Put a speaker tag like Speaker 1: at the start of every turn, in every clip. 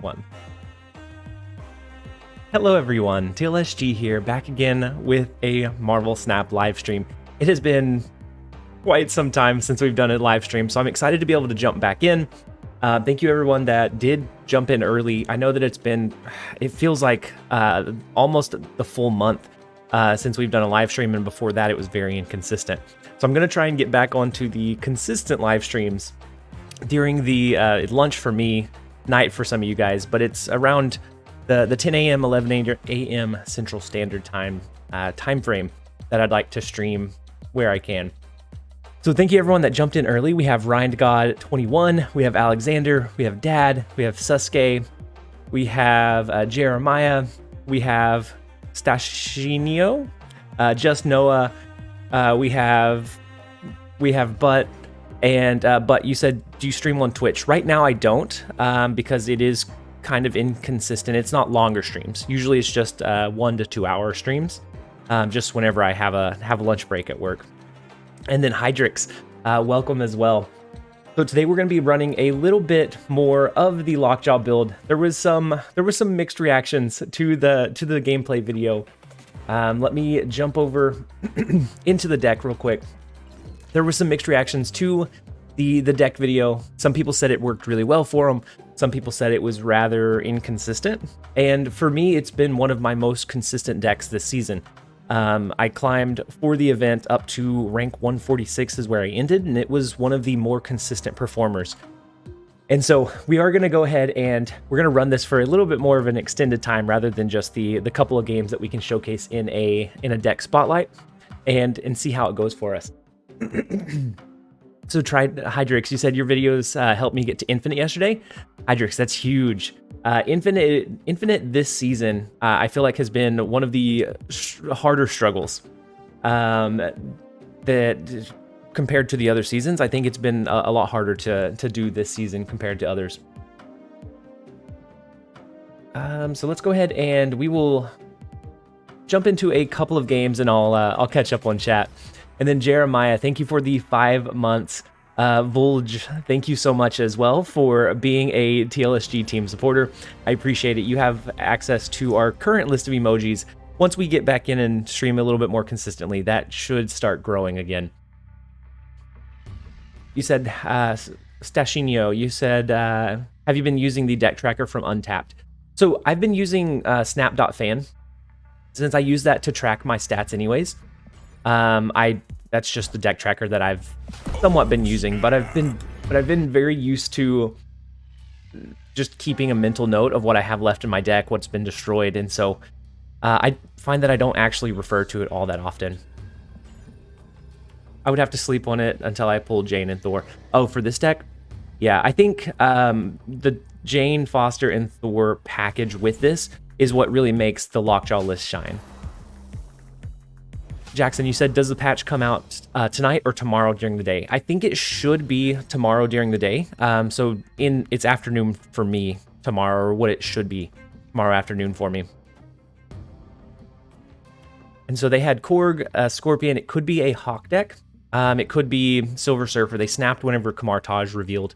Speaker 1: 1. Hello everyone, TLSG here, back again with a Marvel Snap live stream. It has been quite some time since we've done a live stream, so I'm excited to be able to jump back in. Thank you everyone that did jump in early. I know that it feels like almost the full month since we've done a live stream, and before that it was very inconsistent. So I'm going to try and get back onto the consistent live streams during the lunch for me, night for some of you guys, but it's around the 10 a.m., 11 a.m. Central Standard Time time frame that I'd like to stream where I can. So thank you everyone that jumped in early. We have Ryan God 21, we have Alexander, we have Dad, we have Suske, we have Jeremiah, we have Stashinio, Just Noah, we have Butt, and Butt, you said, do you stream on Twitch? Right now I don't, because it is kind of inconsistent. It's not longer streams. Usually it's just 1 to 2 hour streams, just whenever I have a lunch break at work. And then Hydrix, welcome as well. So today we're going to be running a little bit more of the Lockjaw build. There was some mixed reactions to the gameplay video. Let me jump over into the deck real quick. There were some mixed reactions to the deck video. Some people said it worked really well for them. Some people said it was rather inconsistent. And for me, it's been one of my most consistent decks this season. I climbed for the event up to rank 146 is where I ended, and it was one of the more consistent performers. And so we are going to go ahead and we're going to run this for a little bit more of an extended time rather than just the couple of games that we can showcase in a deck spotlight and see how it goes for us. So Hydrix, you said your videos helped me get to Infinite yesterday. Hydrix, that's huge. Infinite this season, I feel like has been one of the harder struggles that compared to the other seasons. I think it's been a lot harder to do this season compared to others. So let's go ahead and we will jump into a couple of games, and I'll catch up on chat. And then Jeremiah, thank you for the 5 months. Volge, thank you so much as well for being a TLSG Team supporter. I appreciate it. You have access to our current list of emojis. Once we get back in and stream a little bit more consistently, that should start growing again. You said, Stashinio, you said, have you been using the deck tracker from Untapped? So I've been using snap.fan, since I use that to track my stats anyways. That's just the deck tracker that I've somewhat been using, but I've been very used to just keeping a mental note of what I have left in my deck, what's been destroyed, and so I find that I don't actually refer to it all that often. I would have to sleep on it until I pull Jane and Thor. Oh, for this deck? Yeah, I think the Jane, Foster, and Thor package with this is what really makes the Lockjaw list shine. Jackson, you said, does the patch come out tonight or tomorrow during the day? I think it should be tomorrow during the day. So it's afternoon for me tomorrow, or what it should be tomorrow afternoon for me. And so they had Korg, Scorpion. It could be a Hawk deck. It could be Silver Surfer. They snapped whenever Kamartaj revealed.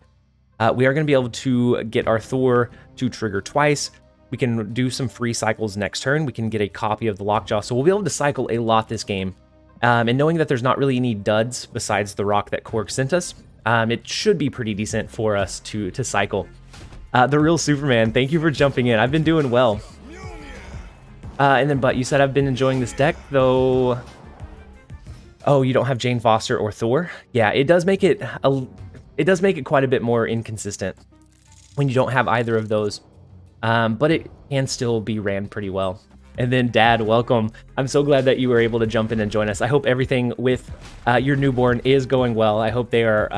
Speaker 1: We are going to be able to get our Thor to trigger twice. We can do some free cycles next turn. We can get a copy of the Lockjaw. So we'll be able to cycle a lot this game. And knowing that there's not really any duds besides the rock that Korg sent us, it should be pretty decent for us to cycle. The Real Superman, thank you for jumping in. I've been doing well. And then, but you said I've been enjoying this deck, though. Oh, you don't have Jane Foster or Thor? Yeah, it does make it quite a bit more inconsistent when you don't have either of those. But it can still be ran pretty well. And then Dad, welcome. I'm so glad that you were able to jump in and join us. I hope everything with your newborn is going well. I hope they are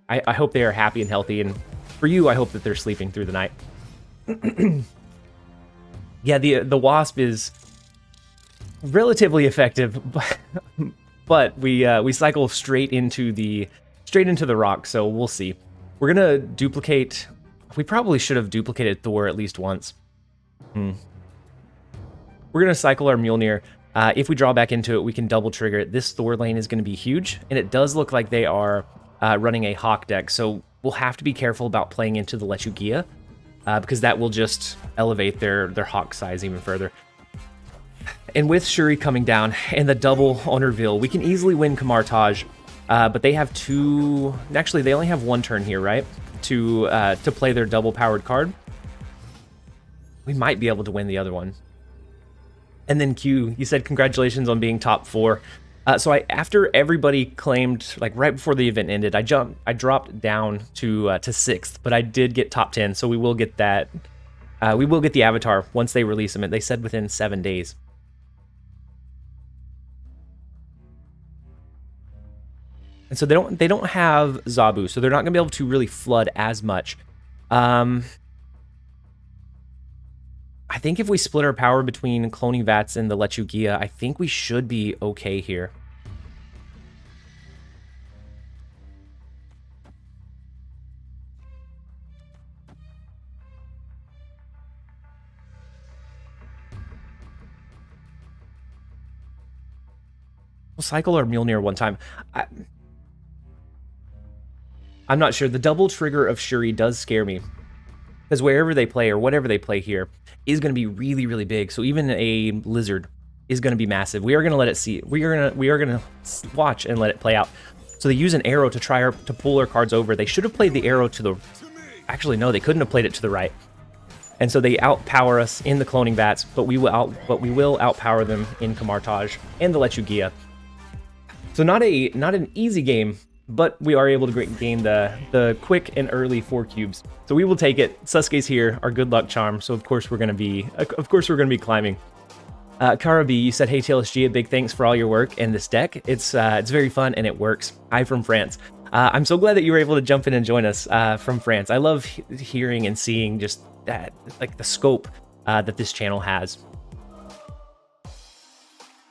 Speaker 1: I hope they are happy and healthy, and for you, I hope that they're sleeping through the night. Yeah, the Wasp is relatively effective, but we cycle straight into the rock, so we'll see. We're gonna duplicate. We probably should have duplicated Thor at least once. We're going to cycle our Mjolnir. If we draw back into it, we can double trigger it. This Thor lane is going to be huge, and it does look like they are running a Hawk deck, so we'll have to be careful about playing into the Lechugia. because that will just elevate their hawk size even further. And with Shuri coming down and the double on reveal, we can easily win Kamartaj, but they have two... Actually, they only have one turn here, right? To play their double powered card. We might be able to win the other one. And then Q, you said congratulations on being top 4. So after everybody claimed, like right before the event ended, I dropped down to 6th, but I did get top 10, so we will get that. We will get the avatar once they release them. They said within 7 days. And so they don't have Zabu, so they're not gonna be able to really flood as much. I think if we split our power between cloning vats and the Lechugia, I think we should be okay here. We'll cycle our Mjolnir one time. I'm not sure. The double trigger of Shuri does scare me, because wherever they play or whatever they play here is going to be really, really big. So even a lizard is going to be massive. We are going to let it see. We are going to watch and let it play out. So they use an arrow to try to pull our cards over. They should have played the arrow to the... Actually, no, they couldn't have played it to the right. And so they outpower us in the cloning vats, but we will outpower them in Kamartaj and the Lechugia. So not an easy game, but we are able to gain the quick and early 4 cubes. So we will take it. Sasuke's here, our good luck charm. So of course we're gonna be climbing. Karabi, you said, hey TLSG, a big thanks for all your work in this deck. It's very fun and it works. Hi from France. I'm so glad that you were able to jump in and join us from France. I love hearing and seeing just that, like the scope that this channel has.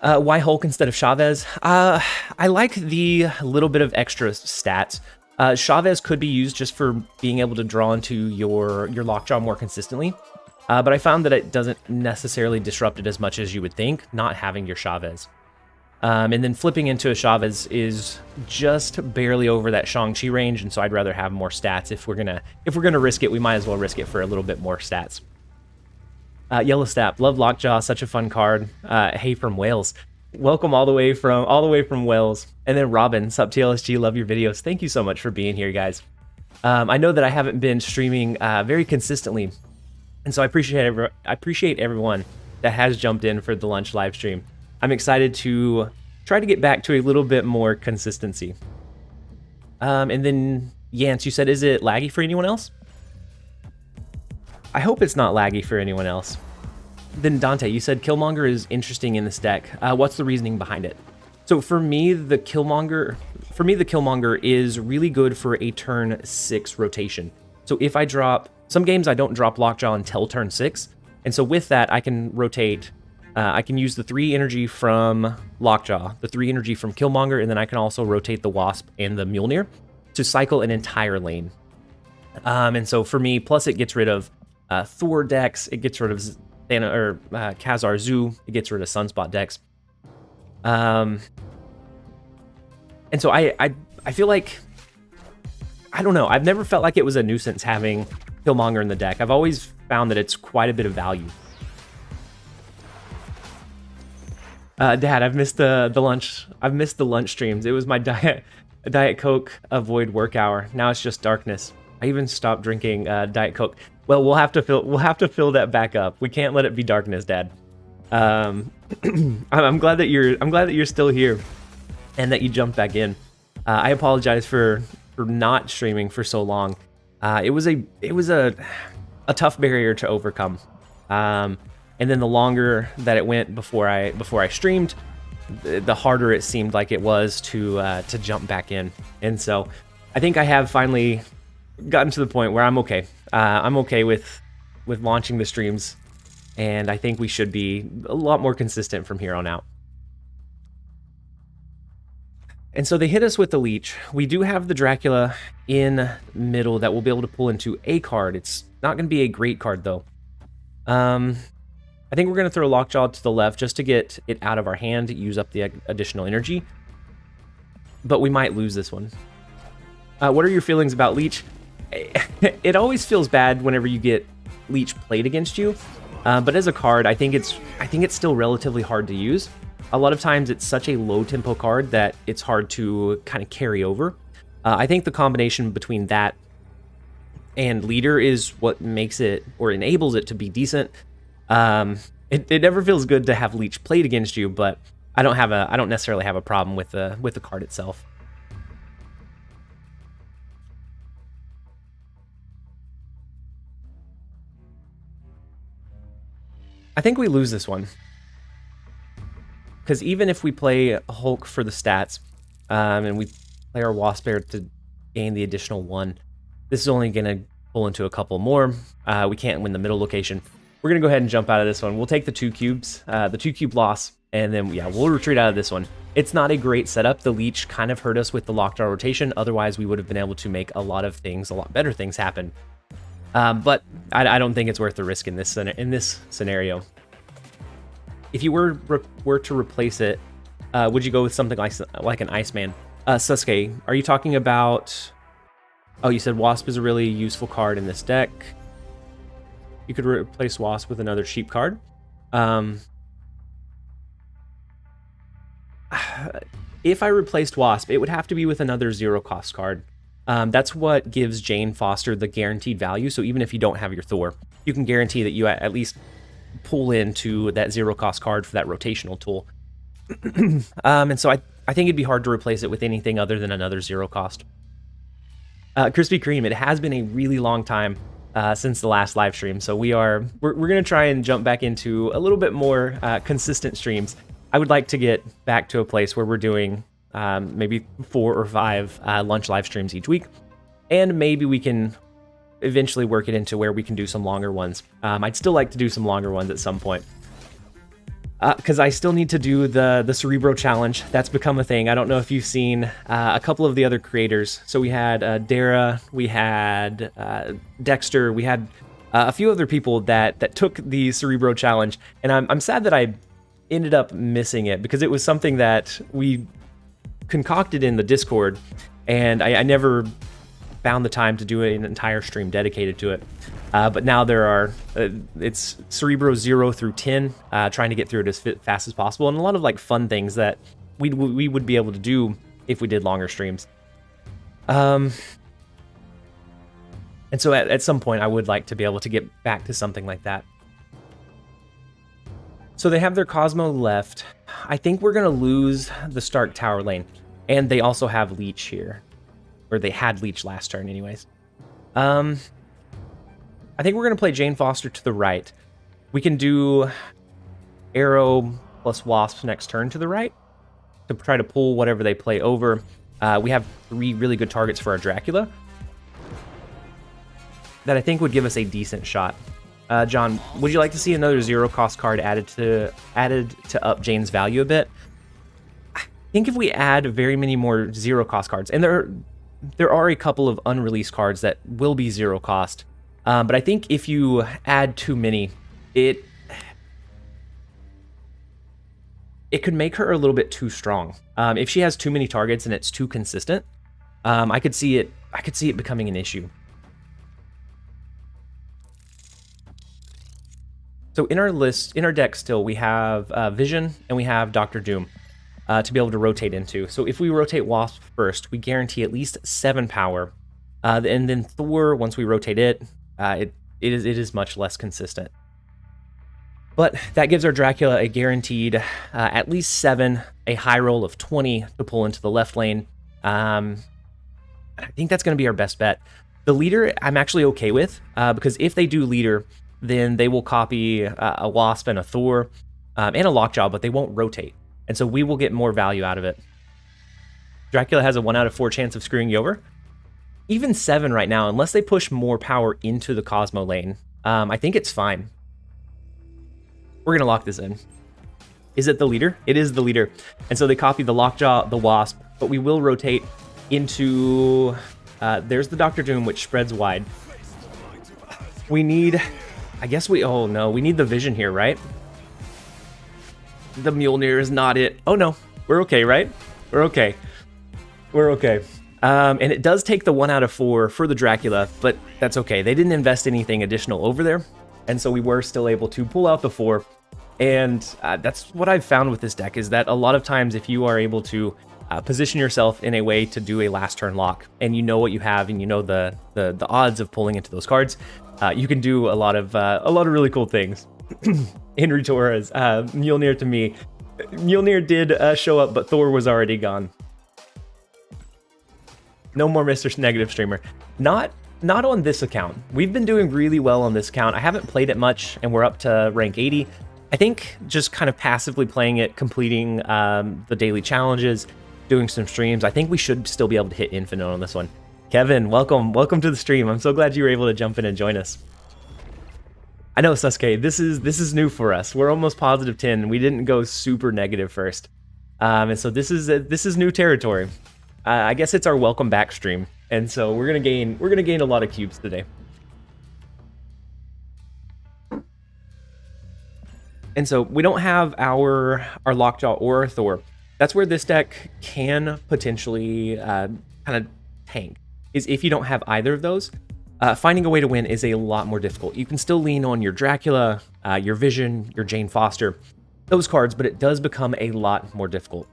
Speaker 1: Why Hulk instead of Chavez? I like the little bit of extra stats. Chavez could be used just for being able to draw into your Lockjaw more consistently. But I found that it doesn't necessarily disrupt it as much as you would think, not having your Chavez. And then flipping into a Chavez is just barely over that Shang-Chi range, and so I'd rather have more stats. If we're gonna risk it, we might as well risk it for a little bit more stats. Yellow Stap, love Lockjaw, such a fun card. Hey from Wales, welcome all the way from Wales. And then Robin, sup TLSG, love your videos. Thank you so much for being here, guys. I know that I haven't been streaming very consistently, and so I appreciate everyone that has jumped in for the lunch live stream. I'm excited to try to get back to a little bit more consistency. And then Yance, you said, is it laggy for anyone else? I hope it's not laggy for anyone else. Then Dante, you said Killmonger is interesting in this deck. What's the reasoning behind it? So for me, the Killmonger is really good for a turn 6 rotation. So if I drop, some games I don't drop Lockjaw until turn 6, and so with that I can rotate. I can use the 3 energy from Lockjaw, the 3 energy from Killmonger, and then I can also rotate the Wasp and the Mjolnir to cycle an entire lane. And so for me, plus it gets rid of Thor decks, it gets rid of Khazar Zoo, it gets rid of Sunspot decks. And so I feel like, I don't know, I've never felt like it was a nuisance having Killmonger in the deck. I've always found that it's quite a bit of value. Dad, I've missed the lunch. I've missed the lunch streams. It was my Diet Coke avoid work hour. Now it's just darkness. I even stopped drinking Diet Coke. Well, we'll have to fill that back up. We can't let it be darkness, Dad. I'm glad that you're still here, and that you jumped back in. I apologize for not streaming for so long. It was a tough barrier to overcome. And then the longer that it went before I streamed, the harder it seemed like it was to jump back in. And so I think I have finally gotten to the point where I'm okay. I'm okay with launching the streams, and I think we should be a lot more consistent from here on out. And so they hit us with the Leech. We do have the Dracula in middle that we'll be able to pull into a card. It's not going to be a great card, though. I think we're going to throw Lockjaw to the left just to get it out of our hand, to use up the additional energy. But we might lose this one. What are your feelings about Leech? It always feels bad whenever you get Leech played against you. But as a card, I think it's still relatively hard to use. A lot of times it's such a low tempo card that it's hard to kind of carry over. I think the combination between that and leader is what makes it or enables it to be decent. It never feels good to have Leech played against you, but I don't necessarily have a problem with the card itself. I think we lose this one. Because even if we play Hulk for the stats, and we play our Wasp Bear to gain the additional 1, this is only going to pull into a couple more. We can't win the middle location. We're going to go ahead and jump out of this one. We'll take the 2 cubes, the 2 cube loss, and then, yeah, we'll retreat out of this one. It's not a great setup. The Leech kind of hurt us with the Lockjaw rotation. Otherwise, we would have been able to make a lot of things, a lot better things happen. But I don't think it's worth the risk in this scenario. If you were to replace it, would you go with something like an Iceman? Sasuke, are you talking about... Oh, you said Wasp is a really useful card in this deck. You could replace Wasp with another cheap card. If I replaced Wasp, it would have to be with another 0-cost card. That's what gives Jane Foster the guaranteed value. So even if you don't have your Thor, you can guarantee that you at least pull into that 0-cost card for that rotational tool. And so I think it'd be hard to replace it with anything other than another 0-cost. Krispy Kreme, it has been a really long time since the last live stream, so we're going to try and jump back into a little bit more consistent streams. I would like to get back to a place where we're doing maybe 4 or 5 lunch live streams each week, and maybe we can eventually work it into where we can do some longer ones. I'd still like to do some longer ones at some point, because I still need to do the Cerebro challenge. That's become a thing. I don't know if you've seen a couple of the other creators. So we had Dara, we had Dexter, we had a few other people that took the Cerebro challenge, and I'm sad that I ended up missing it, because it was something that we concocted in the Discord, and I never found the time to do an entire stream dedicated to it. But now there are, it's Cerebro 0 through 10, trying to get through it as fast as possible, and a lot of like fun things that we would be able to do if we did longer streams. And so at some point I would like to be able to get back to something like that. So they have their Cosmo left. I think we're going to lose the Stark Tower lane, and they also have Leech here. Or they had Leech last turn anyways. I think we're going to play Jane Foster to the right. We can do Arrow plus Wasp next turn to the right to try to pull whatever they play over. We have 3 really good targets for our Dracula that I think would give us a decent shot. John, would you like to see another 0-cost card added to up Jane's value a bit? I think if we add very many more 0-cost cards, and there are a couple of unreleased cards that will be 0-cost, but I think if you add too many, it could make her a little bit too strong. If she has too many targets and it's too consistent, I could see it becoming an issue. So in our deck still, we have Vision and we have Dr. Doom to be able to rotate into. So if we rotate Wasp first, we guarantee at least 7 power. And then Thor, once we rotate it, it is much less consistent. But that gives our Dracula a guaranteed at least 7, a high roll of 20 to pull into the left lane. I think that's going to be our best bet. The leader, I'm actually okay with, because if they do leader, then they will copy a Wasp and a Thor and a Lockjaw, but they won't rotate. And so we will get more value out of it. Dracula has a 1 out of 4 chance of screwing you over. Even 7 right now, unless they push more power into the Cosmo lane, I think it's fine. We're going to lock this in. Is it the leader? It is the leader. And so they copy the Lockjaw, the Wasp, but we will rotate into... there's the Dr. Doom, which spreads wide. We need... oh no, we need the Vision here, right? The Mjolnir is not it. Oh no, we're okay, right? We're okay. We're okay. And it does take the 1 out of 4 for the Dracula, but that's okay. They didn't invest anything additional over there, and so we were still able to pull out the 4. And that's what I've found with this deck, is that a lot of times if you are able to position yourself in a way to do a last turn lock, and you know what you have, and you know the odds of pulling into those cards, you can do a lot of really cool things. Henry Torres, Mjolnir to me. Mjolnir did show up, but Thor was already gone. No more Mr. Negative Streamer. Not on this account. We've been doing really well on this account. I haven't played it much, and we're up to rank 80. I think just kind of passively playing it, completing the daily challenges, doing some streams, I think we should still be able to hit infinite on this one. Kevin, welcome to the stream. I'm so glad you were able to jump in and join us. I know, Sasuke, this is new for us. We're almost positive 10. We didn't go super negative first, and so this is new territory. I guess it's our welcome back stream, and so we're gonna gain a lot of cubes today. And so we don't have our Lockjaw or our Thor. That's where this deck can potentially kind of tank, is if you don't have either of those. Finding a way to win is a lot more difficult. You can still lean on your Dracula, your Vision, your Jane Foster, those cards, but it does become a lot more difficult.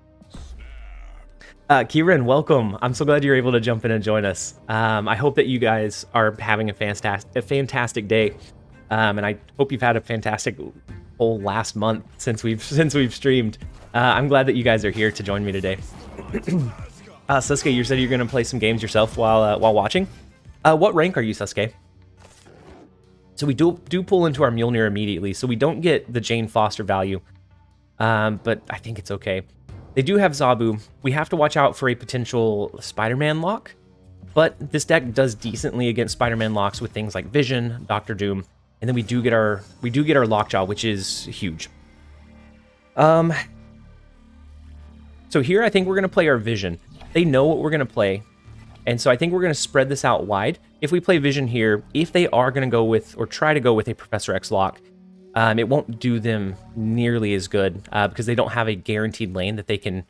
Speaker 1: Kieran, welcome. I'm so glad you're able to jump in and join us. I hope that you guys are having a fantastic day, and I hope you've had a fantastic whole last month since we've streamed. I'm glad that you guys are here to join me today. Sasuke, you said you're going to play some games yourself while watching. What rank are you, Sasuke? So we do pull into our Mjolnir immediately, so we don't get the Jane Foster value, but I think it's okay. They do have Zabu. We have to watch out for a potential Spider-Man lock, but this deck does decently against Spider-Man locks with things like Vision, Doctor Doom, and then we do get our Lockjaw, which is huge. So here I think we're going to play our Vision. They know what we're going to play, and so I think we're going to spread this out wide. If we play Vision here, if they are going to go with, or try to go with, a Professor X lock, it won't do them nearly as good because they don't have a guaranteed lane that they can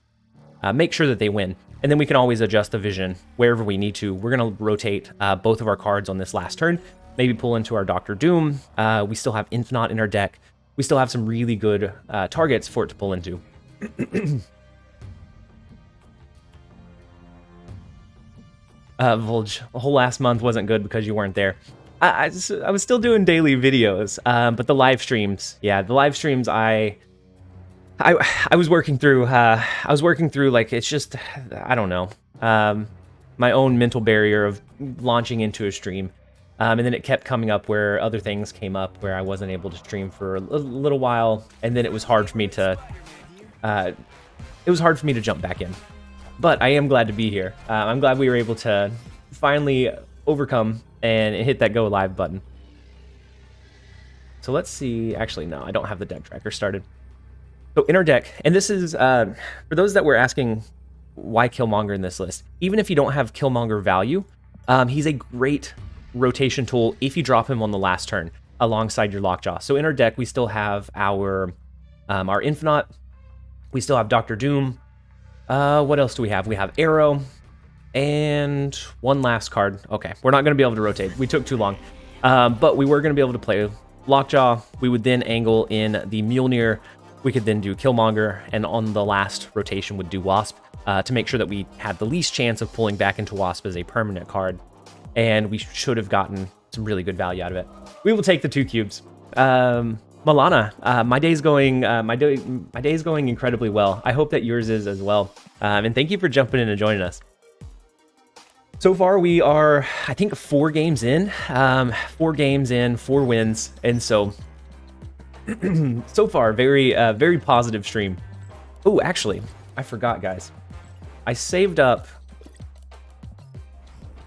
Speaker 1: make sure that they win. And then we can always adjust the Vision wherever we need to. We're going to rotate both of our cards on this last turn, maybe pull into our Doctor Doom. We still have Infinite in our deck. We still have some really good targets for it to pull into. Volge, the whole last month wasn't good because you weren't there. I was still doing daily videos, but the live streams, yeah, the live streams, I was working through. Like, it's just, I don't know, my own mental barrier of launching into a stream, and then it kept coming up where other things came up where I wasn't able to stream for a little while, and then it was hard for me to, jump back in. But I am glad to be here. I'm glad we were able to finally overcome and hit that go live button. So let's see. Actually, no, I don't have the deck tracker started. So in our deck, and this is for those that were asking why Killmonger in this list. Even if you don't have Killmonger value, he's a great rotation tool if you drop him on the last turn alongside your Lockjaw. So in our deck, we still have our Infinite. We still have Doctor Doom. What else do we have? We have Arrow. And one last card. Okay, we're not going to be able to rotate. We took too long. But we were going to be able to play Lockjaw. We would then angle in the Mjolnir. We could then do Killmonger. And on the last rotation would do Wasp to make sure that we had the least chance of pulling back into Wasp as a permanent card. And we should have gotten some really good value out of it. We will take the 2 cubes. Milana, my day's going incredibly well. I hope that yours is as well. And thank you for jumping in and joining us. So far, we are, I think, 4 games in. 4 games in, 4 wins, and so so far, very positive stream. Oh, actually, I forgot, guys. I saved up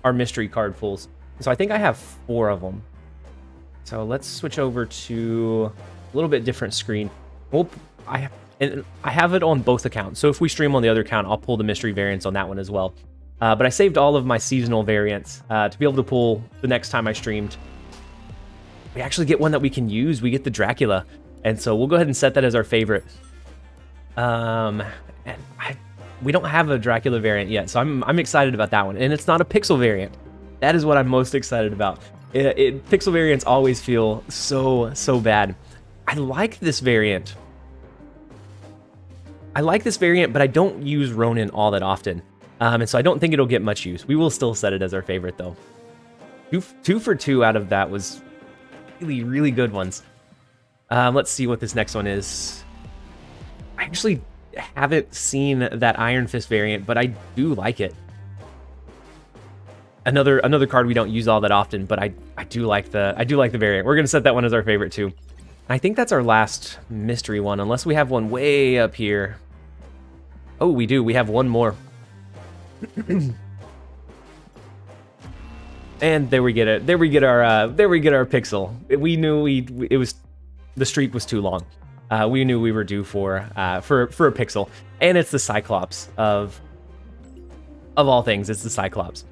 Speaker 1: our mystery card pools, so I think I have 4 of them. So let's switch over to a little bit different screen. Well, I have it on both accounts. So if we stream on the other account, I'll pull the mystery variants on that one as well. But I saved all of my seasonal variants to be able to pull the next time I streamed. We actually get one that we can use. We get the Dracula. And so we'll go ahead and set that as our favorite. And we don't have a Dracula variant yet, so I'm excited about that one. And it's not a pixel variant. That is what I'm most excited about. Pixel variants always feel so bad. I like this variant. But I don't use Ronin all that often. And so I don't think it'll get much use. We will still set it as our favorite, though. Two for two out of that was really good ones. Let's see what this next one is. I actually haven't seen that Iron Fist variant, but I do like it. Another card we don't use all that often, but I do like the variant. We're gonna set that one as our favorite too. I think that's our last mystery one, unless we have one way up here. Oh, we do. We have one more. And there we get it. There we get our pixel. We knew it was the streak was too long. We knew we were due for a pixel, and it's the Cyclops of all things. It's the Cyclops.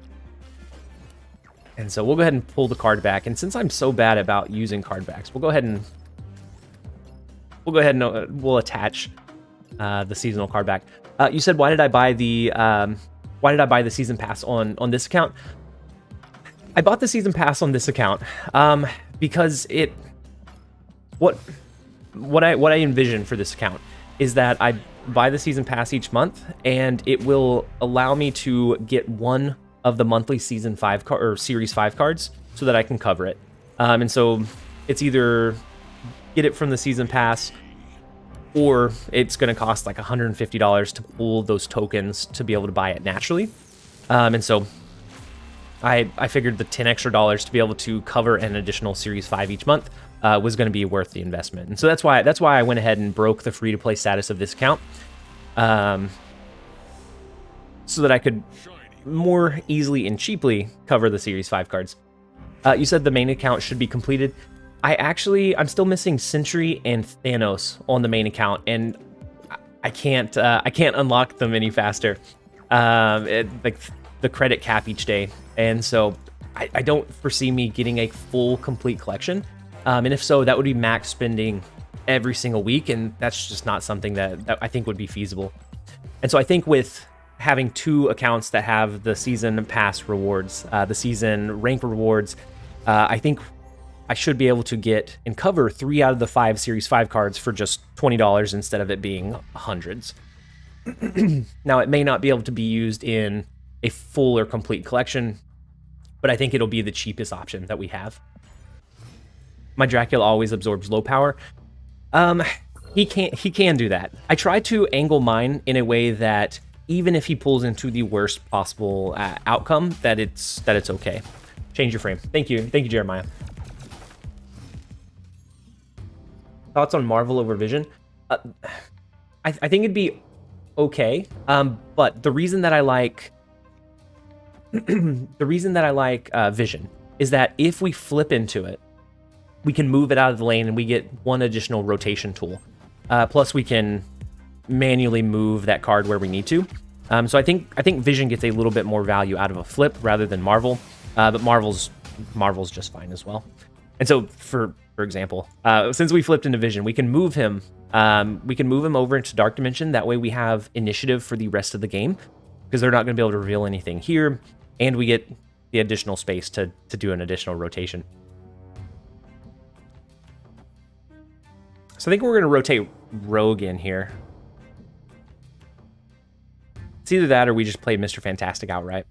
Speaker 1: And so we'll go ahead and pull the card back. And since I'm so bad about using card backs, we'll go ahead and we'll attach the seasonal card back. You said, why did I buy the season pass on this account? I bought the season pass on this account because what I envision for this account is that I buy the season pass each month, and it will allow me to get one of the monthly season 5 or series 5 cards so that I can cover it. And so it's either get it from the season pass, or it's going to cost like $150 to pull those tokens to be able to buy it naturally. And so I figured the $10 extra to be able to cover an additional series 5 each month was going to be worth the investment. And so that's why I went ahead and broke the free-to-play status of this account, so that I could more easily and cheaply cover the Series 5 cards. You said the main account should be completed. I'm still missing Sentry and Thanos on the main account, and I can't unlock them any faster. Like the credit cap each day, and so I don't foresee me getting a full complete collection. And if so, that would be max spending every single week, and that's just not something that I think would be feasible. And so I think with having 2 accounts that have the season pass rewards, the season rank rewards, I think I should be able to get and cover 3 out of the 5 Series 5 cards for just $20 instead of it being hundreds. Now, it may not be able to be used in a full or complete collection, but I think it'll be the cheapest option that we have. My Dracula always absorbs low power. He can do that. I try to angle mine in a way that even if he pulls into the worst possible outcome, that it's okay. Change your frame. Thank you, Jeremiah. Thoughts on Marvel over Vision? I think it'd be okay. But the reason that I like Vision is that if we flip into it, we can move it out of the lane and we get one additional rotation tool. Plus we can manually move that card where we need to. So I think Vision gets a little bit more value out of a flip rather than Marvel. But Marvel's just fine as well. And so for example, since we flipped into Vision, we can move him over into Dark Dimension. That way we have initiative for the rest of the game, because they're not going to be able to reveal anything here, and we get the additional space to do an additional rotation. So I think we're going to rotate Rogue in here. It's either that or we just play Mr. Fantastic outright.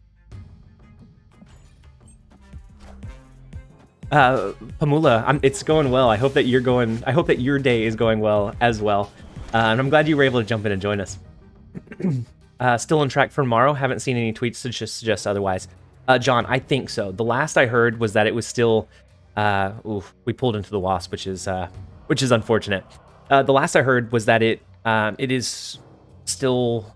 Speaker 1: Pamula, it's going well. I hope that your day is going well as well. And I'm glad you were able to jump in and join us. Still on track for tomorrow. Haven't seen any tweets to just suggest otherwise. John, I think so. The last I heard was that it was still. We pulled into the Wasp, which is unfortunate. The last I heard was that it is still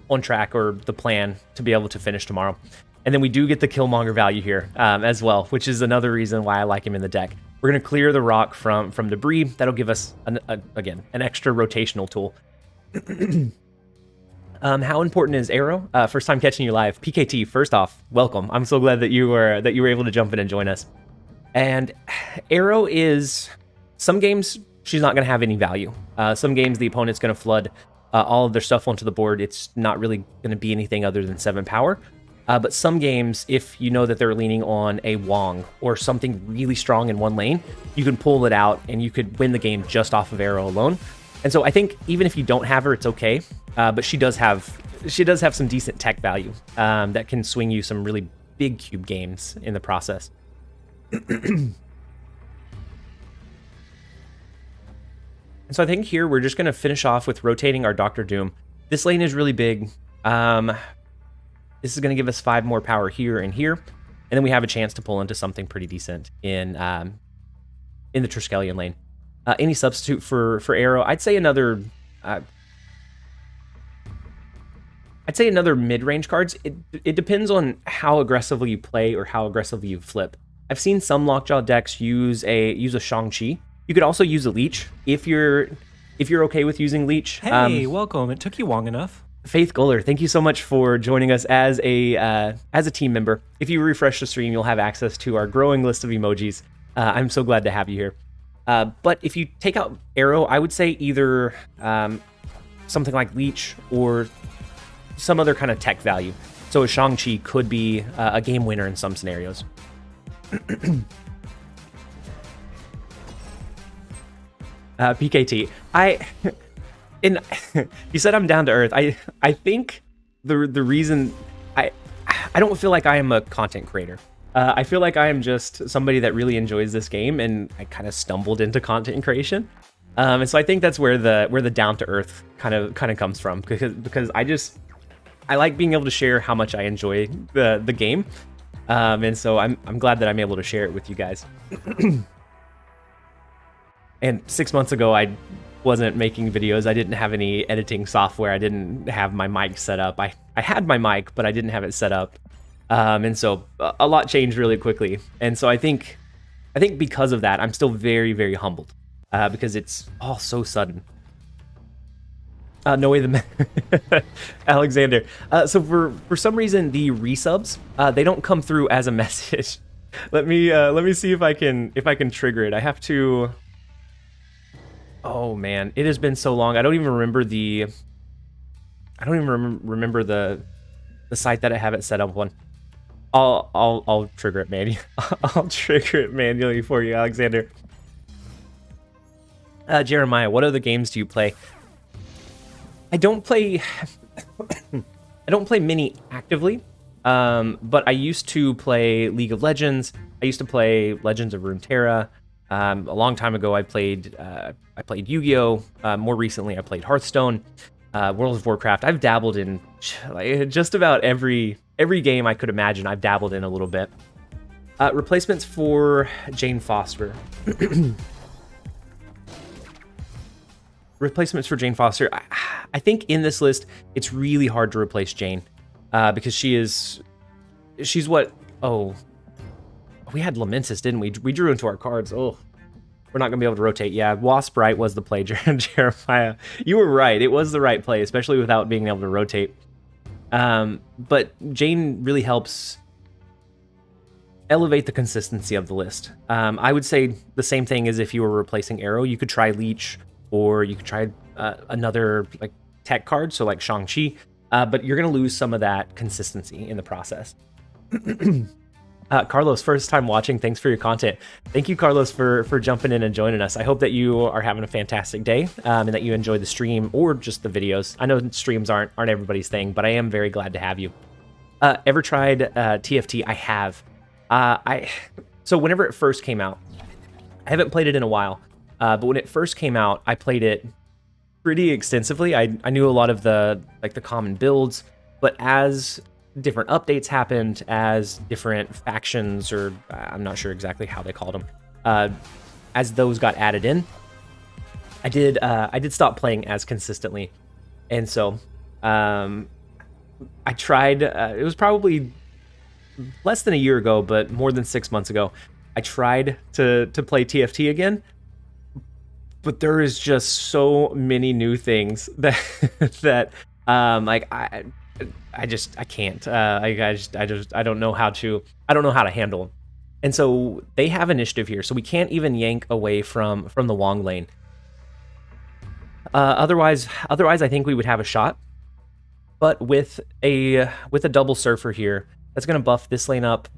Speaker 1: on track, or the plan to be able to finish tomorrow. And then we do get the Killmonger value here as well, which is another reason why I like him in the deck. We're going to clear the rock from debris. That'll give us, an extra rotational tool. How important is Arrow? First time catching you live. PKT, first off, welcome. I'm so glad that you were able to jump in and join us. And Arrow is, some games she's not going to have any value. Some games the opponent's going to flood all of their stuff onto the board, it's not really going to be anything other than 7 power. But some games, if you know that they're leaning on a Wong or something really strong in one lane, you can pull it out and you could win the game just off of Arrow alone. And so I think even if you don't have her, it's okay. But she does have some decent tech value that can swing you some really big cube games in the process. And so I think here we're just going to finish off with rotating our Dr. Doom. This lane is really big. This is going to give us 5 more power here and here. And then we have a chance to pull into something pretty decent in the Triskelion lane. Any substitute for Arrow, I'd say another mid-range cards. It depends on how aggressively you play or how aggressively you flip. I've seen some Lockjaw decks use a Shang-Chi. You could also use a Leech if you're okay with using Leech.
Speaker 2: Hey, welcome. It took you long enough.
Speaker 1: Faith Guller, thank you so much for joining us as a team member. If you refresh the stream, you'll have access to our growing list of emojis. I'm so glad to have you here. But if you take out Arrow, I would say either something like Leech or some other kind of tech value. So a Shang-Chi could be a game winner in some scenarios. PKT, you said I'm down to earth. I think the reason I don't feel like I am a content creator. I feel like I am just somebody that really enjoys this game, and I kind of stumbled into content creation. And so I think that's where the down to earth kind of comes from, because I like being able to share how much I enjoy the game. And so I'm glad that I'm able to share it with you guys. And 6 months ago, I wasn't making videos. I didn't have any editing software. I didn't have my mic set up. I had my mic, but I didn't have it set up. And so a lot changed really quickly. And so I think because of that, I'm still very, very humbled because it's all so sudden. No way, Alexander. So for some reason, the resubs, they don't come through as a message. Let me see if I can trigger it. I have to. Oh man, it has been so long. I don't even remember the site that I have it set up on. I'll trigger it manually. I'll trigger it manually for you, Alexander. Jeremiah, what other games do you play? I don't play Mini actively, but I used to play League of Legends. I used to play Legends of Runeterra. A long time ago, I played Yu-Gi-Oh. More recently, I played Hearthstone, World of Warcraft. I've dabbled in just about every game I could imagine. I've dabbled in a little bit. Replacements for Jane Foster. Replacements for Jane Foster. I think in this list, it's really hard to replace Jane because she's what? Oh. We had Lamentis, didn't we? We drew into our cards. Oh, we're not going to be able to rotate. Yeah, Wasp Right was the play, Jeremiah. You were right. It was the right play, especially without being able to rotate. But Jane really helps elevate the consistency of the list. I would say the same thing as if you were replacing Arrow. You could try Leech, or you could try another like tech card, so like Shang-Chi. But you're going to lose some of that consistency in the process. Carlos, first time watching. Thanks for your content. Thank you, Carlos, for jumping in and joining us. I hope that you are having a fantastic day and that you enjoy the stream or just the videos. I know streams aren't everybody's thing, but I am very glad to have you. Ever tried TFT? I have. So whenever it first came out, I haven't played it in a while, but when it first came out, I played it pretty extensively. I knew a lot of the common builds, but as different updates happened, as different factions, or I'm not sure exactly how they called them, as those got added in, I did stop playing as consistently. And so I tried, it was probably less than a year ago, but more than 6 months ago, I tried to play TFT again, but there is just so many new things that I can't. I don't know how to handle them. And so they have initiative here, so we can't even yank away from the Wong lane. Otherwise, I think we would have a shot. But with a double surfer here, that's going to buff this lane up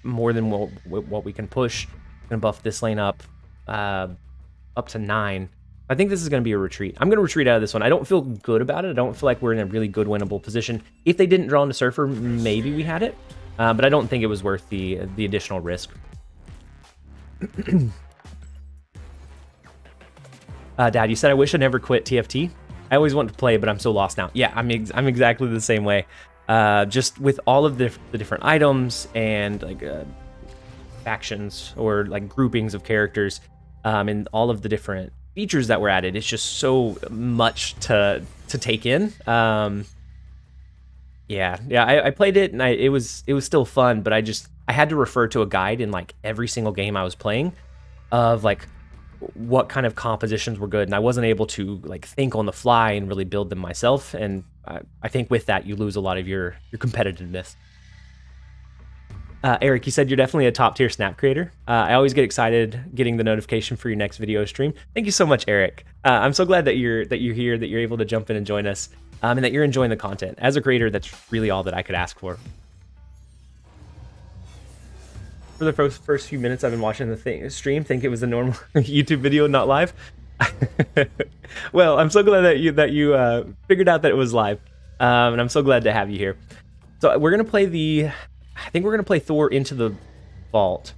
Speaker 1: more than what we can push. Going to buff this lane up to 9. I think this is going to be a retreat. I'm going to retreat out of this one. I don't feel good about it. I don't feel like we're in a really good winnable position. If they didn't draw into surfer, maybe we had it. But I don't think it was worth the additional risk. Dad, you said I wish I never quit TFT. I always wanted to play, but I'm so lost now. Yeah, I'm exactly the same way. Just with all of the different items and like factions or like groupings of characters, and all of the different features that were added, it's just so much to take in. Yeah, I played it and it was still fun, but I had to refer to a guide in like every single game I was playing of like what kind of compositions were good, and I wasn't able to like think on the fly and really build them myself, and I think with that you lose a lot of your competitiveness. Eric, you said you're definitely a top tier Snap creator. I always get excited getting the notification for your next video stream. Thank you so much, Eric. I'm so glad that you're here, that you're able to jump in and join us, and that you're enjoying the content. As a creator, that's really all that I could ask for. For the first few minutes I've been watching the stream, think it was a normal YouTube video, not live. Well, I'm so glad that you figured out that it was live, and I'm so glad to have you here. So we're gonna play I think we're gonna play Thor into the vault.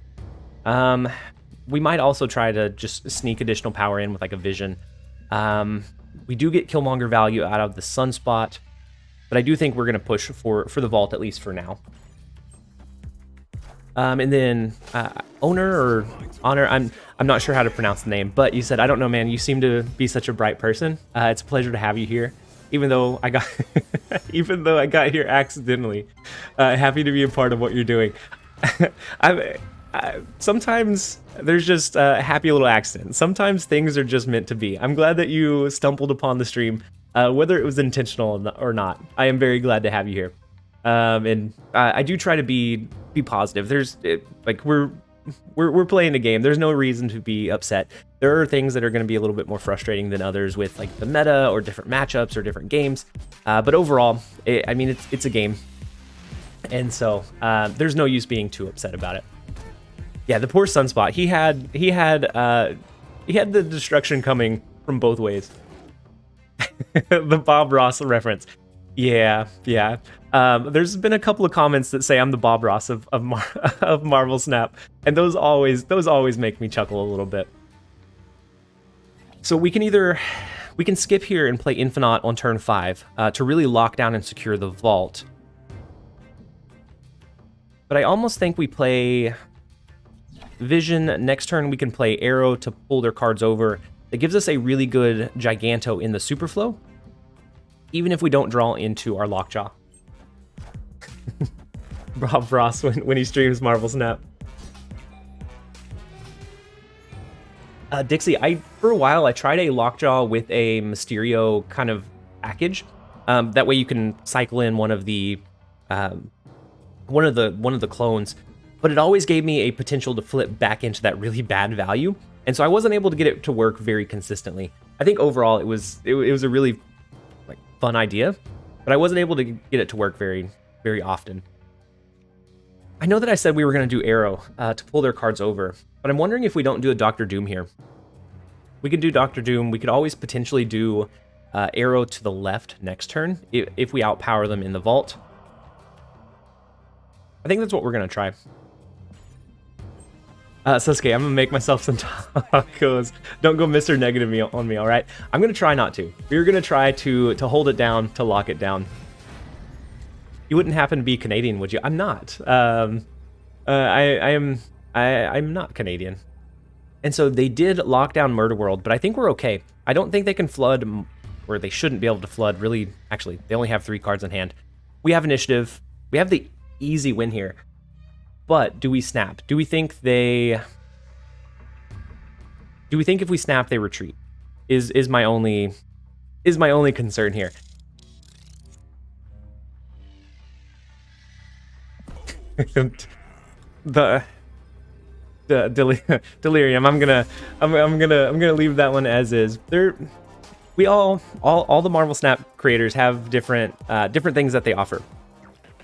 Speaker 1: We might also try to just sneak additional power in with like a vision. We do get Killmonger value out of the sunspot, but I do think we're gonna push for the vault at least for now. And then Owner or Honor, I'm not sure how to pronounce the name, but you said, I don't know, man, you seem to be such a bright person. It's a pleasure to have you here, even though I got here accidentally. Happy to be a part of what you're doing. Sometimes there's just a happy little accident. Sometimes things are just meant to be. I'm glad that you stumbled upon the stream, whether it was intentional or not. I am very glad to have you here. And I do try to be positive. Like we're playing a game. There's no reason to be upset. There are things that are going to be a little bit more frustrating than others with like the meta or different matchups or different games. But overall, it's a game, and so there's no use being too upset about it. Yeah, the poor Sunspot. He had the destruction coming from both ways. The Bob Ross reference. Yeah. There's been a couple of comments that say I'm the Bob Ross of Marvel Snap, and those always make me chuckle a little bit. So we can skip here and play Infinite on turn 5 to really lock down and secure the vault. But I almost think we play Vision. Next turn we can play Arrow to pull their cards over. It gives us a really good Giganto in the Superflow, even if we don't draw into our Lockjaw. Bob Ross when he streams Marvel Snap. Dixie, for a while I tried a Lockjaw with a Mysterio kind of package. That way you can cycle in one of the clones, but it always gave me a potential to flip back into that really bad value, and so I wasn't able to get it to work very consistently. I think overall it was a really fun idea, but I wasn't able to get it to work very, very often. I know that I said we were going to do Arrow to pull their cards over, but I'm wondering if we don't do a Dr. Doom here. We could do Dr. Doom. We could always potentially do Arrow to the left next turn if we outpower them in the vault. I think that's what we're going to try. Sasuke, I'm going to make myself some tacos. Don't go Mr. Negative on me, all right? I'm going to try not to. We're going to try to hold it down, to lock it down. You wouldn't happen to be Canadian, would you? I'm not. I'm not Canadian. And so they did lock down Murder World, but I think we're okay. I don't think they can flood, or they shouldn't be able to flood, really. Actually, they only have 3 cards in hand. We have initiative. We have the easy win here. But do we snap? Do we think if we snap they retreat? Is my only concern here. the delirium. I'm gonna leave that one as is. all the Marvel Snap creators have different things that they offer.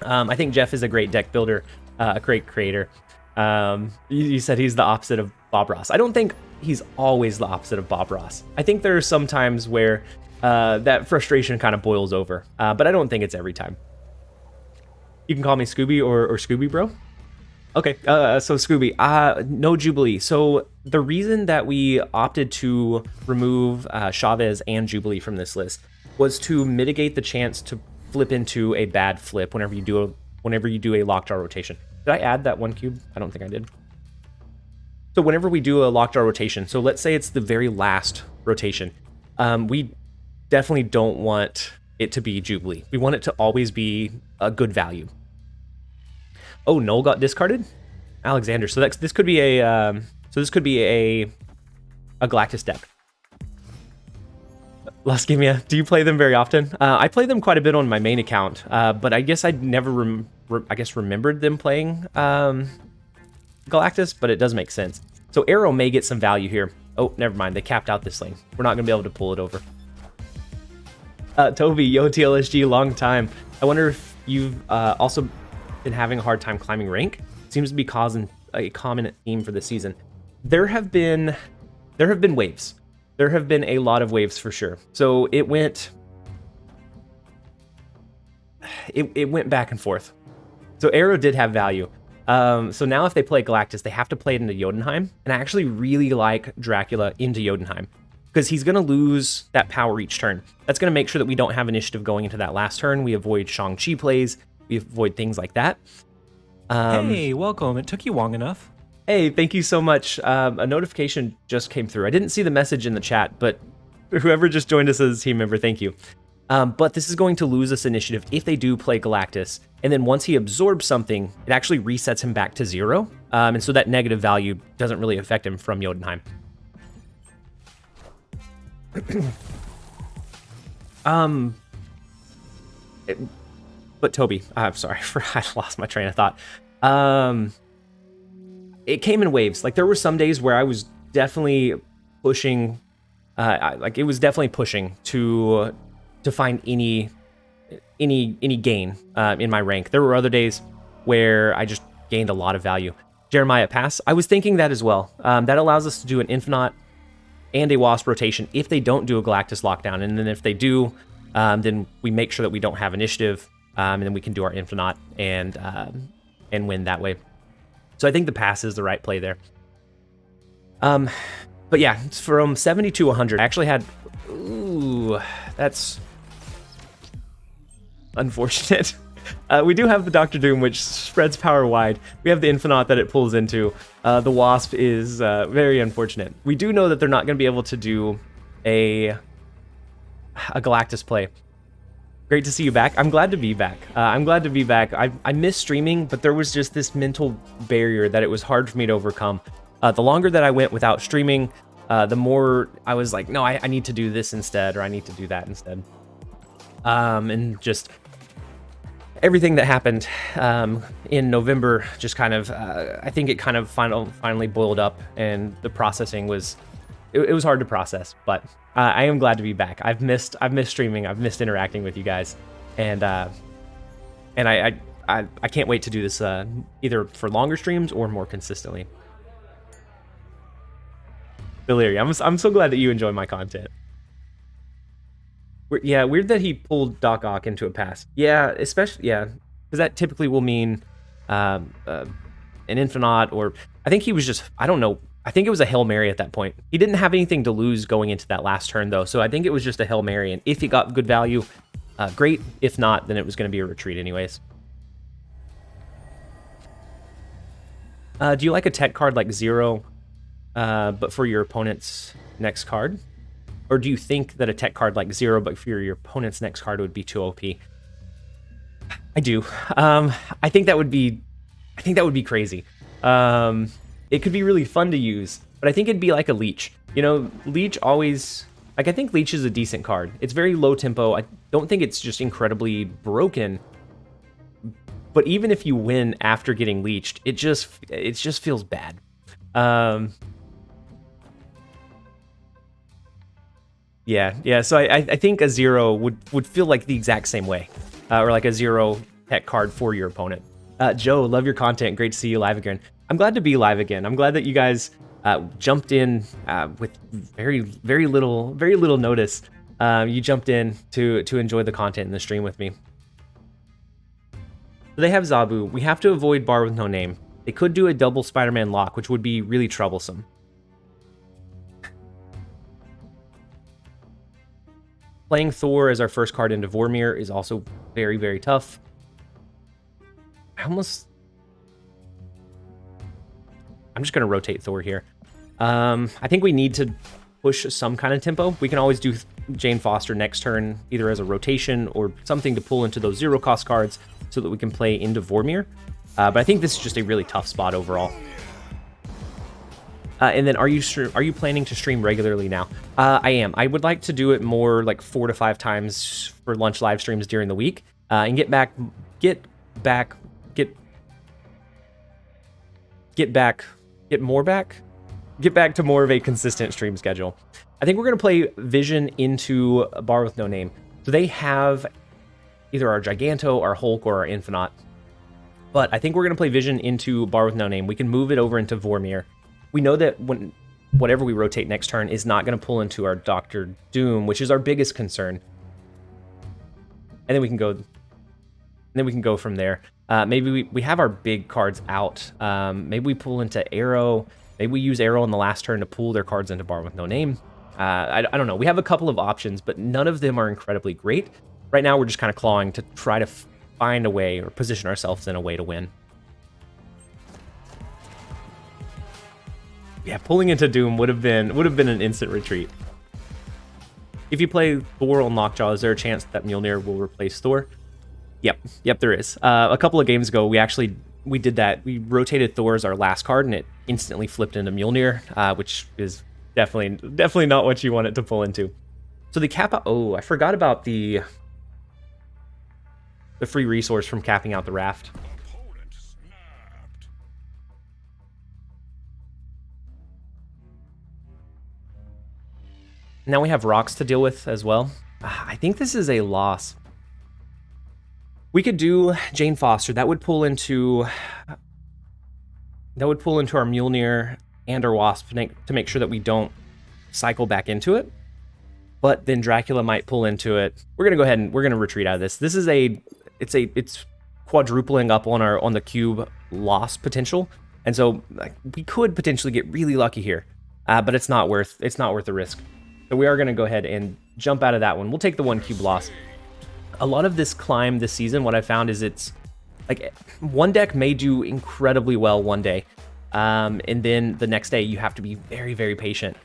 Speaker 1: I think Jeff is a great deck builder, a great creator. You said he's the opposite of Bob Ross. I don't think he's always the opposite of Bob Ross. I think there are some times where that frustration kind of boils over, but I don't think it's every time. You can call me Scooby or Scooby Bro. Okay, so Scooby, no Jubilee. So the reason that we opted to remove Chavez and Jubilee from this list was to mitigate the chance to flip into a bad flip whenever you do a Lockjaw rotation. Did I add that one cube? I don't think I did. So whenever we do a Lockjaw rotation, so let's say it's the very last rotation, we definitely don't want it to be Jubilee. We want it to always be a good value. Oh, Null got discarded? Alexander. So this could be a Galactus deck. Lascimia, do you play them very often? I play them quite a bit on my main account, but I guess I'd never remembered them playing Galactus, but it does make sense. So Arrow may get some value here. Oh, never mind. They capped out this lane. We're not going to be able to pull it over. Toby, yo TLSG, long time. I wonder if you've also been having a hard time climbing rank. Seems to be causing a common theme for this season. There have been waves. There have been a lot of waves for sure. So it went back and forth. So Arrow did have value. So now if they play Galactus, they have to play it into Jotunheim. And I actually really like Dracula into Jotunheim because he's going to lose that power each turn. That's going to make sure that we don't have initiative going into that last turn. We avoid Shang-Chi plays. We avoid things like that.
Speaker 2: Hey, welcome. It took you long enough.
Speaker 1: Hey, thank you so much. A notification just came through. I didn't see the message in the chat, but whoever just joined us as a team member, thank you. But this is going to lose us initiative if they do play Galactus. And then once he absorbs something, it actually resets him back to 0. And so that negative value doesn't really affect him from Jotunheim. But Toby, I'm sorry, I lost my train of thought. It came in waves. Like there were some days where I was definitely pushing, it was definitely pushing to find any gain in my rank. There were other days where I just gained a lot of value. Jeremiah, pass. I was thinking that as well. That allows us to do an Infinite and a Wasp rotation if they don't do a Galactus lockdown, and then if they do, then we make sure that we don't have initiative. And then we can do our Infinite and win that way. So I think the pass is the right play there. But yeah, it's from 70 to 100. I actually had... Ooh, that's unfortunate. We do have the Doctor Doom, which spreads power wide. We have the Infinite that it pulls into. The Wasp is very unfortunate. We do know that they're not going to be able to do a Galactus play. Great to see you back. I'm glad to be back. I miss streaming, but there was just this mental barrier that it was hard for me to overcome. The longer that I went without streaming, the more I was like, no, I need to do this instead, or I need to do that instead. And just everything that happened in November just kind of, I think it kind of finally boiled up, and the processing was, it was hard to process, but I am glad to be back. I've missed streaming. I've missed interacting with you guys, and I can't wait to do this either for longer streams or more consistently. Delirium, I'm so glad that you enjoy my content. Yeah, weird that he pulled Doc Ock into a pass. Yeah, especially, yeah, because that typically will mean an Infinite, or I think he was just, I don't know, I think it was a Hail Mary at that point. He didn't have anything to lose going into that last turn, though, so I think it was just a Hail Mary, and if he got good value, great. If not, then it was going to be a retreat anyways. Do you like a tech card like Zero, but for your opponent's next card? Or do you think that a tech card like Zero, but for your opponent's next card would be too OP? I do. I think that would be crazy. It could be really fun to use, but I think it'd be like a Leech. You know, Leech always, like, I think Leech is a decent card. It's very low tempo. I don't think it's just incredibly broken. But even if you win after getting leeched, it just feels bad. Yeah. So I think a 0 would feel like the exact same way, or like a 0 tech card for your opponent. Joe, love your content. Great to see you live again. I'm glad to be live again. I'm glad that you guys jumped in with very little notice. You jumped in to enjoy the content in the stream with me. So they have Zabu. We have to avoid Bar with no name. They could do a double Spider-Man lock, which would be really troublesome. Playing Thor as our first card into Vormir is also very tough. I'm just going to rotate Thor here. I think we need to push some kind of tempo. We can always do Jane Foster next turn, either as a rotation or something to pull into those 0-cost cards so that we can play into Vormir. But I think this is just a really tough spot overall. And then are you planning to stream regularly now? I am. I would like to do it more like 4 to 5 times for lunch live streams during the week, and get back to more of a consistent stream schedule. I think we're going to play Vision into a Bar with no name. So they have either our Giganto, our Hulk, or our Infinite. But I think we're going to play Vision into Bar with no name. We can move it over into Vormir. We know that whatever we rotate next turn is not going to pull into our Doctor Doom, which is our biggest concern. And then we can go from there. Maybe we have our big cards out. Maybe we pull into Arrow. Maybe we use Arrow in the last turn to pull their cards into Bar with no name. I don't know. We have a couple of options, but none of them are incredibly great. Right now, we're just kind of clawing to try to find a way or position ourselves in a way to win. Yeah, pulling into Doom would have been an instant retreat. If you play Thor on Lockjaw, is there a chance that Mjolnir will replace Thor? Yep, there is. A couple of games ago, we did that. We rotated Thor as our last card, and it instantly flipped into Mjolnir, which is definitely not what you want it to pull into. So the Kappa. Oh, I forgot about the free resource from capping out the raft. Now we have rocks to deal with as well. I think this is a loss. We could do Jane Foster. That would pull into our Mjolnir and our Wasp to make sure that we don't cycle back into it. But then Dracula might pull into it. We're gonna go ahead and we're gonna retreat out of this. This is it's quadrupling up on the cube loss potential, and so we could potentially get really lucky here, but it's not worth the risk. So we are going to go ahead and jump out of that one. We'll take the 1 cube loss. A lot of this climb this season, what I found is it's like one deck may do incredibly well one day, and then the next day you have to be very patient.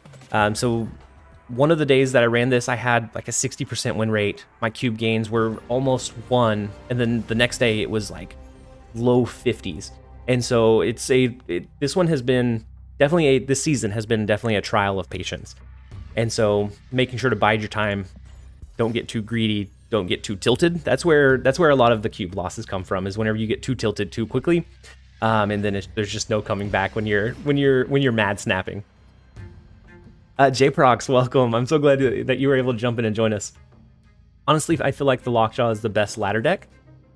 Speaker 1: So one of the days that I ran this, I had like a 60% win rate. My cube gains were almost 1, and then the next day it was like low 50s. And so this one has been this season has been definitely a trial of patience. And so making sure to bide your time, don't get too greedy, don't get too tilted. That's where a lot of the cube losses come from, is whenever you get too tilted too quickly, and then there's just no coming back when you're mad snapping. Jprox, welcome. I'm so glad that you were able to jump in and join us. Honestly, I feel like the Lockjaw is the best ladder deck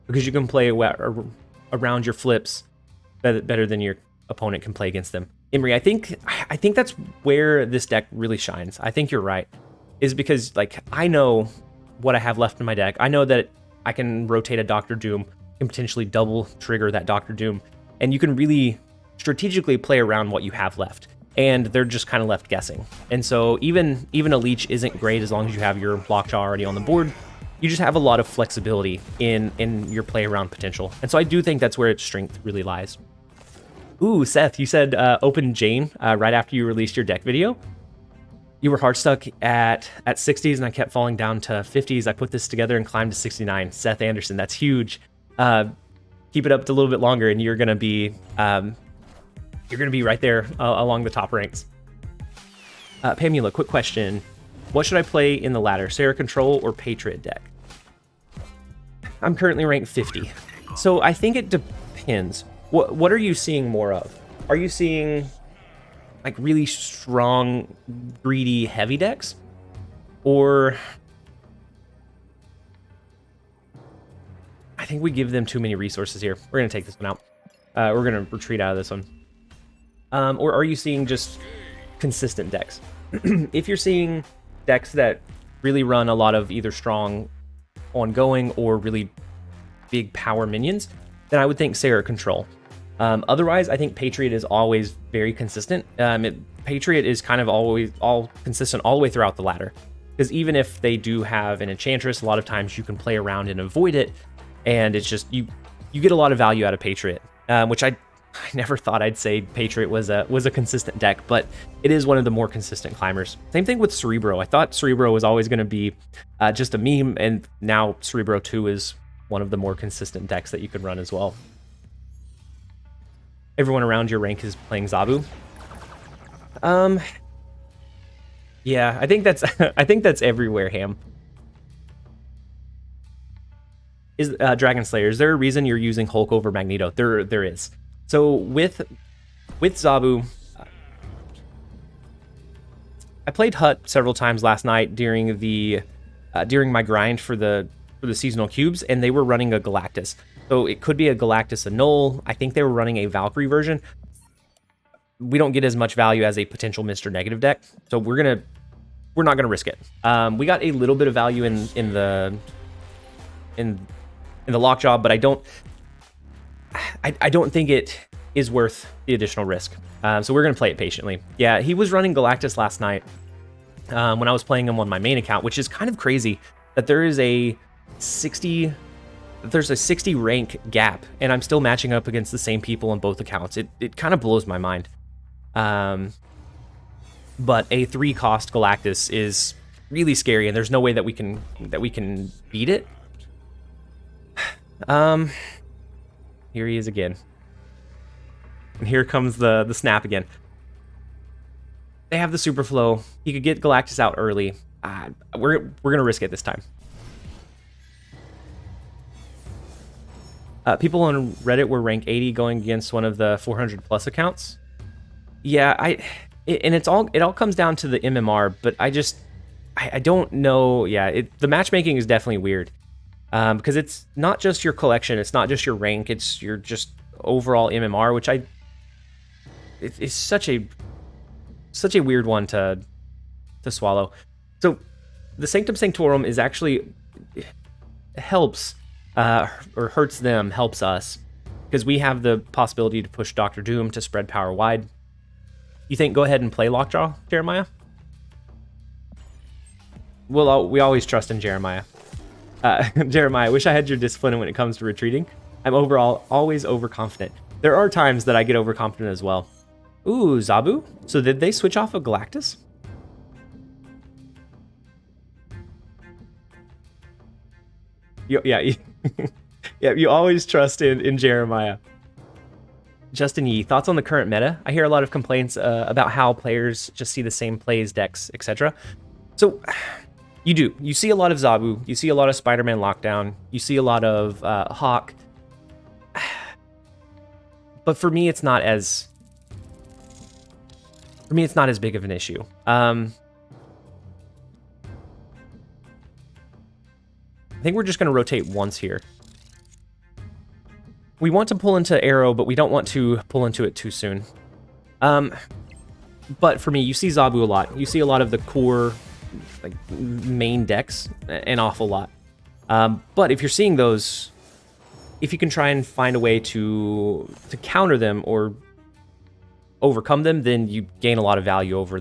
Speaker 1: because you can play around your flips better than your opponent can play against them. Imri, I think that's where this deck really shines. I think you're right, is because like I know what I have left in my deck. I know that I can rotate a Doctor Doom, can potentially double trigger that Doctor Doom, and you can really strategically play around what you have left. And they're just kind of left guessing. And so even a Leech isn't great as long as you have your Lockjaw already on the board. You just have a lot of flexibility in your play around potential. And so I do think that's where its strength really lies. Ooh, Seth, you said open Jane right after you released your deck video. You were hard stuck at 60s and I kept falling down to 50s. I put this together and climbed to 69. Seth Anderson, that's huge. Keep it up to a little bit longer and you're gonna be right there along the top ranks. Pamela, quick question. What should I play in the ladder, Sarah Control or Patriot deck? I'm currently ranked 50. So I think it depends. What are you seeing more of? Are you seeing like really strong, greedy, heavy decks? Or I think we give them too many resources here. We're going to take this one out. We're going to retreat out of this one. Or are you seeing just consistent decks? If you're seeing decks that really run a lot of either strong ongoing or really big power minions, then I would think Sarah Control. Otherwise, I think Patriot is always very consistent. Patriot is kind of always all consistent all the way throughout the ladder. Because even if they do have an Enchantress, a lot of times you can play around and avoid it. And it's just, you get a lot of value out of Patriot, which I never thought I'd say Patriot was a consistent deck, but it is one of the more consistent climbers. Same thing with Cerebro. I thought Cerebro was always going to be just a meme, and now Cerebro 2 is one of the more consistent decks that you could run as well. Everyone around your rank is playing Zabu. Yeah, I think that's everywhere, Ham. Is Dragon Slayer, is there a reason you're using Hulk over Magneto? There is. So with Zabu, I played Hut several times last night during my grind for the seasonal cubes, and they were running a Galactus. So it could be a Galactus Annul. I think they were running a Valkyrie version. We don't get as much value as a potential Mr. Negative deck, so we're not gonna risk it. We got a little bit of value in the Lockjaw, but I don't think it is worth the additional risk. So we're gonna play it patiently. Yeah, he was running Galactus last night when I was playing him on my main account, which is kind of crazy that there's a 60 rank gap, and I'm still matching up against the same people on both accounts. It kind of blows my mind. But a 3-cost Galactus is really scary, and there's no way that we can beat it. Here he is again. And here comes the snap again. They have the super flow. He could get Galactus out early. We're gonna risk it this time. People on Reddit were rank 80 going against one of the 400 plus accounts. Yeah, it all comes down to the MMR, but I don't know. Yeah, the matchmaking is definitely weird. Because it's not just your collection, it's not just your rank, it's your just overall MMR, which it's such a weird one to swallow. So the Sanctum Sanctorum is actually helps or hurts them, helps us, because we have the possibility to push Dr. Doom to spread power wide. You think go ahead and play Lockjaw, Jeremiah? Well, we always trust in Jeremiah. Jeremiah, I wish I had your discipline when it comes to retreating. I'm overall always overconfident. There are times that I get overconfident as well. Ooh, Zabu? So did they switch off of Galactus? Yeah, yeah, you always trust in Jeremiah. Justin Yee, thoughts on the current meta? I hear a lot of complaints about how players just see the same plays, decks, etc. So you do. You see a lot of Zabu. You see a lot of Spider-Man Lockdown. You see a lot of Hawk. But for me, it's not as big of an issue. I think we're just going to rotate once here. We want to pull into Arrow, but we don't want to pull into it too soon. But for me, you see Zabu a lot. You see a lot of the core main decks an awful lot. But if you're seeing those, if you can try and find a way to counter them or overcome them, then you gain a lot of value over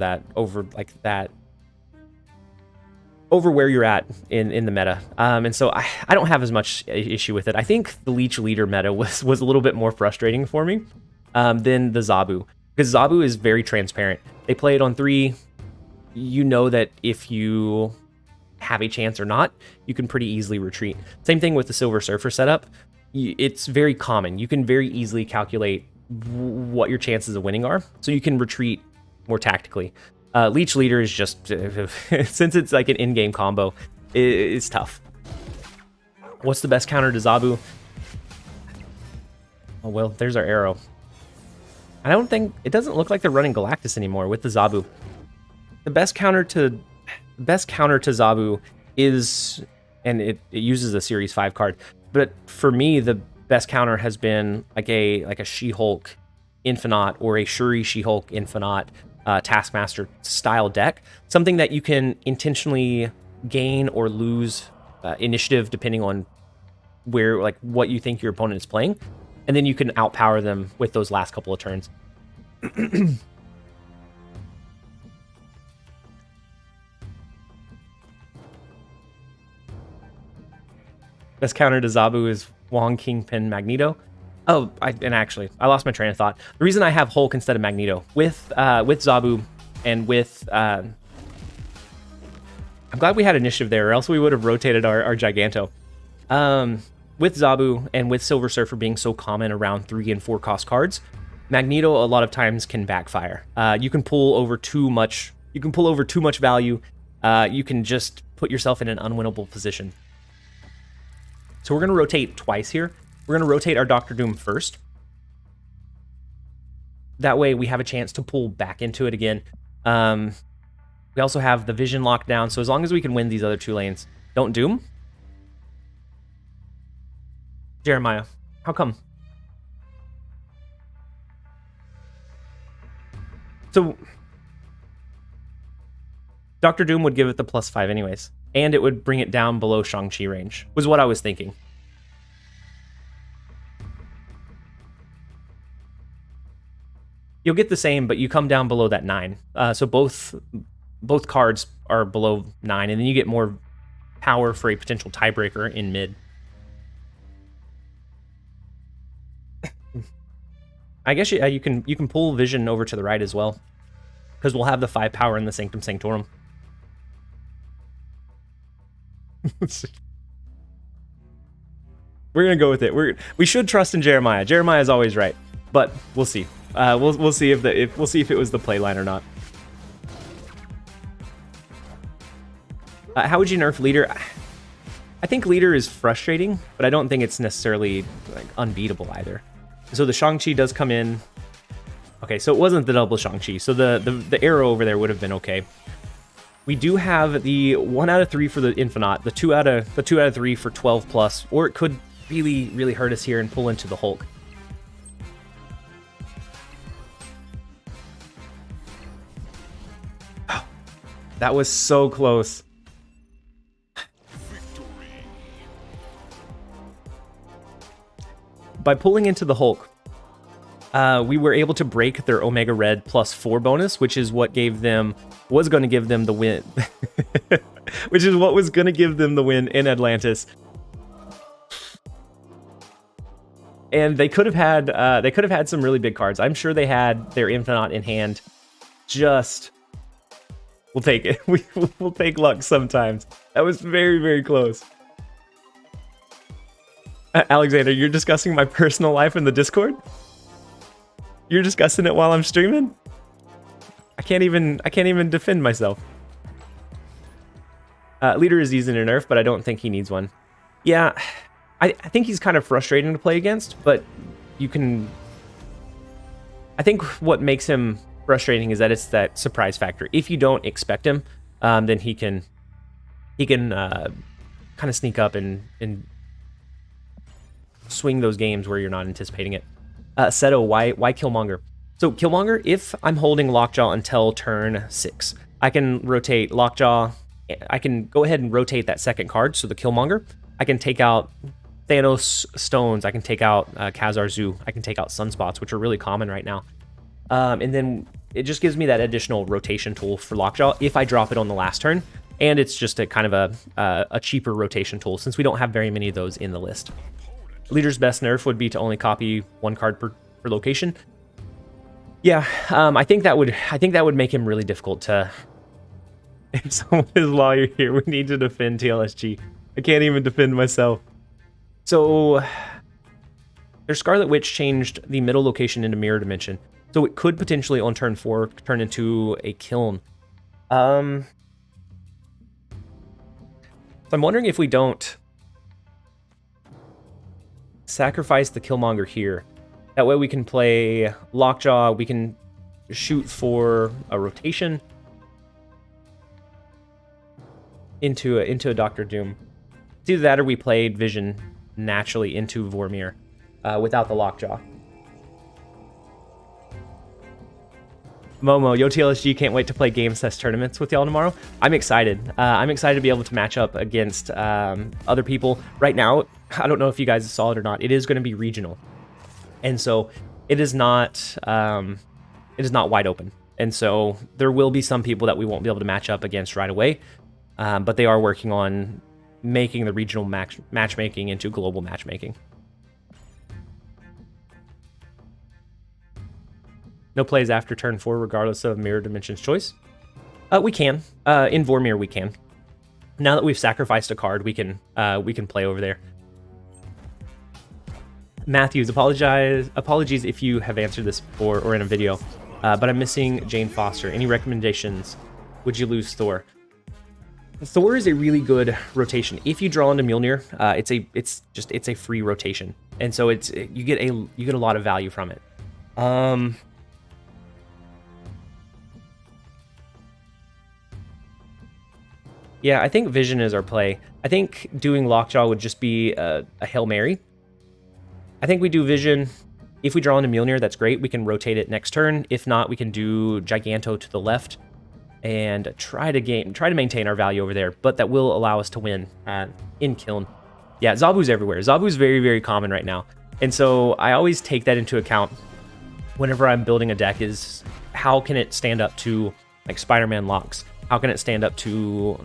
Speaker 1: where you're at in the meta. And so I don't have as much issue with it. I think the Leech leader meta was a little bit more frustrating for me than the Zabu, because Zabu is very transparent. They play it on 3. You know that if you have a chance or not, you can pretty easily retreat. Same thing with the Silver Surfer setup. It's very common. You can very easily calculate what your chances of winning are, so you can retreat more tactically. Leech leader is just, since it's like an in-game combo, it's tough. What's the best counter to Zabu? Oh, well, there's our arrow. I don't think, it doesn't look like they're running Galactus anymore with the Zabu. The best counter to best counter to Zabu is, and it uses a Series 5 card, but for me, the best counter has been like a She-Hulk Infinite or a Shuri She-Hulk Infinite Taskmaster style deck. Something that you can intentionally gain or lose initiative depending on where, like, what you think your opponent is playing, and then you can outpower them with those last couple of turns. Best counter to Zabu is Wong, Kingpin, Magneto. Oh, actually, I lost my train of thought. The reason I have Hulk instead of Magneto with Zabu and with I'm glad we had initiative there, or else we would have rotated our Giganto. With Zabu and with Silver Surfer being so common around 3 and 4 cost cards, Magneto a lot of times can backfire. You can pull over too much. You can pull over too much value. You can just put yourself in an unwinnable position. So we're going to rotate twice here. We're going to rotate our Doctor Doom first. That way we have a chance to pull back into it again. We also have the Vision locked down, so as long as we can win these other 2 lanes. Don't Doom? Jeremiah, how come? So Doctor Doom would give it the +5 anyways, and it would bring it down below Shang-Chi range, was what I was thinking. You'll get the same, but you come down below that 9. So both cards are below 9, and then you get more power for a potential tiebreaker in mid. I guess you can pull Vision over to the right as well, because we'll have the 5 power in the Sanctum Sanctorum. We're gonna go with it. We should trust in Jeremiah. Jeremiah is always right, but we'll see. We'll see if it was the play line or not. How would you nerf Leader? I think Leader is frustrating, but I don't think it's necessarily like unbeatable either. So the Shang-Chi does come in. Okay, so it wasn't the double Shang-Chi. So the arrow over there would have been okay. We do have the 1 out of 3 for the Infinite, the 2 out of 3 for 12+, or it could really hurt us here and pull into the Hulk. Oh, that was so close. By pulling into the Hulk, we were able to break their Omega Red +4 bonus, which is what was going to give them the win. Which is what was going to give them the win in Atlantis. And they could have had some really big cards. I'm sure they had their Infinite in hand. Just, we'll take it. We'll take luck sometimes. That was very close. Alexander, you're discussing my personal life in the Discord? You're discussing it while I'm streaming? I can't even defend myself. Leader is using a nerf, but I don't think he needs one. Yeah, I think he's kind of frustrating to play against, but you can... I think what makes him frustrating is that it's that surprise factor. If you don't expect him, then he can kind of sneak up and swing those games where you're not anticipating it. Seto, why Killmonger? So Killmonger, if I'm holding Lockjaw until turn 6, I can rotate Lockjaw. I can go ahead and rotate that second card, so the Killmonger. I can take out Thanos Stones. I can take out Khazar Zoo. I can take out Sunspots, which are really common right now. And then it just gives me that additional rotation tool for Lockjaw if I drop it on the last turn. And it's just a kind of a cheaper rotation tool since we don't have very many of those in the list. Leader's best nerf would be to only copy 1 card per location. Yeah, I think that would make him really difficult to. If someone is lawyer here, we need to defend TLSG. I can't even defend myself. So their Scarlet Witch changed the middle location into Mirror Dimension, so it could potentially on turn 4 turn into a kiln. So I'm wondering if we don't sacrifice the Killmonger here. That way we can play Lockjaw, we can shoot for a rotation. into a Doctor Doom. It's either that or we played Vision naturally into Vormir without the Lockjaw. Momo, yo TLSG, can't wait to play Games Test tournaments with y'all tomorrow. I'm excited. I'm excited to be able to match up against other people. Right now, I don't know if you guys saw it or not. It is going to be regional, and so it is not wide open. And so there will be some people that we won't be able to match up against right away, but they are working on making the regional matchmaking into global matchmaking. No plays after turn 4, regardless of Mirror Dimension's choice. We can. In Vormir, we can. Now that we've sacrificed a card, we can play over there. Matthews, apologies if you have answered this before or in a video, but I'm missing Jane Foster. Any recommendations? Would you lose Thor? Thor is a really good rotation. If you draw into Mjolnir, it's a free rotation, and so you get a lot of value from it. Yeah, I think Vision is our play. I think doing Lockjaw would just be a Hail Mary. I think we do Vision. If we draw into Mjolnir, that's great. We can rotate it next turn. If not, we can do Giganto to the left and try to maintain our value over there. But that will allow us to win in Kiln. Yeah, Zabu's everywhere. Zabu's very, very common right now. And so I always take that into account whenever I'm building a deck, is how can it stand up to like Spider-Man locks? How can it stand up to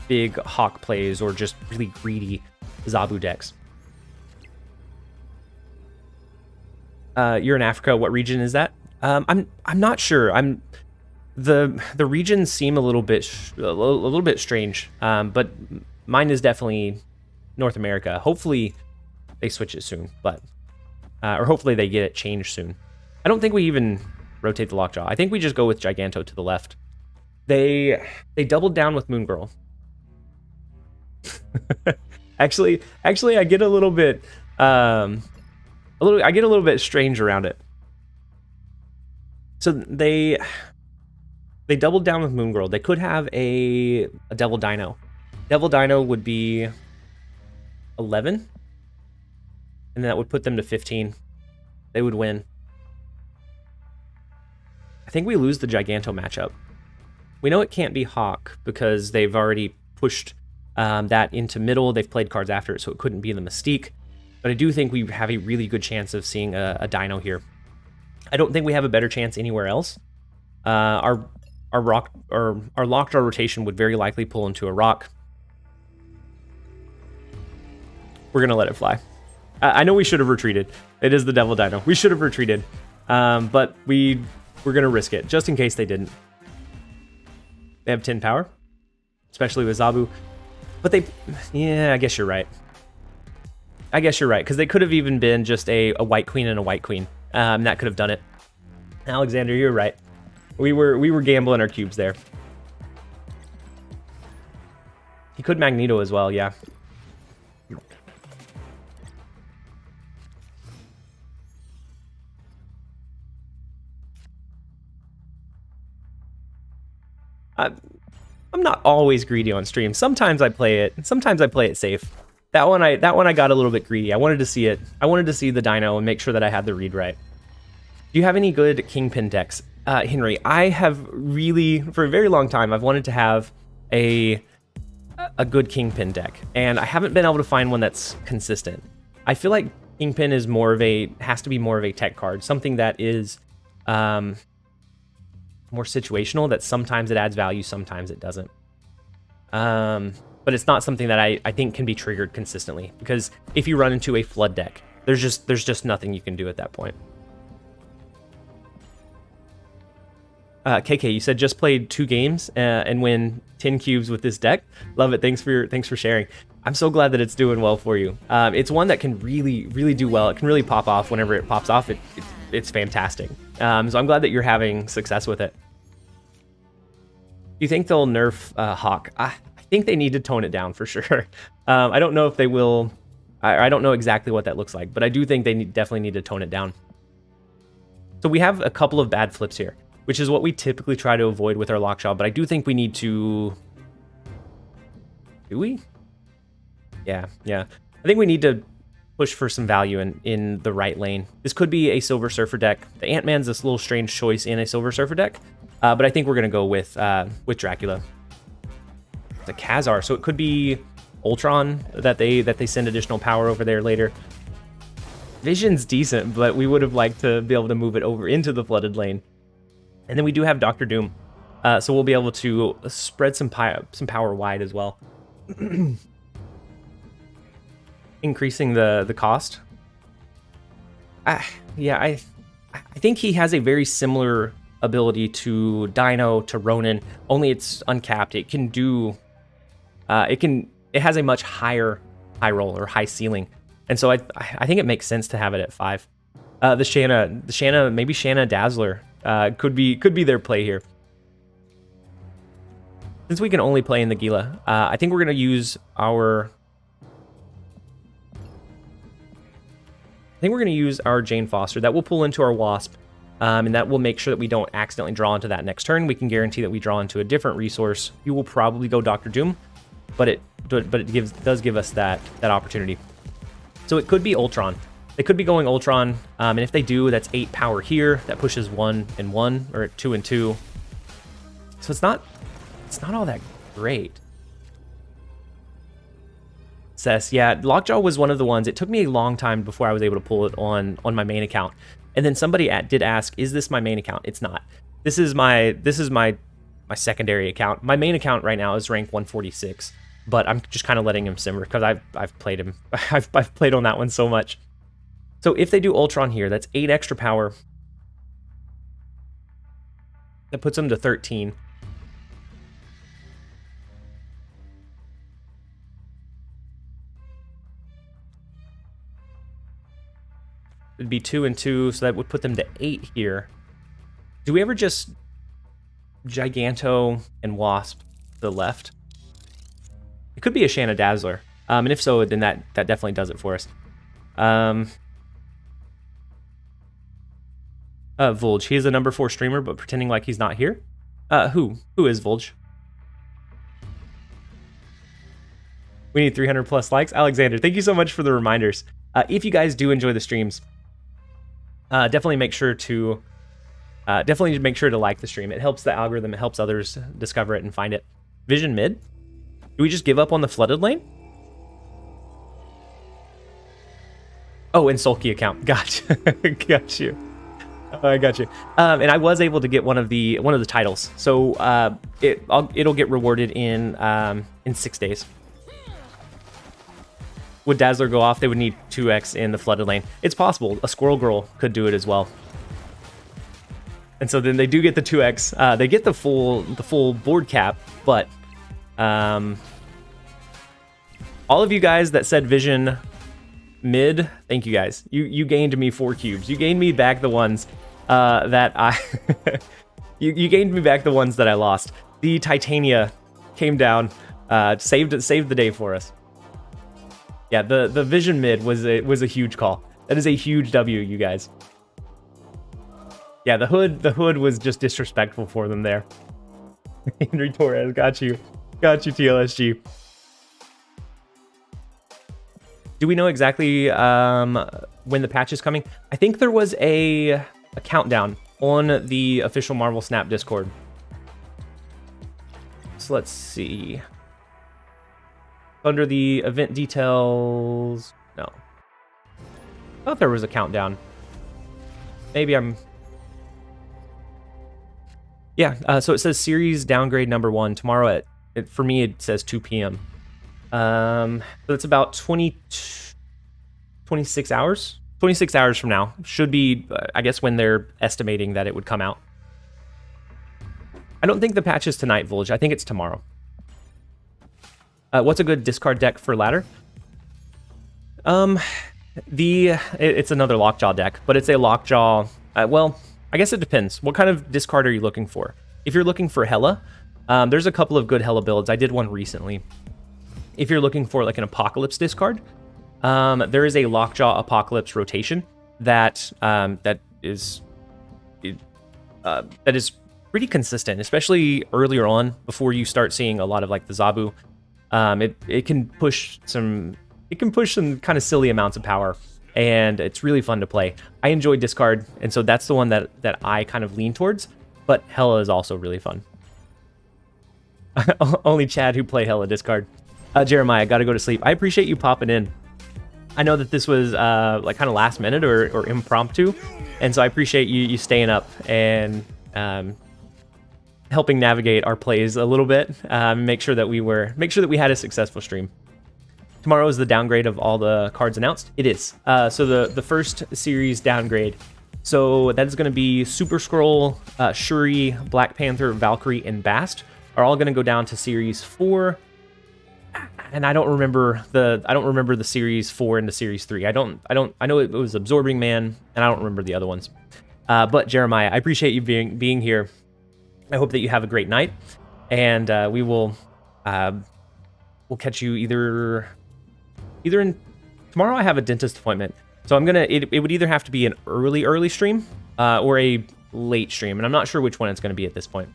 Speaker 1: big Hawk plays or just really greedy Zabu decks? You're in Africa. What region is that? I'm not sure. The regions seem a little bit strange, but mine is definitely North America. Hopefully they switch it soon, but or hopefully they get it changed soon. I don't think we even rotate the Lockjaw. I think we just go with Giganto to the left. They doubled down with Moon Girl. actually, I get a little bit strange around it. So they doubled down with Moon Girl. They could have a Devil Dino. Devil Dino would be 11, and that would put them to 15. They would win. I think we lose the Giganto matchup. We know it can't be Hawk because they've already pushed that into middle. They've played cards after it, so it couldn't be the Mystique. But I do think we have a really good chance of seeing a Dino here. I don't think we have a better chance anywhere else. Our Lockjaw rotation would very likely pull into a Rock. We're gonna let it fly. I know we should have retreated. It is the Devil Dino. We should have retreated, but we're gonna risk it just in case they didn't. They have 10 power, especially with Zabu. But yeah, I guess you're right. Because they could have even been just a White Queen and a White Queen. That could have done it. Alexander, you're right. We were gambling our cubes there. He could Magneto as well, yeah. I'm not always greedy on stream. Sometimes I play it safe. That one I got a little bit greedy. I wanted to see it. I wanted to see the Dino and make sure that I had the read right. Do you have any good Kingpin decks? Henry, I have really, for a very long time, I've wanted to have a good Kingpin deck, and I haven't been able to find one that's consistent. I feel like Kingpin is has to be more of a tech card, something that is more situational, that sometimes it adds value, sometimes it doesn't. But it's not something that I think can be triggered consistently, because if you run into a flood deck, there's just nothing you can do at that point. KK, you said just played 2 games and win 10 cubes with this deck. Love it. Thanks for sharing. I'm so glad that it's doing well for you. It's one that can really do well. It can really pop off whenever it pops off. It's fantastic. So I'm glad that you're having success with it. Do you think they'll nerf Hawk? I think they need to tone it down for sure. I don't know if they will. I don't know exactly what that looks like, but I do think they definitely need to tone it down. So we have a couple of bad flips here, which is what we typically try to avoid with our Lockjaw, but I do think we need to Do we? Yeah. I think we need to push for some value in the right lane. This could be a Silver Surfer deck. The Ant-Man's this little strange choice in a Silver Surfer deck, but I think we're gonna go with Dracula. It's a Khazar, so it could be Ultron that they send additional power over there later. Vision's decent, but we would have liked to be able to move it over into the flooded lane. And then we do have Dr. Doom, so we'll be able to spread some power wide as well. Increasing the cost. Yeah, I think he has a very similar ability to Dino, to Ronin, only it's uncapped. It can do it has a much high roll or high ceiling. And so I think it makes sense to have it at 5. The Shanna, maybe Shanna Dazzler could be their play here. Since we can only play in the Gila, I think we're gonna use our Jane Foster. That will pull into our Wasp, and that will make sure that we don't accidentally draw into that next turn. We can guarantee that we draw into a different resource. You will probably go Dr. Doom, but it does give us that opportunity. So it could be Ultron. They could be going Ultron, and if they do, that's 8 power here. That pushes 1 and 1, or 2 and 2. So it's not all that great. Says, yeah, Lockjaw was one of the ones. It took me a long time before I was able to pull it on my main account. And then somebody did ask, is this my main account? It's not. This is my secondary account. My main account right now is rank 146, but I'm just kind of letting him simmer because I've played him. I've played on that one so much. So if they do Ultron here, that's 8 extra power. That puts him to 13. It'd be 2 and 2, so that would put them to 8 here. Do we ever just Giganto and Wasp to the left? It could be a Shanna Dazzler. And if so, then that definitely does it for us. Volge, he is a number 4 streamer, but pretending like he's not here. Who is Volge? We need 300 plus likes. Alexander, thank you so much for the reminders. If you guys do enjoy the streams, definitely make sure to like the stream. It helps the algorithm. It helps others discover it and find it. Vision mid. Do we just give up on the flooded lane? Oh, and sulky account. Gotcha. Got you. I got you. And I was able to get one of the titles. So it'll get rewarded in 6 days. Would Dazzler go off? They would need 2x in the flooded lane. It's possible. A Squirrel Girl could do it as well. And so then they do get the 2x. They get the full board cap, but all of you guys that said Vision mid, thank you guys. You gained me 4 cubes. You gained me back the ones that I you gained me back the ones that I lost. The Titania came down, saved the day for us. Yeah, the Vision mid was a huge call. That is a huge W, you guys. Yeah, the hood was just disrespectful for them there. Henry Torres, got you, TLSG. Do we know exactly when the patch is coming? I think there was a countdown on the official Marvel Snap Discord. So let's see. Under the event details, no. I thought there was a countdown. Maybe I'm... Yeah, so it says series downgrade number 1 tomorrow for me it says 2 p.m. So it's about 26 hours. 26 hours from now should be, I guess, when they're estimating that it would come out. I don't think the patch is tonight, Volge. I think it's tomorrow. What's a good discard deck for ladder? It's another Lockjaw deck, but it's a Lockjaw. Well, I guess it depends. What kind of discard are you looking for? If you're looking for Hela, there's a couple of good Hela builds. I did one recently. If you're looking for like an Apocalypse discard, there is a Lockjaw Apocalypse rotation that is pretty consistent, especially earlier on before you start seeing a lot of like the Zabu. It can push some kind of silly amounts of power, and it's really fun to play. I enjoy discard, and so that's the one that I kind of lean towards. But Hela is also really fun. Only Chad who play Hela discard. Jeremiah, gotta go to sleep. I appreciate you popping in. I know that this was like kind of last minute or impromptu, and so I appreciate you staying up and helping navigate our plays a little bit. Make sure that we had a successful stream. Tomorrow is the downgrade of all the cards announced. It is. So the first series downgrade. So that is going to be Super Skrull, Shuri, Black Panther, Valkyrie, and Bast are all going to go down to Series 4. And I don't remember the Series 4 and the Series 3. I know it was Absorbing Man, and I don't remember the other ones. But Jeremiah, I appreciate you being here. I hope that you have a great night, and we'll catch you either in tomorrow. I have a dentist appointment, so it would either have to be an early stream or a late stream, and I'm not sure which one it's going to be at this point.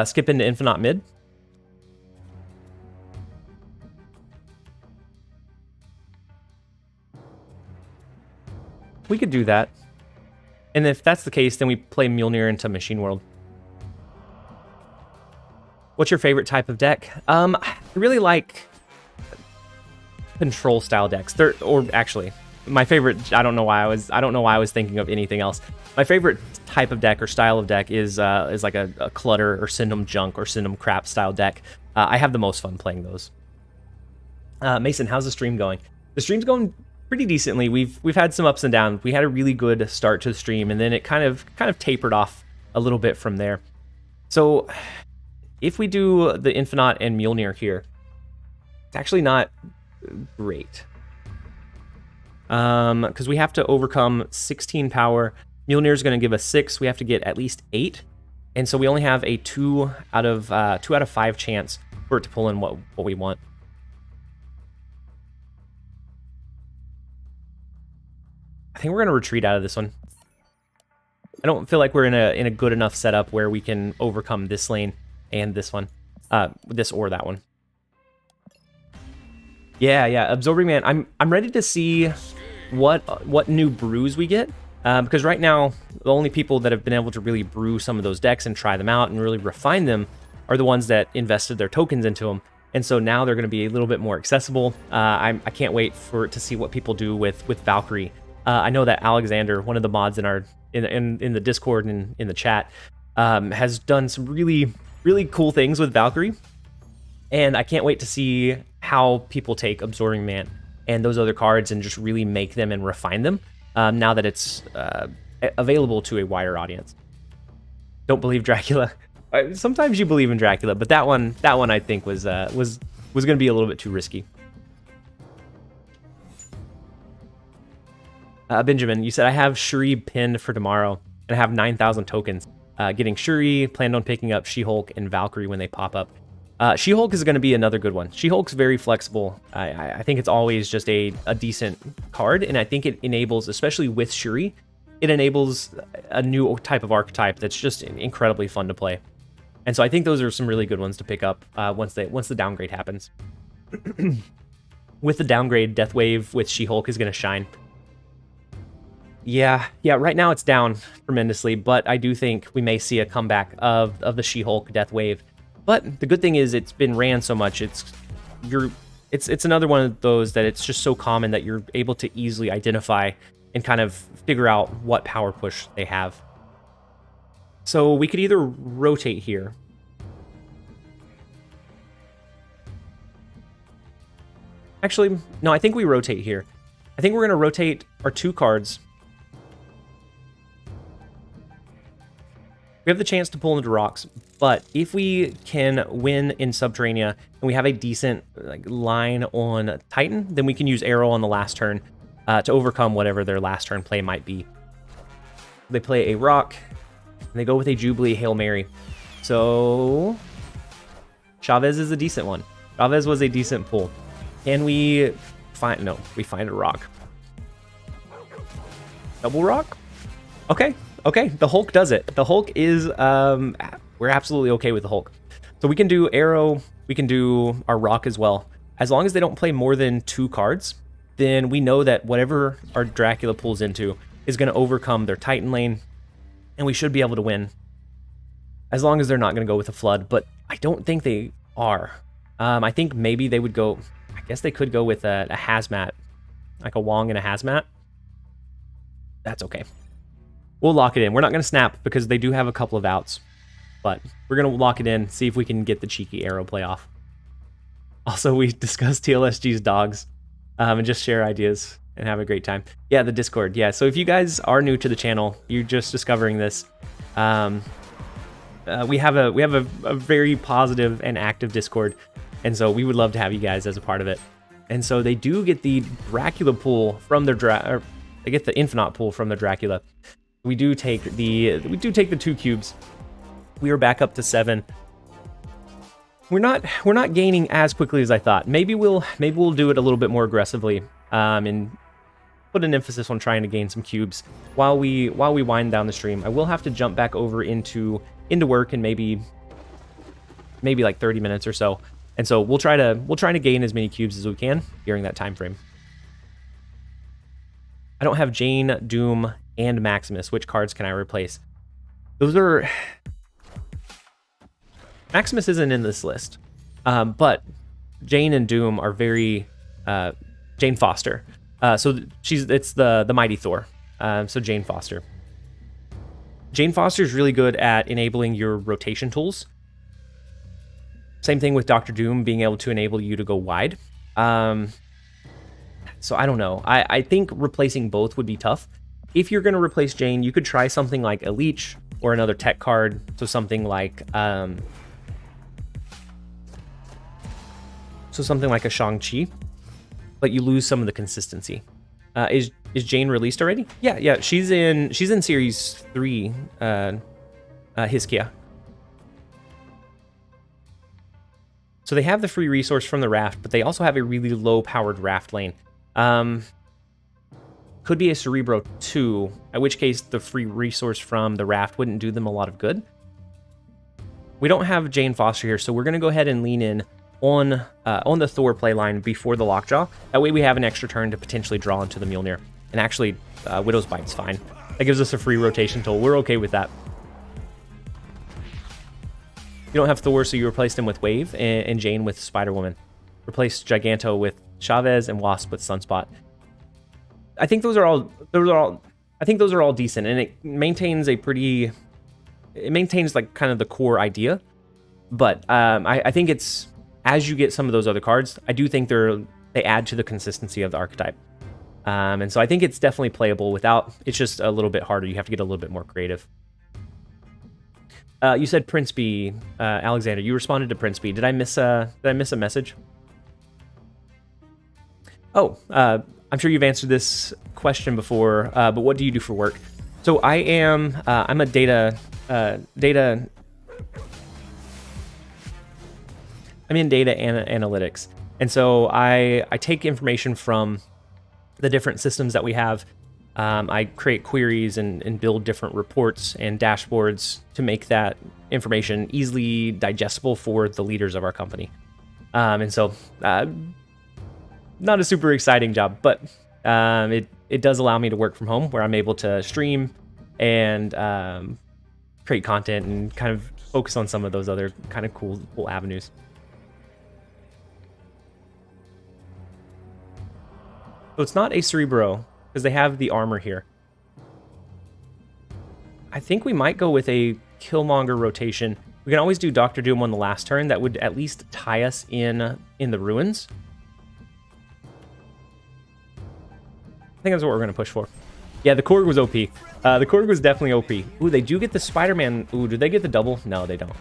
Speaker 1: Skip into Infinite mid. We could do that. And if that's the case, then we play Mjolnir into Machine World. What's your favorite type of deck? I really like control style decks. Or actually, my favorite. I don't know why I was thinking of anything else. My favorite type of deck or style of deck is like a clutter or Syndom junk or Syndom crap style deck. I have the most fun playing those. Mason, how's the stream going? The stream's going pretty decently. We've had some ups and downs. We had a really good start to the stream, and then it kind of tapered off a little bit from there. So if we do the Infinite and Mjolnir here, it's actually not great. Because we have to overcome 16 power. Mjolnir is going to give us 6. We have to get at least 8, and so we only have a 2 out of 5 chance for it to pull in what we want. I think we're going to retreat out of this one. I don't feel like we're in a good enough setup where we can overcome this lane and this one, this or that one. Yeah, Absorbing Man. I'm ready to see what new brews we get. Because right now, the only people that have been able to really brew some of those decks and try them out and really refine them are the ones that invested their tokens into them. And so now they're going to be a little bit more accessible. I can't wait to see what people do with Valkyrie. I know that Alexander, one of the mods in the Discord and in the chat, has done some really, really cool things with Valkyrie. And I can't wait to see how people take Absorbing Man and those other cards and just really make them and refine them. Now that it's available to a wider audience. Don't believe Dracula. Sometimes you believe in Dracula, but that one I think was going to be a little bit too risky. Benjamin, you said I have Shuri pinned for tomorrow, and I have 9,000 tokens. Getting Shuri, planned on picking up She-Hulk and Valkyrie when they pop up. She-Hulk is going to be another good one. She-Hulk's very flexible. I think it's always just a decent card, and I think it enables, especially with Shuri, it enables a new type of archetype that's just incredibly fun to play. And so I think those are some really good ones to pick up once the downgrade happens. With the downgrade, Death Wave with She-Hulk is going to shine. Yeah, right now it's down tremendously, but I do think we may see a comeback of the She-Hulk Death Wave. But the good thing is it's been ran so much, it's another one of those that it's just so common that you're able to easily identify and kind of figure out what power push they have. So we could either rotate here. Actually, no, I think we rotate here. I think we're going to rotate our 2 cards. We have the chance to pull into rocks, but if we can win in Subterranea and we have a decent line on Titan, then we can use Arrow on the last turn to overcome whatever their last turn play might be. They play a rock, and they go with a Jubilee Hail Mary. So Chavez is a decent one. Chavez was a decent pull. Can we find... No, we find a rock. Double rock? Okay, the Hulk does it. The Hulk is we're absolutely okay with the Hulk. So we can do Arrow, we can do our Rock as well. As long as they don't play more than 2 cards, then we know that whatever our Dracula pulls into is going to overcome their Titan lane, and we should be able to win. As long as they're not going to go with a Flood, but I don't think they are. I think maybe they would go, I guess they could go with a Hazmat, like a Wong and a Hazmat. That's okay. We'll lock it in. We're not going to snap because they do have a couple of outs, but we're going to lock it in, see if we can get the cheeky Arrow play off. Also, we discussed TLSG's dogs and just share ideas and have a great time. Yeah, the Discord. Yeah, so if you guys are new to the channel, you're just discovering this, we have a very positive and active Discord, and so we would love to have you guys as a part of it. And so they do get the Dracula pool from their they get the Infinite pool from the Dracula. We do take the 2 cubes. We are back up to 7. We're not gaining as quickly as I thought. Maybe we'll do it a little bit more aggressively, and put an emphasis on trying to gain some cubes while we wind down the stream. I will have to jump back over into work in maybe like 30 minutes or so. And so we'll try to gain as many cubes as we can during that time frame. I don't have Jane, Doom, and Maximus. Which cards can I replace? Those are... Maximus isn't in this list, but Jane and Doom are very... Jane Foster. So it's the Mighty Thor. So Jane Foster. Jane Foster is really good at enabling your rotation tools. Same thing with Dr. Doom being able to enable you to go wide. So I don't know. I think replacing both would be tough. If you're going to replace Jane, you could try something like a Leech or another tech card. So something like a Shang-Chi, but you lose some of the consistency. Is Jane released already? Yeah. She's in Series 3, Hiskia. So they have the free resource from the raft, but they also have a really low-powered raft lane. Could be a Cerebro 2, at which case the free resource from the raft wouldn't do them a lot of good. We don't have Jane Foster here, so we're going to go ahead and lean in on the Thor playline before the Lockjaw. That way we have an extra turn to potentially draw into the Mjolnir. And actually, Widow's Bite's fine. That gives us a free rotation tool. We're okay with that. You don't have Thor, so you replaced him with Wave and Jane with Spider-Woman. Replaced Giganto with Chavez and Wasp with Sunspot. I think those are all decent, and it maintains like kind of the core idea. But I think it's, as you get some of those other cards, I do think they add to the consistency of the archetype. And so I think it's definitely playable without, it's just a little bit harder. You have to get a little bit more creative. You said Prince B, Alexander. You responded to Prince B. Did I miss a message? Oh, I'm sure you've answered this question before, but what do you do for work? So I'm a data. I'm in data analytics, and so I take information from the different systems that we have. I create queries and build different reports and dashboards to make that information easily digestible for the leaders of our company. And so, not a super exciting job, but it does allow me to work from home, where I'm able to stream and create content and kind of focus on some of those other kind of cool avenues. So it's not a Cerebro, because they have the armor here. I think we might go with a Killmonger rotation. We can always do Dr. Doom on the last turn. That would at least tie us in the ruins. I think that's what we're going to push for. Yeah, the Korg was OP. The Korg was definitely OP. Ooh, they do get the Spider-Man. Ooh, do they get the double? No, they don't.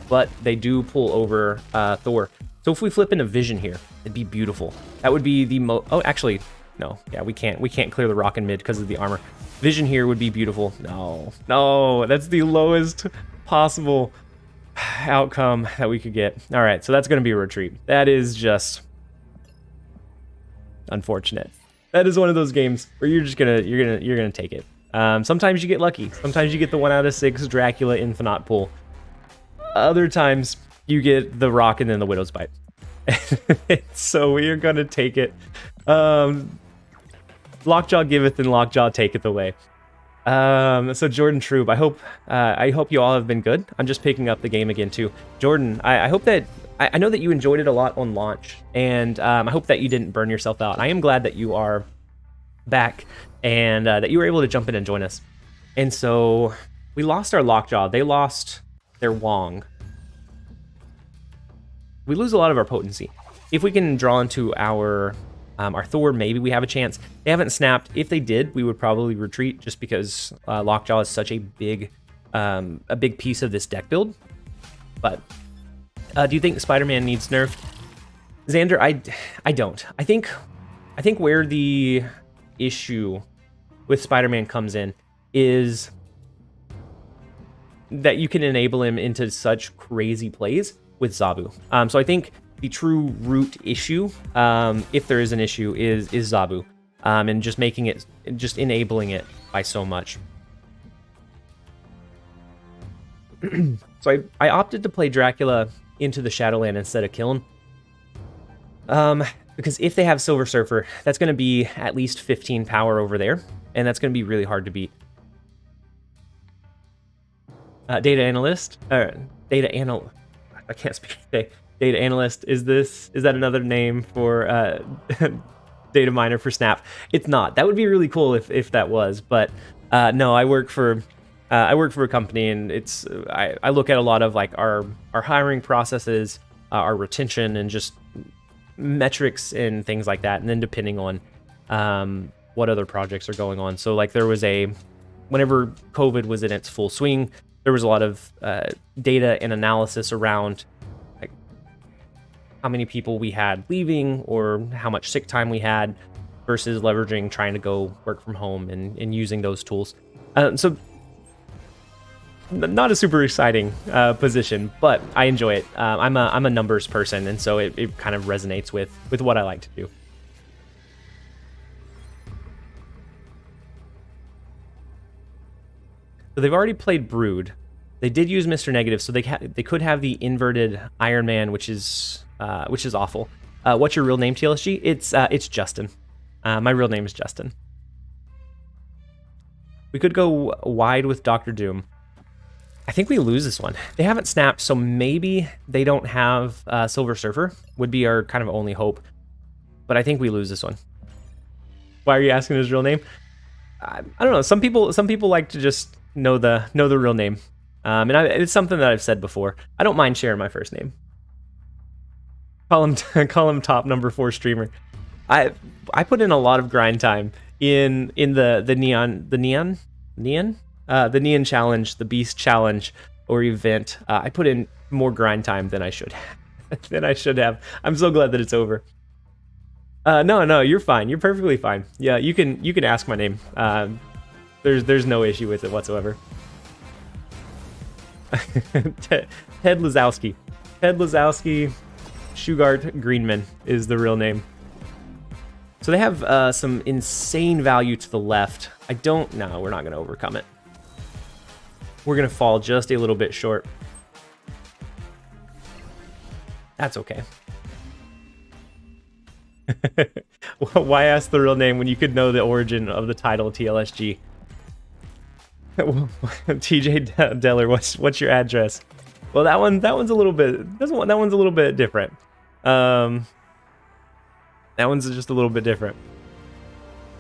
Speaker 1: But they do pull over Thor. So if we flip into Vision here, it'd be beautiful. That would be the oh, actually, no. Yeah, we can't clear the rock in mid because of the armor. Vision here would be beautiful. No, that's the lowest possible outcome that we could get. All right, so that's going to be a retreat. That is just unfortunate. That is one of those games where you're gonna take it. Sometimes you get lucky. Sometimes you get the 1 out of 6 Dracula Infinite pull. Other times you get the rock and then the widow's bite. So we are gonna take it. Lockjaw giveth and Lockjaw taketh away. So Jordan Troob, I hope you all have been good. I'm just picking up the game again too. Jordan, I hope that I know that you enjoyed it a lot on launch, and I hope that you didn't burn yourself out. I am glad that you are back and that you were able to jump in and join us. And so we lost our Lockjaw. They lost their Wong. We lose a lot of our potency. If we can draw into our Thor, maybe we have a chance. They haven't snapped. If they did, we would probably retreat just because Lockjaw is such a big piece of this deck build. But do you think Spider-Man needs nerfed? Xander, I don't. I think where the issue with Spider-Man comes in is that you can enable him into such crazy plays with Zabu. So I think the true root issue, if there is an issue, is Zabu, and just enabling it by so much. So I opted to play Dracula into the Shadowland instead of kill him, because if they have Silver Surfer, that's going to be at least 15 power over there, and that's going to be really hard to beat. Data analyst, I can't speak today. Data analyst, is that another name for data miner for Snap? It's not. That would be really cool if that was, but no, I work for a company, and I look at a lot of like our hiring processes, our retention, and just metrics and things like that, and then depending on what other projects are going on. So like whenever COVID was in its full swing, there was a lot of data and analysis around like how many people we had leaving or how much sick time we had versus trying to go work from home and using those tools. So not a super exciting position, but I enjoy it. I'm a numbers person, and so it kind of resonates with what I like to do. So they've already played Brood. They did use Mr. Negative, so they could have the inverted Iron Man, which is awful. What's your real name, TLSG? It's Justin. My real name is Justin. We could go wide with Dr. Doom. I think we lose this one. They haven't snapped, so maybe they don't have Silver Surfer. Would be our kind of only hope. But I think we lose this one. Why are you asking his real name? I don't know. Some people like to just know the real name, and it's something that I've said before. I don't mind sharing my first name. Call him top number 4 streamer. I put in a lot of grind time in the Neon challenge, the Beast challenge or event. I put in more grind time than I should have. I'm so glad that it's over. No, you're fine. You're perfectly fine. Yeah, you can ask my name. There's no issue with it whatsoever. Ted Lazowski. Shugart Greenman is the real name. So they have some insane value to the left. No, we're not going to overcome it. We're going to fall just a little bit short. That's okay. Why ask the real name when you could know the origin of the title TLSG? TJ Deller, what's your address? Well, that one's a little bit different. That one's just a little bit different.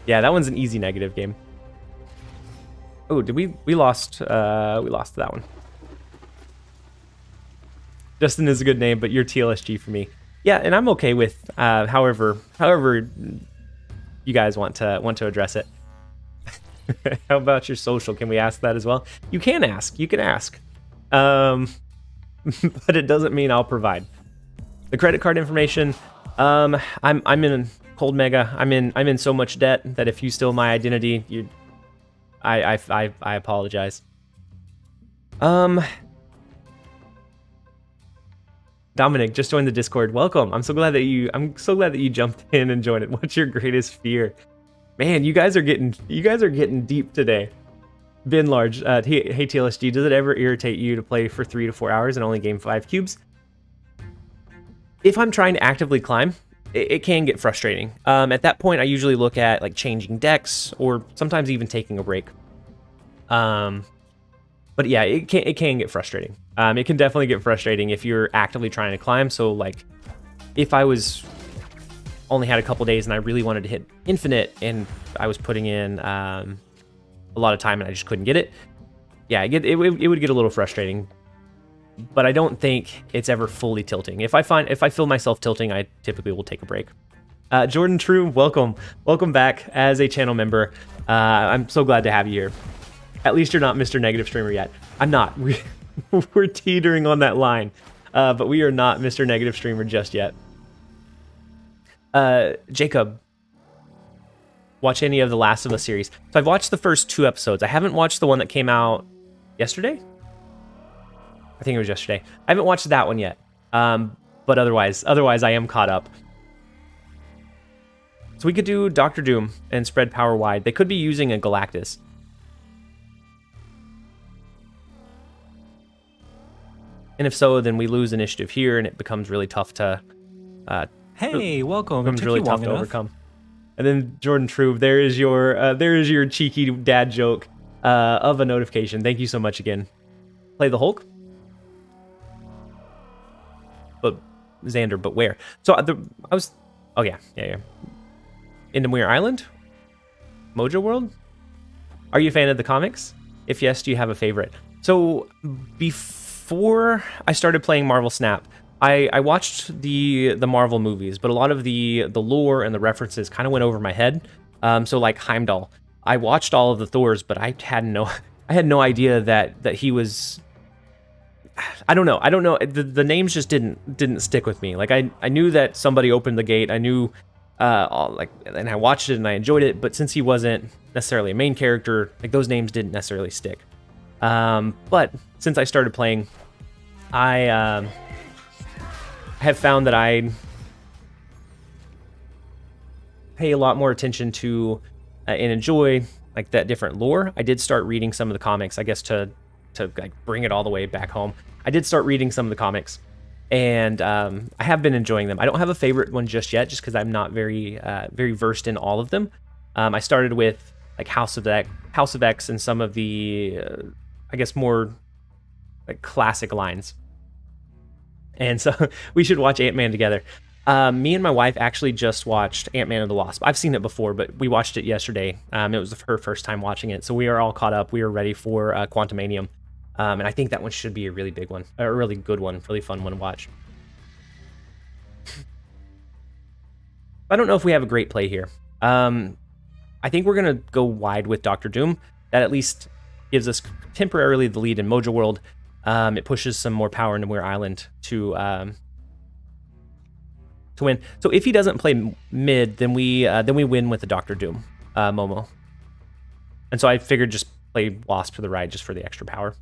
Speaker 1: Yeah, that one's an easy negative game. Oh, did we lost that one. Justin is a good name, but you're TLSG for me. Yeah, and I'm okay with however you guys want to address it. How about your social? Can we ask that as well? You can ask. But it doesn't mean I'll provide. The credit card information. I'm in cold mega. I'm in so much debt that if you steal my identity, I apologize. Dominic, just joined the Discord. Welcome. I'm so glad that you jumped in and joined it. What's your greatest fear? Man, you guys are getting deep today. Bin Large, hey TLSG, does it ever irritate you to play for 3 to 4 hours and only gain 5 cubes? If I'm trying to actively climb, it can get frustrating. At that point, I usually look at like changing decks or sometimes even taking a break. But yeah, it can get frustrating. It can definitely get frustrating if you're actively trying to climb. So like, if I was only had a couple days and I really wanted to hit infinite and I was putting in a lot of time and I just couldn't get it, yeah, it would get a little frustrating. But I don't think it's ever fully tilting. If I feel myself tilting, I typically will take a break. Jordan True, welcome back as a channel member. I'm so glad to have you here. At least you're not Mr. Negative Streamer yet. I'm not. We're teetering on that line, but we are not Mr. Negative Streamer just yet. Jacob, watch any of the Last of Us series. So I've watched the first 2 episodes. I haven't watched the one that came out yesterday. I think it was yesterday. I haven't watched that one yet. But otherwise I am caught up. So we could do Doctor Doom and spread power wide. They could be using a Galactus. And if so, then we lose initiative here and it becomes really tough to
Speaker 2: hey, welcome.
Speaker 1: It becomes really tough to overcome. And then Jordan True, there is your cheeky dad joke of a notification. Thank you so much again. Play the Hulk. But Xander, but where? So yeah. Into Muir Island? Mojo World? Are you a fan of the comics? If yes, do you have a favorite? So before I started playing Marvel Snap, I watched the Marvel movies, but a lot of the lore and the references kind of went over my head. So like Heimdall, I watched all of the Thors, but I had no idea that he was. I don't know. The names just didn't stick with me. Like I knew that somebody opened the gate. I knew, and I watched it and I enjoyed it. But since he wasn't necessarily a main character, like those names didn't necessarily stick. But since I started playing, I have found that I pay a lot more attention to and enjoy like that different lore. I did start reading some of the comics, I guess, to like bring it all the way back home. I did start reading some of the comics, and I have been enjoying them. I don't have a favorite one just yet, just because I'm not very versed in all of them. I started with like House of X, and some of the I guess more like classic lines. And so we should watch Ant-Man together. Me and my wife actually just watched Ant-Man and the Wasp. I've seen it before, but we watched it yesterday. It was her first time watching it, so we are all caught up. We are ready for Quantumanium. And I think that one should be a really big one, a really good one, really fun one to watch. I don't know if we have a great play here. I think we're going to go wide with Doctor Doom. That at least gives us temporarily the lead in Mojo World. It pushes some more power into Muir Island to win. So if he doesn't play mid, then we win with the Doctor Doom Momo. And so I figured just play Wasp to the right just for the extra power.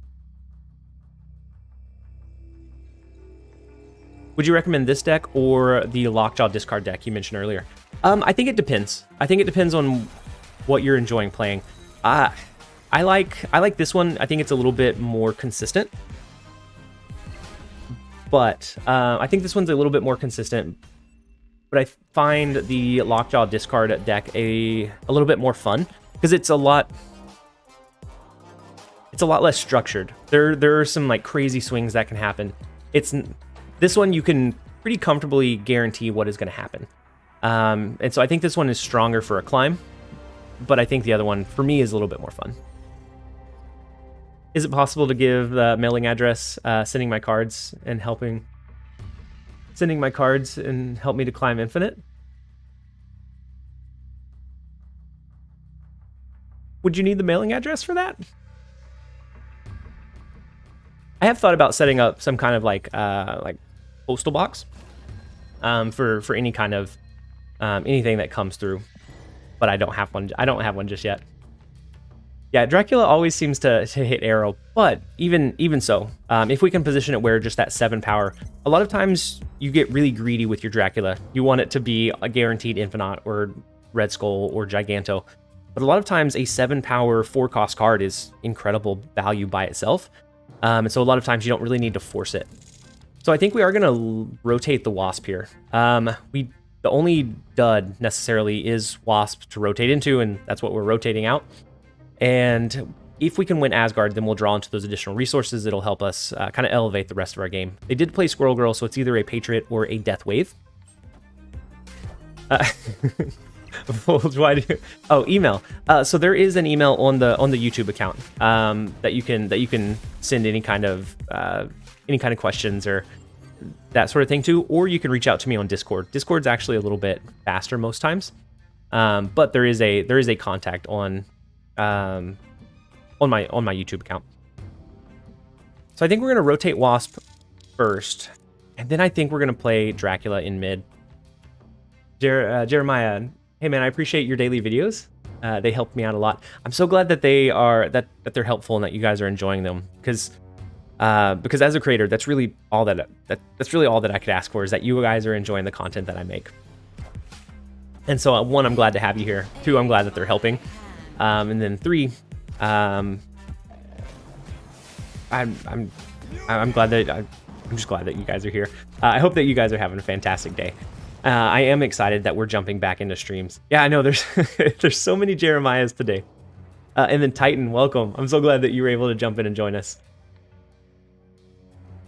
Speaker 1: Would you recommend this deck or the Lockjaw discard deck you mentioned earlier? I think it depends. I think it depends on what you're enjoying playing. I like this one. I think it's a little bit more consistent. But I think this one's a little bit more consistent. But I find the Lockjaw discard deck a little bit more fun because it's a lot less structured. There are some like crazy swings that can happen. This one you can pretty comfortably guarantee what is going to happen. And so I think this one is stronger for a climb, but I think the other one for me is a little bit more fun. Is it possible to give the mailing address, sending my cards and help me to climb infinite? Would you need the mailing address for that? I have thought about setting up some kind of like postal box for any kind of anything that comes through, but I don't have one. I don't have one just yet. Yeah, Dracula always seems to hit arrow, but even so, if we can position it where just that 7 power, a lot of times you get really greedy with your Dracula. You want it to be a guaranteed Infinite or Red Skull or Giganto. but a lot of times a 7 power 4 cost card is incredible value by itself. And so a lot of times you don't really need to force it. So I think we are going to rotate the Wasp here. The only dud necessarily is Wasp to rotate into, and that's what we're rotating out. And if we can win Asgard, then we'll draw into those additional resources. It'll help us kind of elevate the rest of our game. They did play Squirrel Girl, so it's either a Patriot or a Death Wave. Email. So there is an email on the YouTube account that you can send any kind of questions or that sort of thing to, or you can reach out to me on Discord. Discord's actually a little bit faster most times, but there is a contact on my YouTube account. So I think we're gonna rotate Wasp first, and then I think we're gonna play Dracula in mid. Jeremiah, hey man, I appreciate your daily videos. They helped me out a lot. I'm so glad that they're helpful and that you guys are enjoying them, because as a creator, that's really all that I could ask for, is that you guys are enjoying the content that I make. And so 1, I'm glad to have you here. 2, I'm glad that they're helping. And then 3, I'm glad that I'm just glad that you guys are here. I hope that you guys are having a fantastic day. I am excited that we're jumping back into streams. Yeah, I know there's there's so many Jeremiahs today. And then Titan, welcome. I'm so glad that you were able to jump in and join us.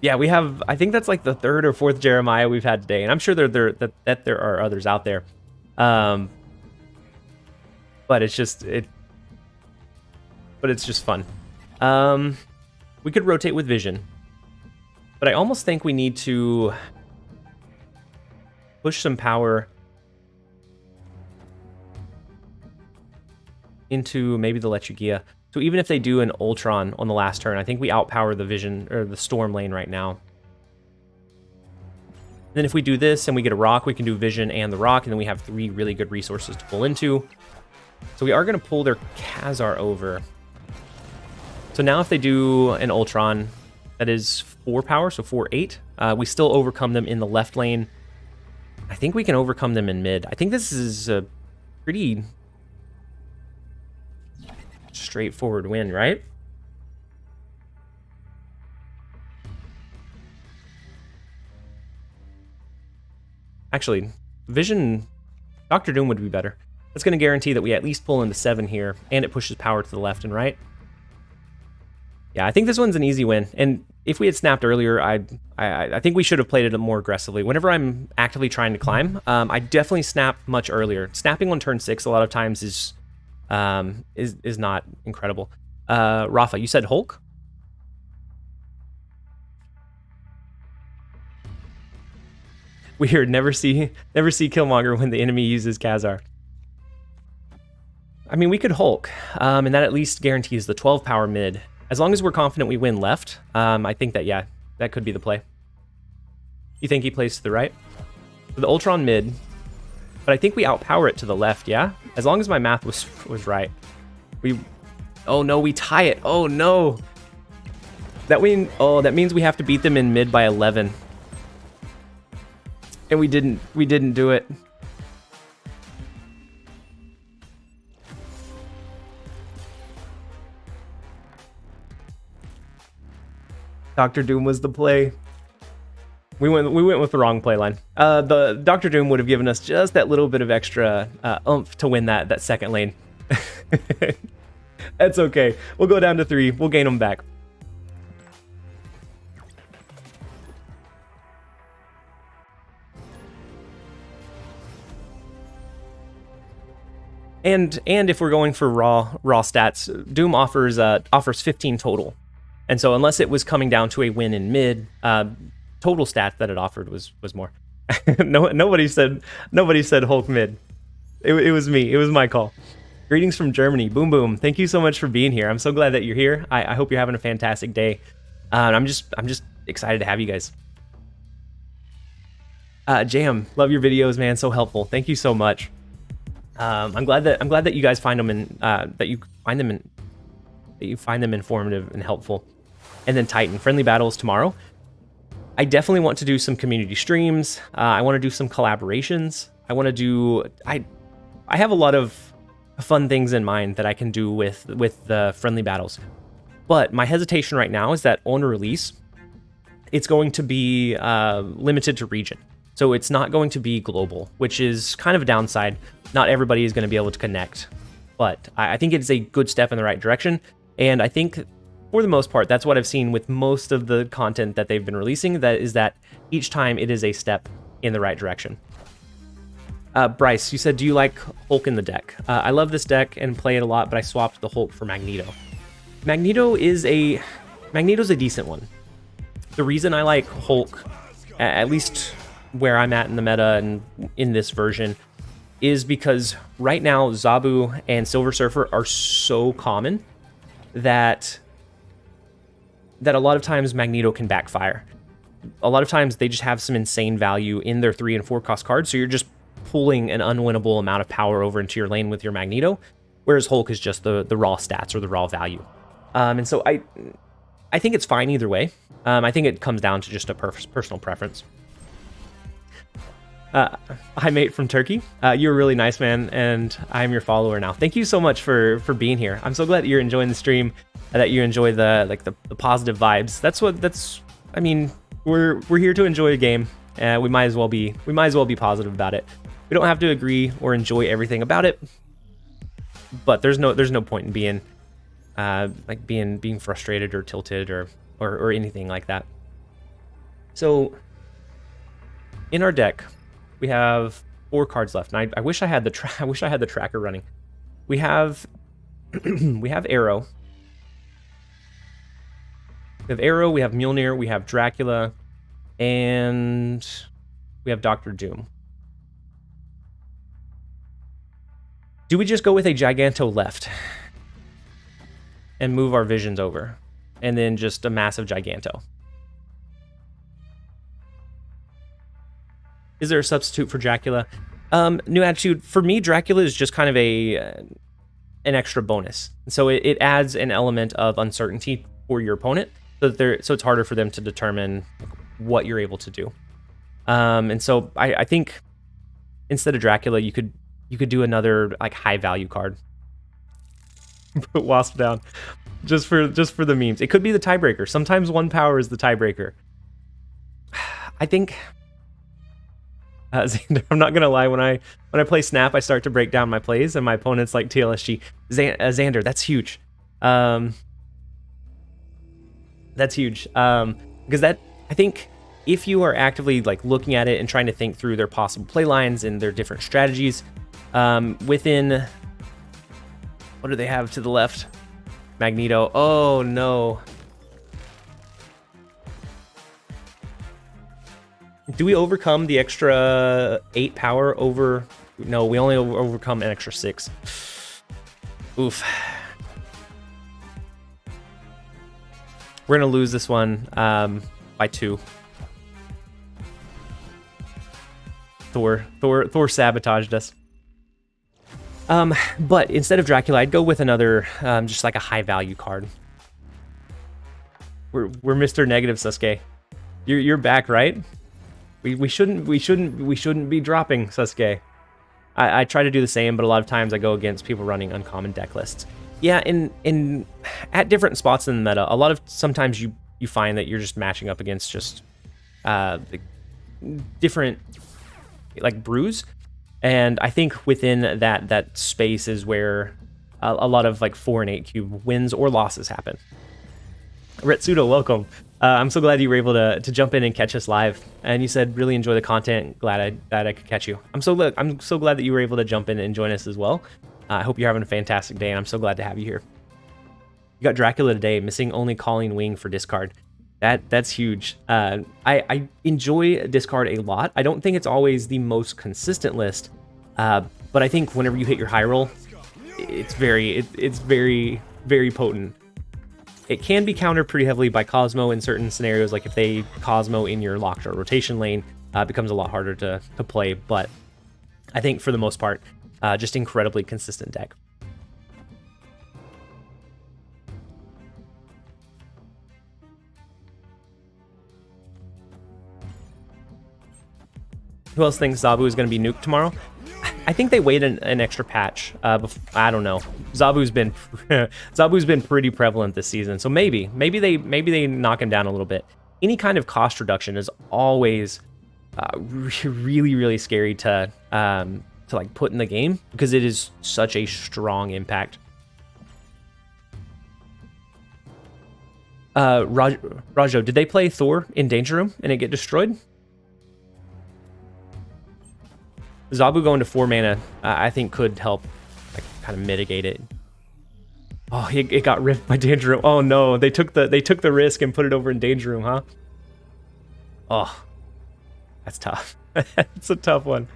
Speaker 1: Yeah, we have, I think that's like the 3rd or 4th Jeremiah we've had today, and I'm sure that there are others out there. But it's just fun. We could rotate with Vision, but I almost think we need to push some power into maybe the Lechugia. So even if they do an Ultron on the last turn, I think we outpower the Vision or the Storm lane right now. And then if we do this and we get a Rock, we can do Vision and the Rock, and then we have 3 really good resources to pull into. So we are going to pull their Khazar over. So now if they do an Ultron, that is 4 power, so 4/8. We still overcome them in the left lane. I think we can overcome them in mid. I think this is a pretty straightforward win, right? Actually, Vision, Dr. Doom would be better. That's going to guarantee that we at least pull into 7 here, and it pushes power to the left and right. Yeah, I think this one's an easy win. And if we had snapped earlier, I think we should have played it more aggressively. Whenever I'm actively trying to climb, I definitely snap much earlier. Snapping on turn 6 a lot of times is not incredible. Rafa, you said Hulk? Weird, never see Killmonger when the enemy uses Khazar. I mean, we could Hulk, and that at least guarantees the 12 power mid. As long as we're confident we win left, I think that, yeah, that could be the play. You think he plays to the right? So the Ultron mid, but I think we outpower it to the left, yeah? As long as my math was right. Oh no, we tie it. Oh no. That means we have to beat them in mid by 11. And we didn't do it. Dr. Doom was the play. We went with the wrong play line. The Dr. Doom would have given us just that little bit of extra oomph to win that second lane. That's okay. We'll go down to 3. We'll gain them back. And if we're going for raw stats, Doom offers 15 total. And so unless it was coming down to a win in mid, total stats that it offered was more. Nobody said Hulk mid. It was me. It was my call. Greetings from Germany. Boom boom. Thank you so much for being here. I'm so glad that you're here. I hope you're having a fantastic day. I'm just excited to have you guys. Jam, love your videos, man. So helpful. Thank you so much. I'm glad that you guys find them that you find them informative and helpful. And then Titan, friendly battles tomorrow. I definitely want to do some community streams. I want to do some collaborations. I want to do. I have a lot of fun things in mind that I can do with the friendly battles. But my hesitation right now is that on release, it's going to be limited to region. So it's not going to be global, which is kind of a downside. Not everybody is going to be able to connect, but I think it's a good step in the right direction. And I think for the most part, that's what I've seen with most of the content that they've been releasing, that each time it is a step in the right direction. Bryce, you said, do you like Hulk in the deck? I love this deck and play it a lot, but I swapped the Hulk for Magneto. Magneto's a decent one. The reason I like Hulk, at least where I'm at in the meta and in this version, is because right now Zabu and Silver Surfer are so common that a lot of times Magneto can backfire. A lot of times they just have some insane value in their 3 and 4 cost cards, so you're just pulling an unwinnable amount of power over into your lane with your Magneto, whereas Hulk is just the raw stats or the raw value. And so I think it's fine either way. I think it comes down to just a personal preference. Hi, mate from Turkey. You're a really nice man, and I'm your follower now. Thank you so much for being here. I'm so glad that you're enjoying the stream, that you enjoy the positive vibes. I mean, we're here to enjoy a game. We might as well be positive about it. We don't have to agree or enjoy everything about it, but there's no point in being frustrated or tilted or anything like that. So in our deck, we have 4 cards left, and I wish I had the tracker running. We have we have Arrow. We have Arrow. We have Mjolnir. We have Dracula, and we have Doctor Doom. Do we just go with a Giganto left and move our visions over, and then just a massive Giganto? Is there a substitute for Dracula? New attitude. For me, Dracula is just kind of an extra bonus. So it adds an element of uncertainty for your opponent, so it's harder for them to determine what you're able to do. And so I think instead of Dracula, you could do another like high value card. Put Wasp down, just for the memes. It could be the tiebreaker. Sometimes 1 power is the tiebreaker. I think. Xander, I'm not gonna lie. When I play Snap, I start to break down my plays, and my opponent's like TLSG. Xander, that's huge. That's huge. Because I think if you are actively like looking at it and trying to think through their possible play lines and their different strategies, within what do they have to the left? Magneto. Oh no. Do we overcome the extra 8 power over? No, we only overcome an extra 6. Oof. We're gonna lose this one by 2. Thor sabotaged us. But instead of Dracula, I'd go with another, just like a high value card. We're Mr. Negative Sasuke. You're back, right? We shouldn't be dropping Sasuke. I try to do the same, but a lot of times I go against people running uncommon deck lists. Yeah, in at different spots in the meta, sometimes you find that you're just matching up against just different like brews, and I think within that space is where a lot of like 4 and 8 cube wins or losses happen. Retsudo, welcome. I'm so glad you were able to jump in and catch us live. And you said really enjoy the content. Glad I could catch you. I'm so glad that you were able to jump in and join us as well. I hope you're having a fantastic day, and I'm so glad to have you here. You got Dracula today, missing only Calling Wing for discard. That's huge. I enjoy discard a lot. I don't think it's always the most consistent list, but I think whenever you hit your high roll, it's very potent. It can be countered pretty heavily by Cosmo in certain scenarios, like if they Cosmo in your Lockjaw rotation lane, it becomes a lot harder to play, but I think for the most part, just incredibly consistent deck. Who else thinks Zabu is going to be nuked tomorrow? I think they waited an extra patch. I don't know. Zabu's been Zabu's been pretty prevalent this season, so maybe they knock him down a little bit. Any kind of cost reduction is always really scary to like put in the game because it is such a strong impact. Rajo, did they play Thor in Danger Room and it get destroyed? Zabu going to 4 mana, I think could help like kind of mitigate it. Oh, it got ripped by Danger Room. Oh no, they took the risk and put it over in Danger Room, huh? Oh, that's tough. It's a tough one.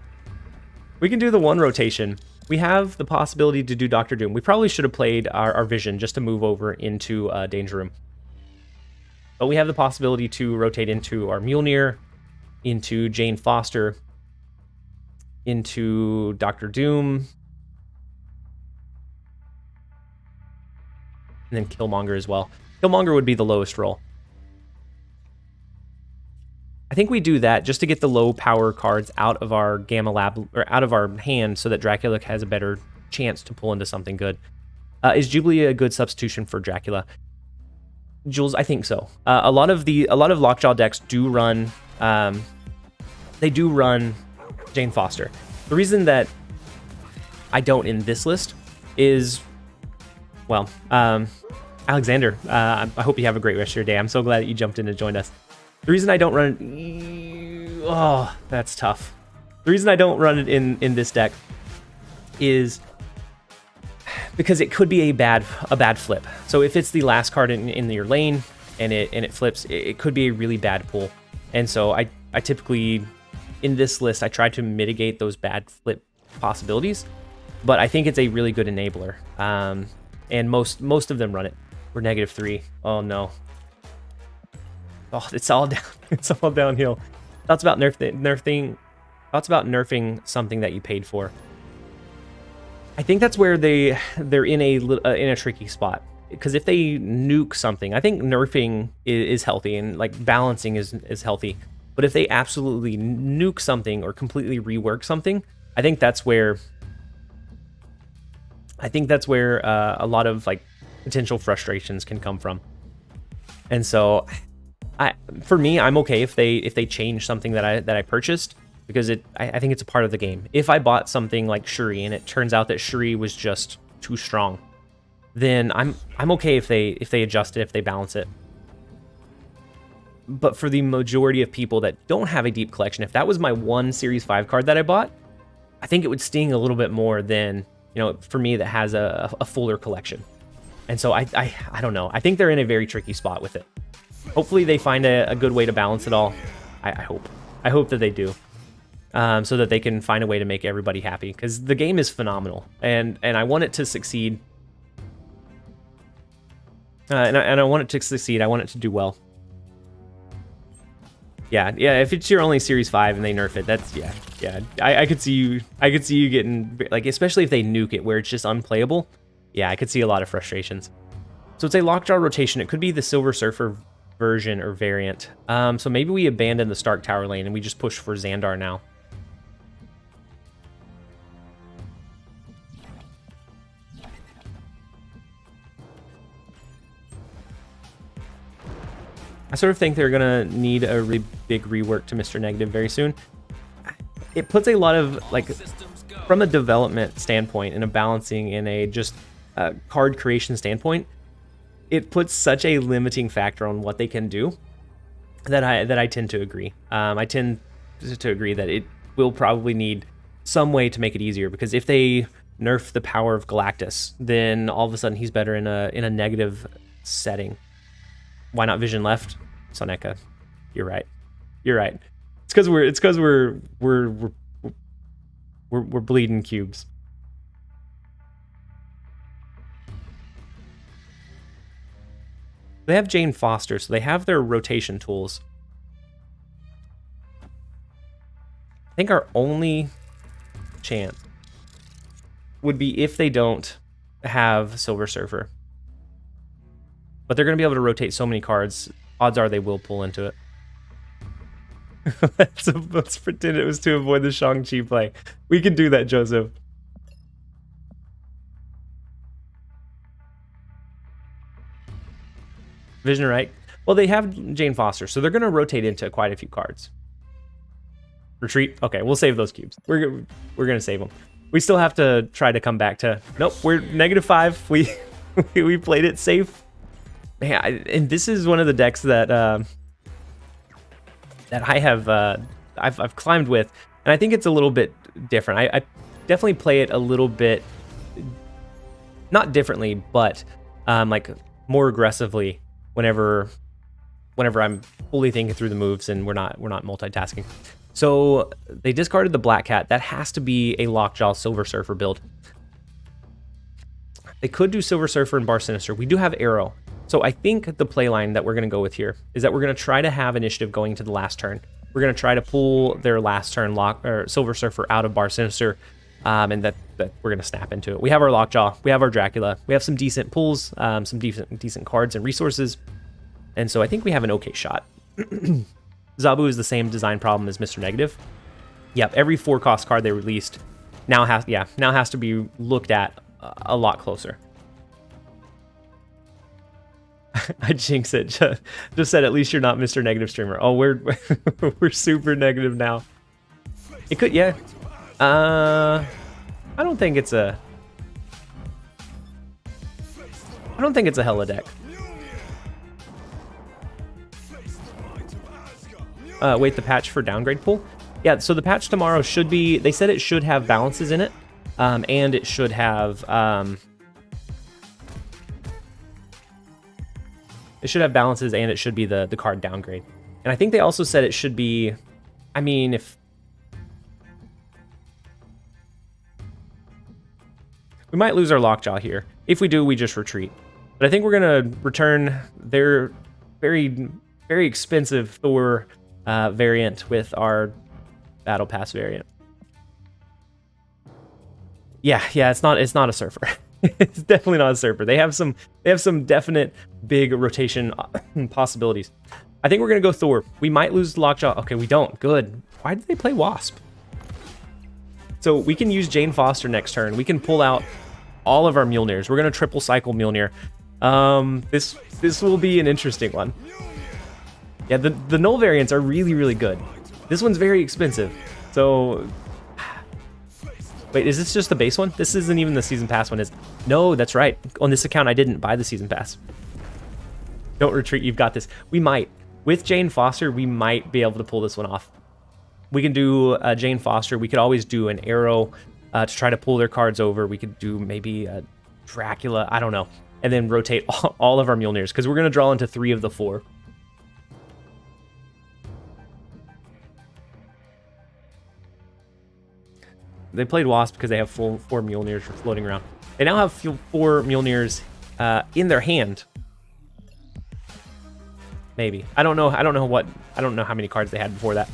Speaker 1: We can do the 1 rotation. We have the possibility to do Doctor Doom. We probably should have played our Vision just to move over into Danger Room. But we have the possibility to rotate into our Mjolnir, into Jane Foster, into Doctor Doom, and then Killmonger as well. Killmonger would be the lowest roll. I think we do that just to get the low power cards out of our Gamma Lab, or out of our hand, so that Dracula has a better chance to pull into something good. Is Jubilee a good substitution for Dracula? Jules, I think so. A lot of Lockjaw decks do run, they do run Jane Foster. The reason that I don't in this list is, well, Alexander, I hope you have a great rest of your day. I'm so glad that you jumped in and joined us. The reason I don't run it, oh, that's tough. The reason I don't run it in this deck is because it could be a bad flip. So if it's the last card in your lane and it flips, it could be a really bad pull. And so I typically, in this list, I try to mitigate those bad flip possibilities, but I think it's a really good enabler. And most of them run it. We're -3. Oh no. Oh, it's all down. It's all downhill. Thoughts about nerfing. Thoughts about nerfing something that you paid for. I think that's where they're in a tricky spot, because if they nuke something, I think nerfing is healthy and like balancing is healthy. But if they absolutely nuke something or completely rework something, I think that's where a lot of like potential frustrations can come from. And so, for me, I'm okay if they change something that I purchased, because I think it's a part of the game. If I bought something like Shuri and it turns out that Shuri was just too strong, then I'm okay if they adjust it, if they balance it. But for the majority of people that don't have a deep collection, if that was my one Series 5 card that I bought, I think it would sting a little bit more than, for me that has a fuller collection. And so I don't know. I think they're in a very tricky spot with it. Hopefully they find a good way to balance it all. I hope that they do. So that they can find a way to make everybody happy, because the game is phenomenal, and I want it to succeed. And I want it to succeed. I want it to do well. Yeah. If it's your only Series 5 and they nerf it, that's yeah. I could see you getting, like, especially if they nuke it where it's just unplayable. Yeah, I could see a lot of frustrations. So it's a Lockjaw rotation. It could be the Silver Surfer version or variant. So maybe we abandon the Stark Tower lane and we just push for Xandar now. I sort of think they're gonna need a really big rework to Mr. Negative very soon. It puts a lot of, like, from a development standpoint and a balancing and a just card creation standpoint, it puts such a limiting factor on what they can do that I tend to agree. I tend to agree that it will probably need some way to make it easier, because if they nerf the power of Galactus, then all of a sudden he's better in a negative setting. Why not Vision left? Soneka, you're right. It's because we're bleeding cubes. They have Jane Foster, so they have their rotation tools. I think our only chance would be if they don't have Silver Surfer. But they're going to be able to rotate so many cards. Odds are they will pull into it. Let's pretend it was to avoid the Shang-Chi play. We can do that, Joseph. Vision right. Well, they have Jane Foster, so they're going to rotate into quite a few cards. Retreat. Okay, we'll save those cubes. We're going to save them. We still have to try to come back to... Nope, we're -5. We played it safe. Man, and this is one of the decks that that I have I've climbed with, and I think it's a little bit different. I definitely play it a little bit, not differently, but like more aggressively whenever I'm fully thinking through the moves and we're not multitasking. So they discarded the Black Cat. That has to be a Lockjaw Silver Surfer build. They could do Silver Surfer and Bar Sinister. We do have Arrow. So I think the play line that we're going to go with here is that we're going to try to have initiative going to the last turn. We're going to try to pull their last turn Silver Surfer out of Bar Sinister, and that we're going to snap into it. We have our Lockjaw. We have our Dracula. We have some decent pulls, some decent cards and resources. And so I think we have an okay shot. Zabu is the same design problem as Mr. Negative. Yep, every 4-cost card they released now has to be looked at a lot closer. I jinx it. Just said at least you're not Mr. Negative streamer. Oh, we're super negative now. It could, yeah. I don't think it's a hella deck. Wait, the patch for downgrade pool? Yeah, so the patch tomorrow should be, they said it should have balances in it, and it should have, it should have balances, and it should be the card downgrade. And I think they also said it should be, I mean, if... We might lose our Lockjaw here. If we do, we just retreat. But I think we're going to return their very, very expensive Thor variant with our Battle Pass variant. Yeah, it's not a Surfer. It's definitely not a Surfer. They have some definite big rotation possibilities. I think we're gonna go Thor. We might lose Lockjaw. Okay, we don't. Good. Why did they play Wasp? So we can use Jane Foster next turn. We can pull out all of our Mjolnirs. We're gonna triple cycle Mjolnir. This will be an interesting one. Yeah, the null variants are really, really good. This one's very expensive. So, wait, is this just the base one? This isn't even the season pass one, is? No, that's right. On this account, I didn't buy the season pass. Don't retreat, you've got this. We might. With Jane Foster, we might be able to pull this one off. We can do Jane Foster. We could always do an Arrow to try to pull their cards over. We could do maybe Dracula, I don't know. And then rotate all of our Mjolnirs, because we're going to draw into 3 of the 4. They played Wasp because they have 4 Mjolnirs floating around. They now have 4 Mjolnirs in their hand. Maybe. I don't know how many cards they had before that.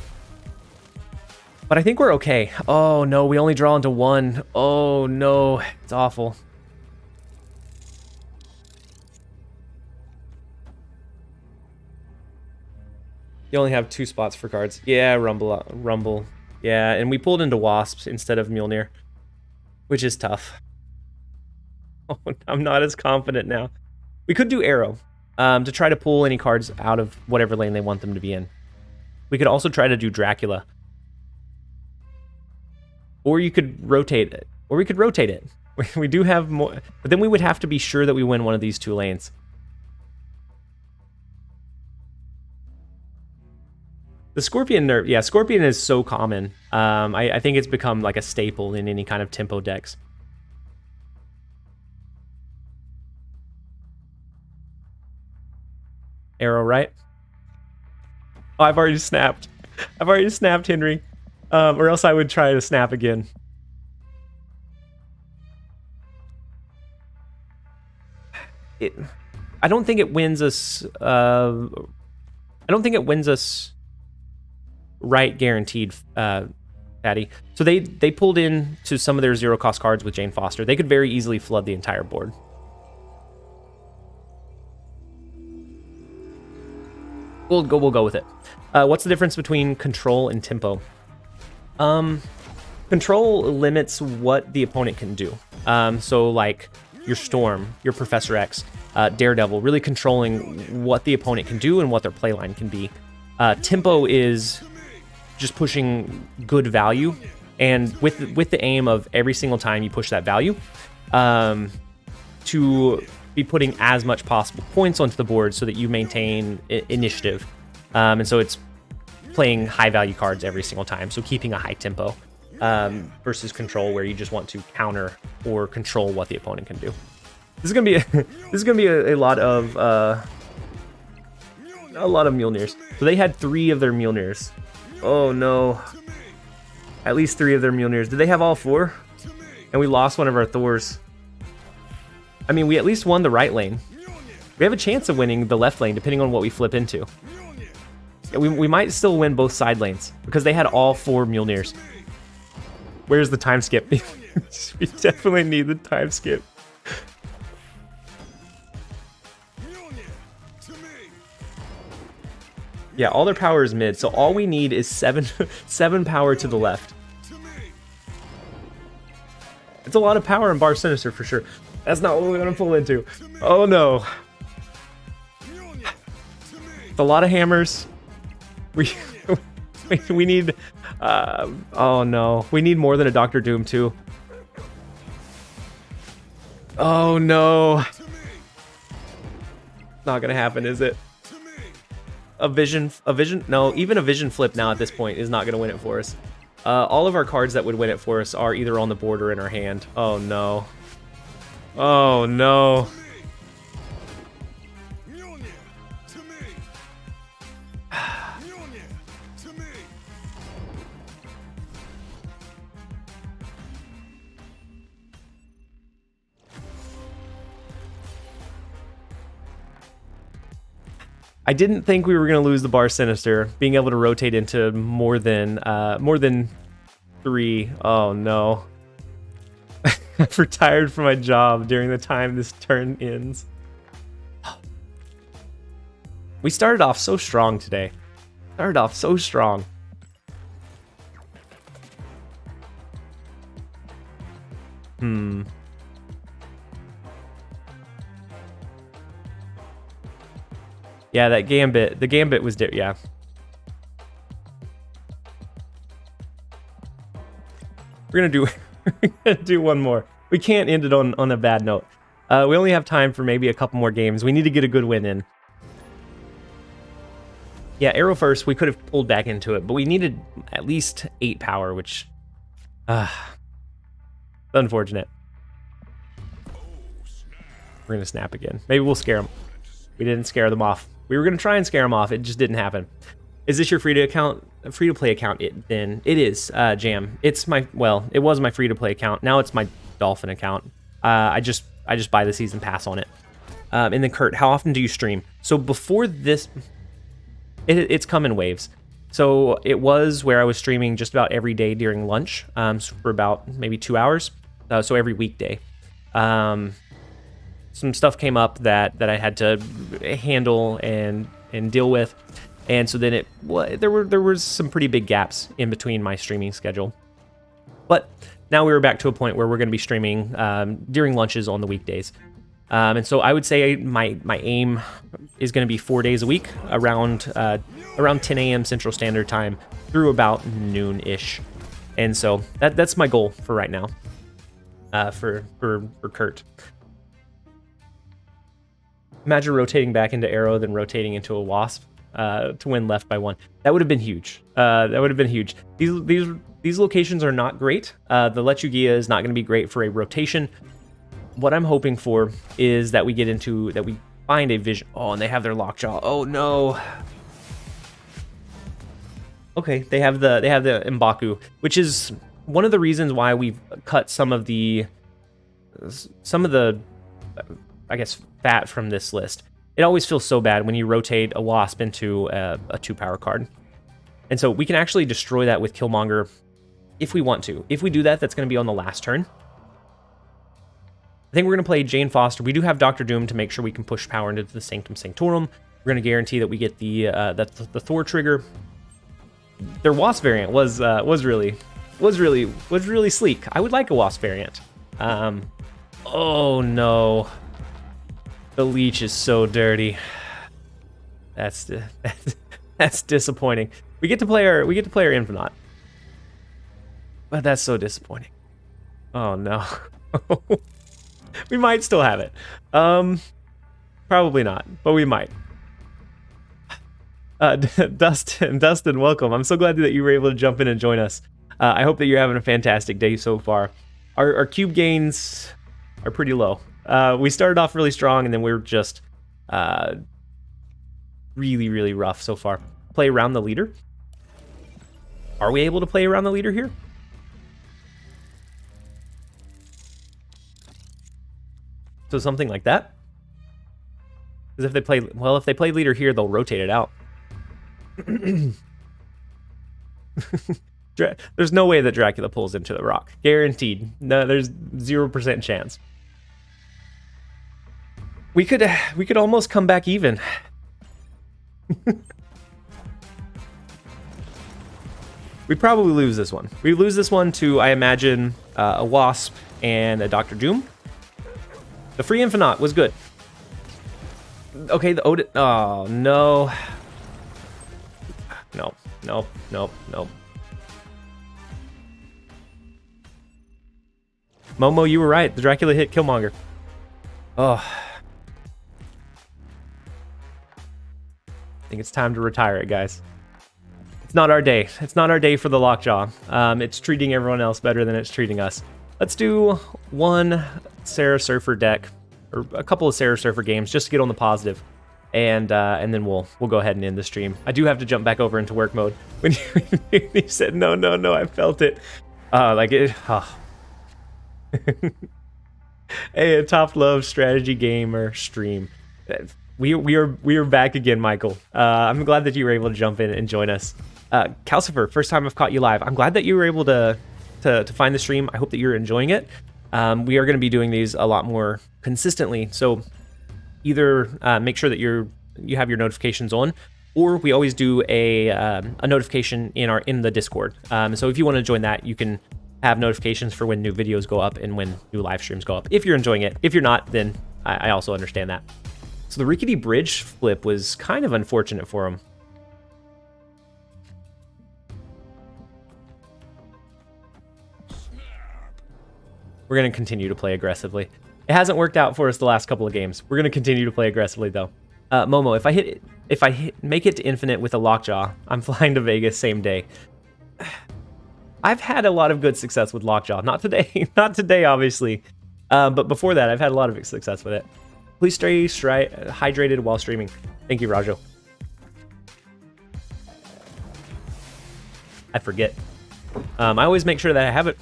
Speaker 1: But I think we're okay. Oh no, we only draw into 1. Oh no, it's awful. You only have 2 spots for cards. Yeah, Rumble. Yeah, and we pulled into Wasps instead of Mjolnir, which is tough. Oh, I'm not as confident now. We could do Arrow to try to pull any cards out of whatever lane they want them to be in. We could also try to do Dracula. Or you could rotate it. Or we could rotate it. We do have more, but then we would have to be sure that we win one of these 2 lanes. The Scorpion nerf, yeah, Scorpion is so common. I think it's become like a staple in any kind of tempo decks. Arrow, right? Oh, I've already snapped. Henry. Or else I would try to snap again. I don't think it wins us. I don't think it wins us. Right, guaranteed, Patty. So they pulled in to some of their 0-cost cards with Jane Foster. They could very easily flood the entire board. We'll go with it. What's the difference between control and tempo? Control limits what the opponent can do. So like your Storm, your Professor X, Daredevil, really controlling what the opponent can do and what their playline can be. Tempo is just pushing good value, and with the aim of every single time you push that value, to be putting as much possible points onto the board so that you maintain initiative. And so it's playing high value cards every single time, so keeping a high tempo, versus control, where you just want to counter or control what the opponent can do. This is gonna be a lot of Mjolnirs. So they had 3 of their Mjolnirs. Oh no, at least 3 of their Mjolnirs. Did they have all 4? And we lost one of our Thors. I mean, we at least won the right lane. We have a chance of winning the left lane depending on what we flip into. We might still win both side lanes because they had all 4 Mjolnirs. Where's the time skip? We definitely need the time skip. Yeah, all their power is mid, so all we need is 7 power to the left. It's a lot of power in Bar Sinister for sure. That's not what we're gonna pull into. Oh no. It's a lot of hammers. We need oh no. We need more than a Doctor Doom too. Oh no. Not gonna happen, is it? A vision, no, even a vision flip now at this point is not gonna win it for us. All of our cards that would win it for us are either on the board or in our hand. Oh no. Oh no. I didn't think we were going to lose the Bar Sinister, being able to rotate into more than 3. Oh no. I've retired from my job during the time this turn ends. We started off so strong today. Started off so strong. Yeah, that Gambit. The Gambit was yeah. We're gonna do one more. We can't end it on a bad note. We only have time for maybe a couple more games. We need to get a good win in. Yeah, Arrow first, we could have pulled back into it, but we needed at least 8 power, which unfortunate. We're gonna snap again. Maybe we'll scare them. We didn't scare them off. We were gonna try and scare them off. It just didn't happen. Is this your free to play account? Then it is, Jam. It's my, well, it was my free to play account. Now it's my Dolphin account. I just buy the season pass on it. And then Kurt, how often do you stream? So before this, it's come in waves. So it was where I was streaming just about every day during lunch, for about maybe 2 hours. So every weekday. Some stuff came up that I had to handle and deal with. And so then there was some pretty big gaps in between my streaming schedule. But now we were back to a point where we're going to be streaming during lunches on the weekdays. And so I would say my aim is going to be 4 days a week, around 10 a.m. Central Standard Time through about noon-ish. And so that's my goal for right now, for Kurt. Imagine rotating back into Arrow, then rotating into a Wasp to win left by 1. That would have been huge. That would have been huge. These locations are not great. The Lechugia is not going to be great for a rotation. What I'm hoping for is that we find a vision. Oh, and they have their Lockjaw. Oh no. Okay, they have the M'Baku, which is one of the reasons why we've cut some of the I guess fat from this list. It always feels so bad when you rotate a Wasp into a 2-power card. And so we can actually destroy that with Killmonger if we want to. If we do that, that's going to be on the last turn. I think we're going to play Jane Foster. We do have Dr. Doom to make sure we can push power into the Sanctum Sanctorum. We're going to guarantee that we get the Thor trigger. Their Wasp variant was really sleek. I would like a Wasp variant. Oh no, the Leech is so dirty. That's disappointing. We get to play our Infinite, but that's so disappointing. Oh no. We might still have it. Probably not, but we might. Dustin, welcome. I'm so glad that you were able to jump in and join us. I hope that you're having a fantastic day so far. Our cube gains are pretty low. We started off really strong, and then we're just really rough so far. Play around the leader. Are we able to play around the leader here? So something like that. Because if they play leader here, they'll rotate it out. There's no way that Dracula pulls into the rock. Guaranteed. No, there's 0% chance. We could almost come back even. We probably lose this one. We lose this one to, I imagine, a Wasp and a Dr. Doom. The free Infinite was good. Okay, the Odin. Oh no. No. Momo, you were right. The Dracula hit Killmonger. Oh. I think it's time to retire it, guys. It's not our day. It's not our day for the Lockjaw. It's treating everyone else better than it's treating us. Let's do one Sarah Surfer deck, or a couple of Sarah Surfer games, just to get on the positive, and then we'll go ahead and end the stream. I do have to jump back over into work mode. When you said no, I felt it. Like it. Oh. Hey, a top love strategy gamer stream. We are back again, Michael. I'm glad that you were able to jump in and join us. Calcifer, first time I've caught you live. I'm glad that you were able to find the stream. I hope that you're enjoying it. We are going to be doing these a lot more consistently. So either make sure that you have your notifications on, or we always do a notification in the Discord. So if you want to join that, you can have notifications for when new videos go up and when new live streams go up. If you're enjoying it, if you're not, then I also understand that. So the rickety bridge flip was kind of unfortunate for him. We're going to continue to play aggressively. It hasn't worked out for us the last couple of games. We're going to continue to play aggressively, though. Momo, if I make it to Infinite with a Lockjaw, I'm flying to Vegas same day. I've had a lot of good success with Lockjaw. Not today, not today, obviously. But before that, I've had a lot of success with it. Please stay hydrated while streaming. Thank you, Rajo. I forget. I always make sure that I have it.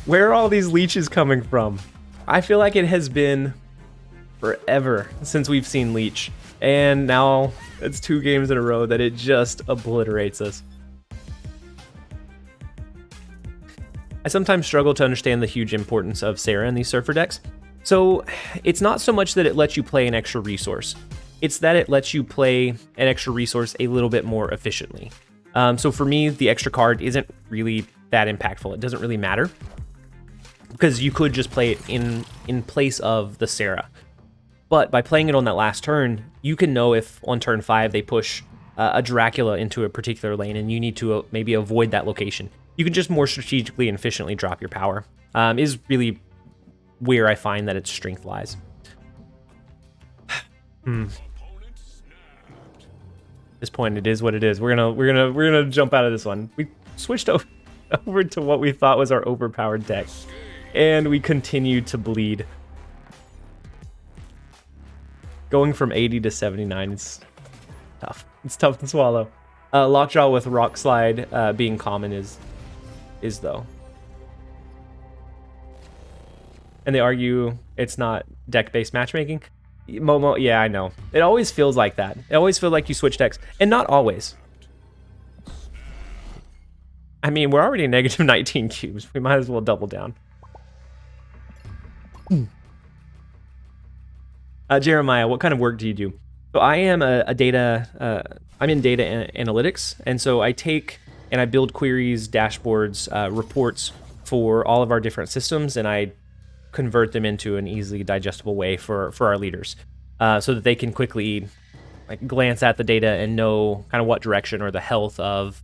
Speaker 1: Where are all these leeches coming from? I feel like it has been forever since we've seen Leech. And now it's 2 games in a row that it just obliterates us. I sometimes struggle to understand the huge importance of Sarah in these Surfer decks. So it's not so much that it lets you play an extra resource. It's that it lets you play an extra resource a little bit more efficiently. So for me, the extra card isn't really that impactful. It doesn't really matter, because you could just play it in place of the Sarah. But by playing it on that last turn, you can know if on turn 5 they push a Dracula into a particular lane and you need to maybe avoid that location. You can just more strategically and efficiently drop your power. Is really where I find that its strength lies. At this point, it is what it is. We're gonna jump out of this one. We switched over to what we thought was our overpowered deck, and we continued to bleed. Going from 80 to 79 is tough. It's tough to swallow. Lockjaw with Rock Slide being common is though. And they argue it's not deck-based matchmaking. Momo, yeah, I know. It always feels like that. It always feels like you switch decks, and not always. I mean, we're already negative 19 cubes. We might as well double down. Jeremiah, what kind of work do you do? So I am I'm in data analytics, and so I take and I build queries, dashboards, reports for all of our different systems, and I convert them into an easily digestible way for our leaders, so that they can quickly glance at the data and know kind of what direction or the health of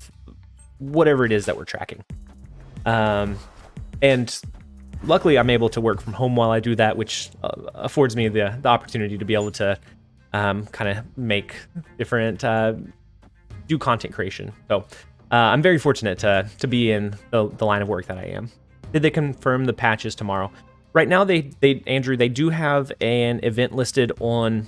Speaker 1: whatever it is that we're tracking. And luckily, I'm able to work from home while I do that, which affords me the opportunity to be able to kind of make different, do content creation. So I'm very fortunate to be in the line of work that I am. Did they confirm the patches tomorrow? Right now, Andrew, they do have an event listed on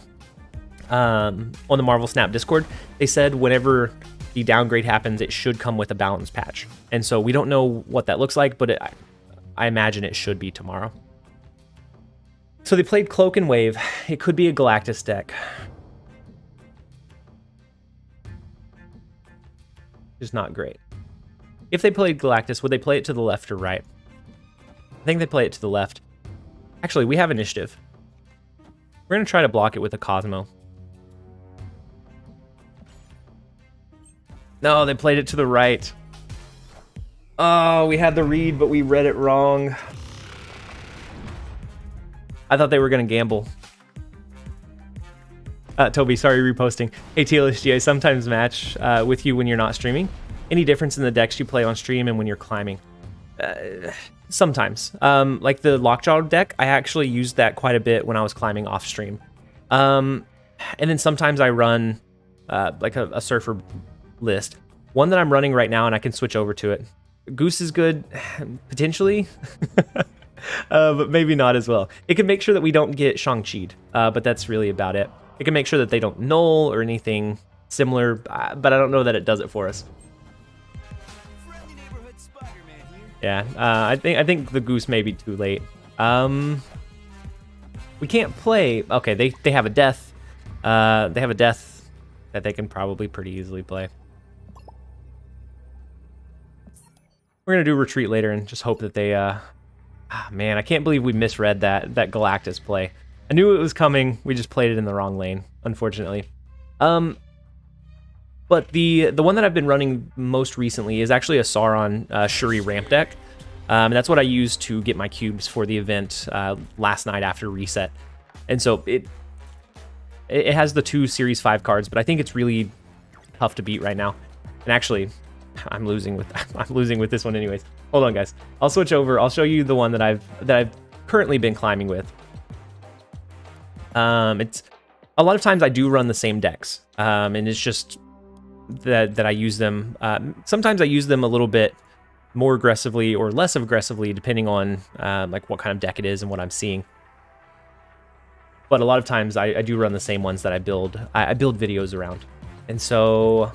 Speaker 1: the Marvel Snap Discord. They said whenever the downgrade happens, it should come with a balance patch. And so we don't know what that looks like, but I imagine it should be tomorrow. So they played Cloak and Wave. It could be a Galactus deck. It's not great. If they played Galactus, would they play it to the left or right? I think they play it to the left. Actually, we have initiative. We're going to try to block it with a Cosmo. No, they played it to the right. Oh, we had the read, but we read it wrong. I thought they were going to gamble. Toby, sorry, reposting. Hey, TLSG, I sometimes match with you when you're not streaming. Any difference in the decks you play on stream and when you're climbing? Sometimes. Like the Lockjaw deck, I actually used that quite a bit when I was climbing off stream. And then sometimes I run like a surfer list. One that I'm running right now, and I can switch over to it. Goose is good, potentially, but maybe not as well. It can make sure that we don't get Shang-Chi'd, but that's really about it. It can make sure that they don't null or anything similar, but I don't know that it does it for us. Yeah, I think the Goose may be too late. We can't play. Okay, they have a death. They have a death that they can probably pretty easily play. We're gonna do retreat later and just hope that they. Man, I can't believe we misread that Galactus play. I knew it was coming. We just played it in the wrong lane, unfortunately. But the one that I've been running most recently is actually a Sauron Shuri ramp deck. That's what I used to get my cubes for the event last night after reset. And so it has the 2 Series 5 cards, but I think it's really tough to beat right now. And actually, I'm losing with this one anyways. Hold on, guys. I'll switch over. I'll show you the one that I've currently been climbing with. It's a lot of times I do run the same decks, and it's just that I use them. Sometimes I use them a little bit more aggressively or less aggressively, depending on like what kind of deck it is and what I'm seeing. But a lot of times I do run the same ones that I build. I build videos around, and so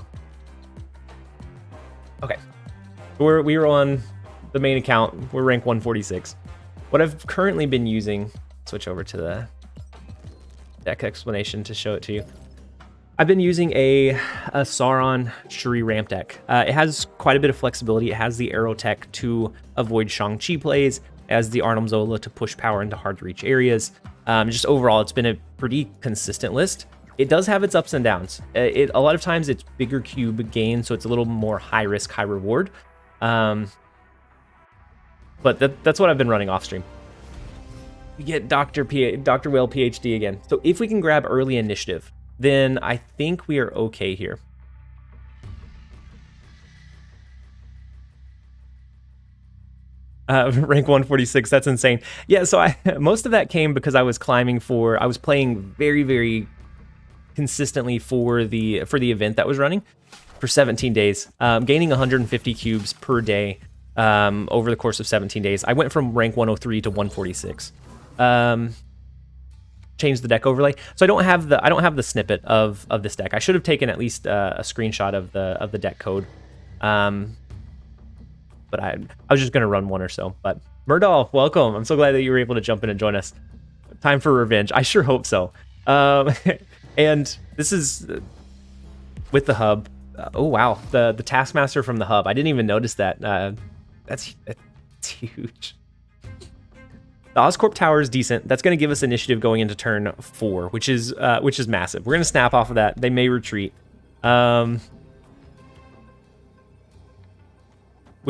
Speaker 1: okay, we're on the main account. We're rank 146. What I've currently been using. Switch over to the deck explanation to show it to you. I've been using a Sauron Shuri ramp deck. It has quite a bit of flexibility. It has the Arrow Tech to avoid Shang-Chi plays. It has the Arnhem Zola to push power into hard-to-reach areas. Just overall, it's been a pretty consistent list. It does have its ups and downs. A lot of times it's bigger cube gain, so it's a little more high risk, high reward. But that's what I've been running off stream. We get Dr. Whale PhD again. So if we can grab early initiative, then I think we are okay here. Rank 146, that's insane. Yeah, so most of that came because I was playing very, very consistently for the event that was running for 17 days, gaining 150 cubes per day over the course of 17 days. I went from rank 103 to 146. Changed the deck overlay, so I don't have the snippet of this deck. I should have taken at least a screenshot of the deck code, but I was just gonna run one or so. But Murdahl, welcome. I'm so glad that you were able to jump in and join us. Time for revenge. I sure hope so. And this is with the hub. Oh wow, the Taskmaster from the hub. I didn't even notice that. That's huge. The Oscorp Tower is decent. That's going to give us initiative going into turn 4, which is massive. We're going to snap off of that. They may retreat. We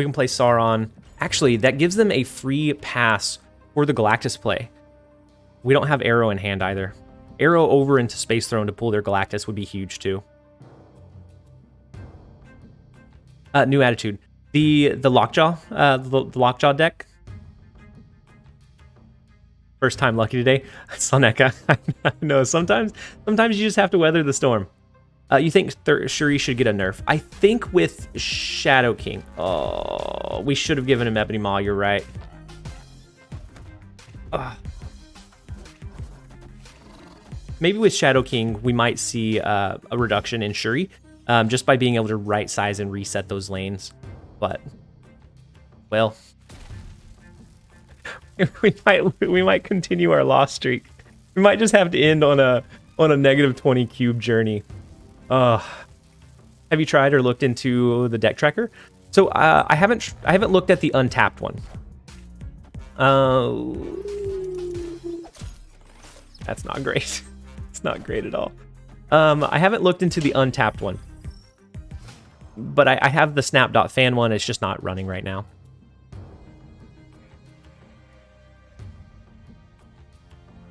Speaker 1: can play Sauron. Actually, that gives them a free pass for the Galactus play. We don't have Arrow in hand either. Arrow over into Space Throne to pull their Galactus would be huge too. New attitude. The Lockjaw, the Lockjaw deck. First time lucky today. Soneka. I know, sometimes you just have to weather the storm. You think Shuri should get a nerf? I think with Shadow King. Oh, we should have given him Ebony Maw, you're right. Maybe with Shadow King, we might see a reduction in Shuri, just by being able to right size and reset those lanes. But, well, we might continue our loss streak. We might just have to end on a -20 cube journey. Have you tried or looked into the deck tracker? So I haven't looked at the untapped one. That's not great. It's not great at all. I haven't looked into the untapped one, but I have the snap.fan one. It's just not running right now.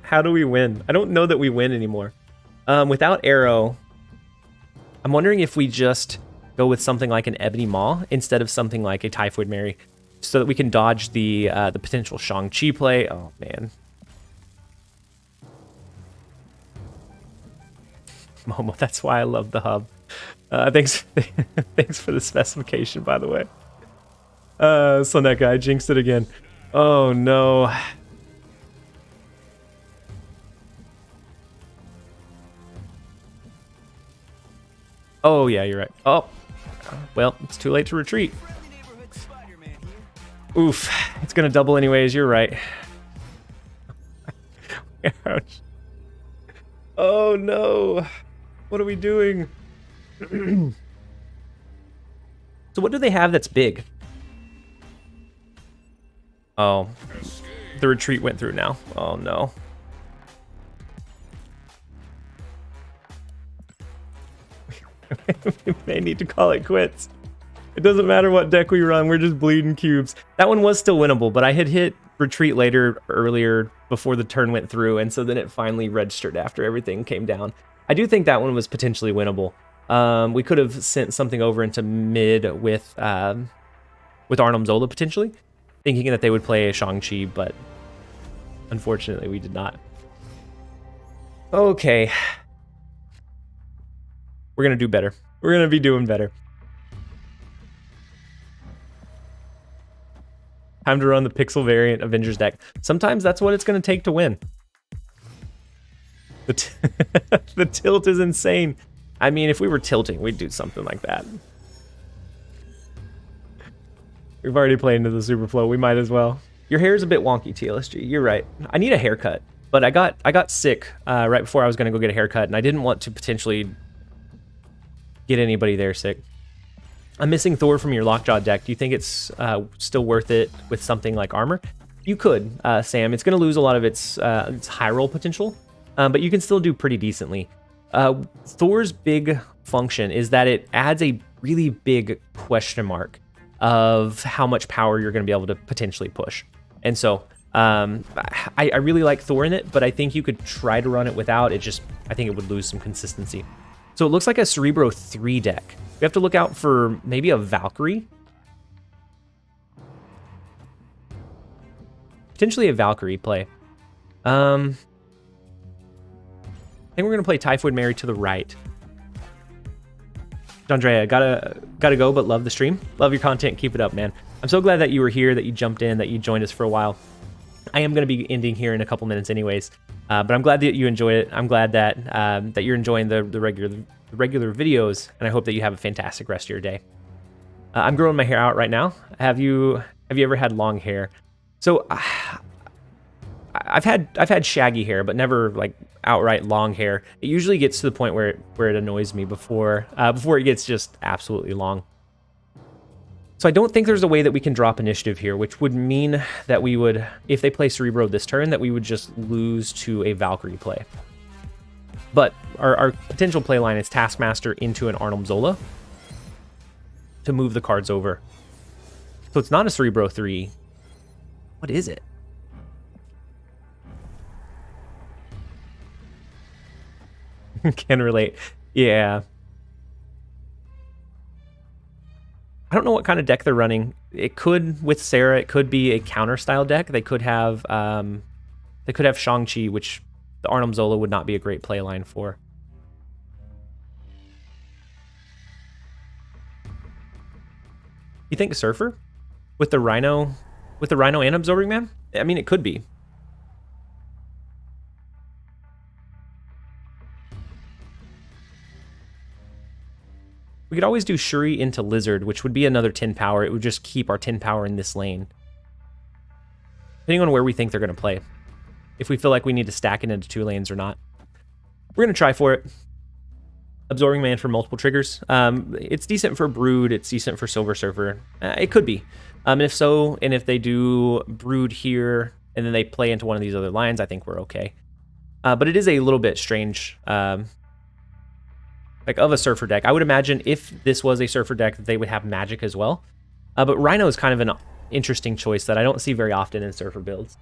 Speaker 1: How do we win? I don't know that we win anymore. Without Arrow, I'm wondering if we just go with something like an Ebony Maw instead of something like a Typhoid Mary, so that we can dodge the potential Shang-Chi play. Oh, man. Momo, that's why I love the hub. Thanks for the specification, by the way. Soneka, I jinxed it again. Oh, no. Oh, yeah, you're right. Oh, well, it's too late to retreat. Oof, it's going to double anyways. You're right. Ouch. Oh, no. What are we doing? So what do they have that's big? Oh, the retreat went through now. Oh, no. We may need to call it quits. It doesn't matter what deck we run, we're just bleeding cubes. That one was still winnable, but I had hit retreat earlier before the turn went through, and so then it finally registered after everything came down. I do think that one was potentially winnable. We could have sent something over into mid with Arnhem Zola potentially, thinking that they would play a Shang-Chi, but unfortunately we did not. Okay. We're going to do better. We're going to be doing better. Time to run the Pixel variant Avengers deck. Sometimes that's what it's going to take to win. The tilt is insane. I mean, if we were tilting, we'd do something like that. We've already played into the Superflow. We might as well. Your hair is a bit wonky, TLSG. You're right. I need a haircut, but I got sick right before I was going to go get a haircut, and I didn't want to potentially get anybody there sick. I'm missing Thor from your Lockjaw deck. Do you think it's still worth it with something like armor? You could, Sam. It's going to lose a lot of its high roll potential, but you can still do pretty decently. Thor's big function is that it adds a really big question mark of how much power you're going to be able to potentially push. And so I really like Thor in it, but I think you could try to run it without. I think it would lose some consistency. So it looks like a Cerebro 3 deck. We have to look out for maybe a Valkyrie. Potentially a Valkyrie play. I think we're gonna play Typhoid Mary to the right. Andrea, gotta go, but love the stream. Love your content. Keep it up, man. I'm so glad that you were here, that you jumped in, that you joined us for a while. I am gonna be ending here in a couple minutes anyways. But I'm glad that you enjoyed it. I'm glad that that you're enjoying the regular videos, and I hope that you have a fantastic rest of your day. I'm growing my hair out right now. Have you ever had long hair? So I've had shaggy hair, but never like outright long hair. It usually gets to the point where it annoys me before it gets just absolutely long. So I don't think there's a way that we can drop initiative here, which would mean that we would, if they play Cerebro this turn, that we would just lose to a Valkyrie play. But our potential play line is Taskmaster into an Arnold Zola to move the cards over. So it's not a Cerebro 3. What is it? Can relate. Yeah. I don't know what kind of deck they're running. It could, with Sarah, it could be a counter style deck. They could have Shang-Chi, which the Arnim Zola would not be a great play line for. You think Surfer with the Rhino and Absorbing Man? I mean, it could be. We could always do Shuri into Lizard, which would be another 10 power. It would just keep our 10 power in this lane. Depending on where we think they're going to play. If we feel like we need to stack it into 2 lanes or not. We're going to try for it. Absorbing Man for multiple triggers. It's decent for Brood. It's decent for Silver Surfer. It could be. And if so, and if they do Brood here, and then they play into one of these other lines, I think we're okay. But it is a little bit strange. Like of a Surfer deck. I would imagine if this was a Surfer deck, they would have Magic as well. But Rhino is kind of an interesting choice that I don't see very often in Surfer builds.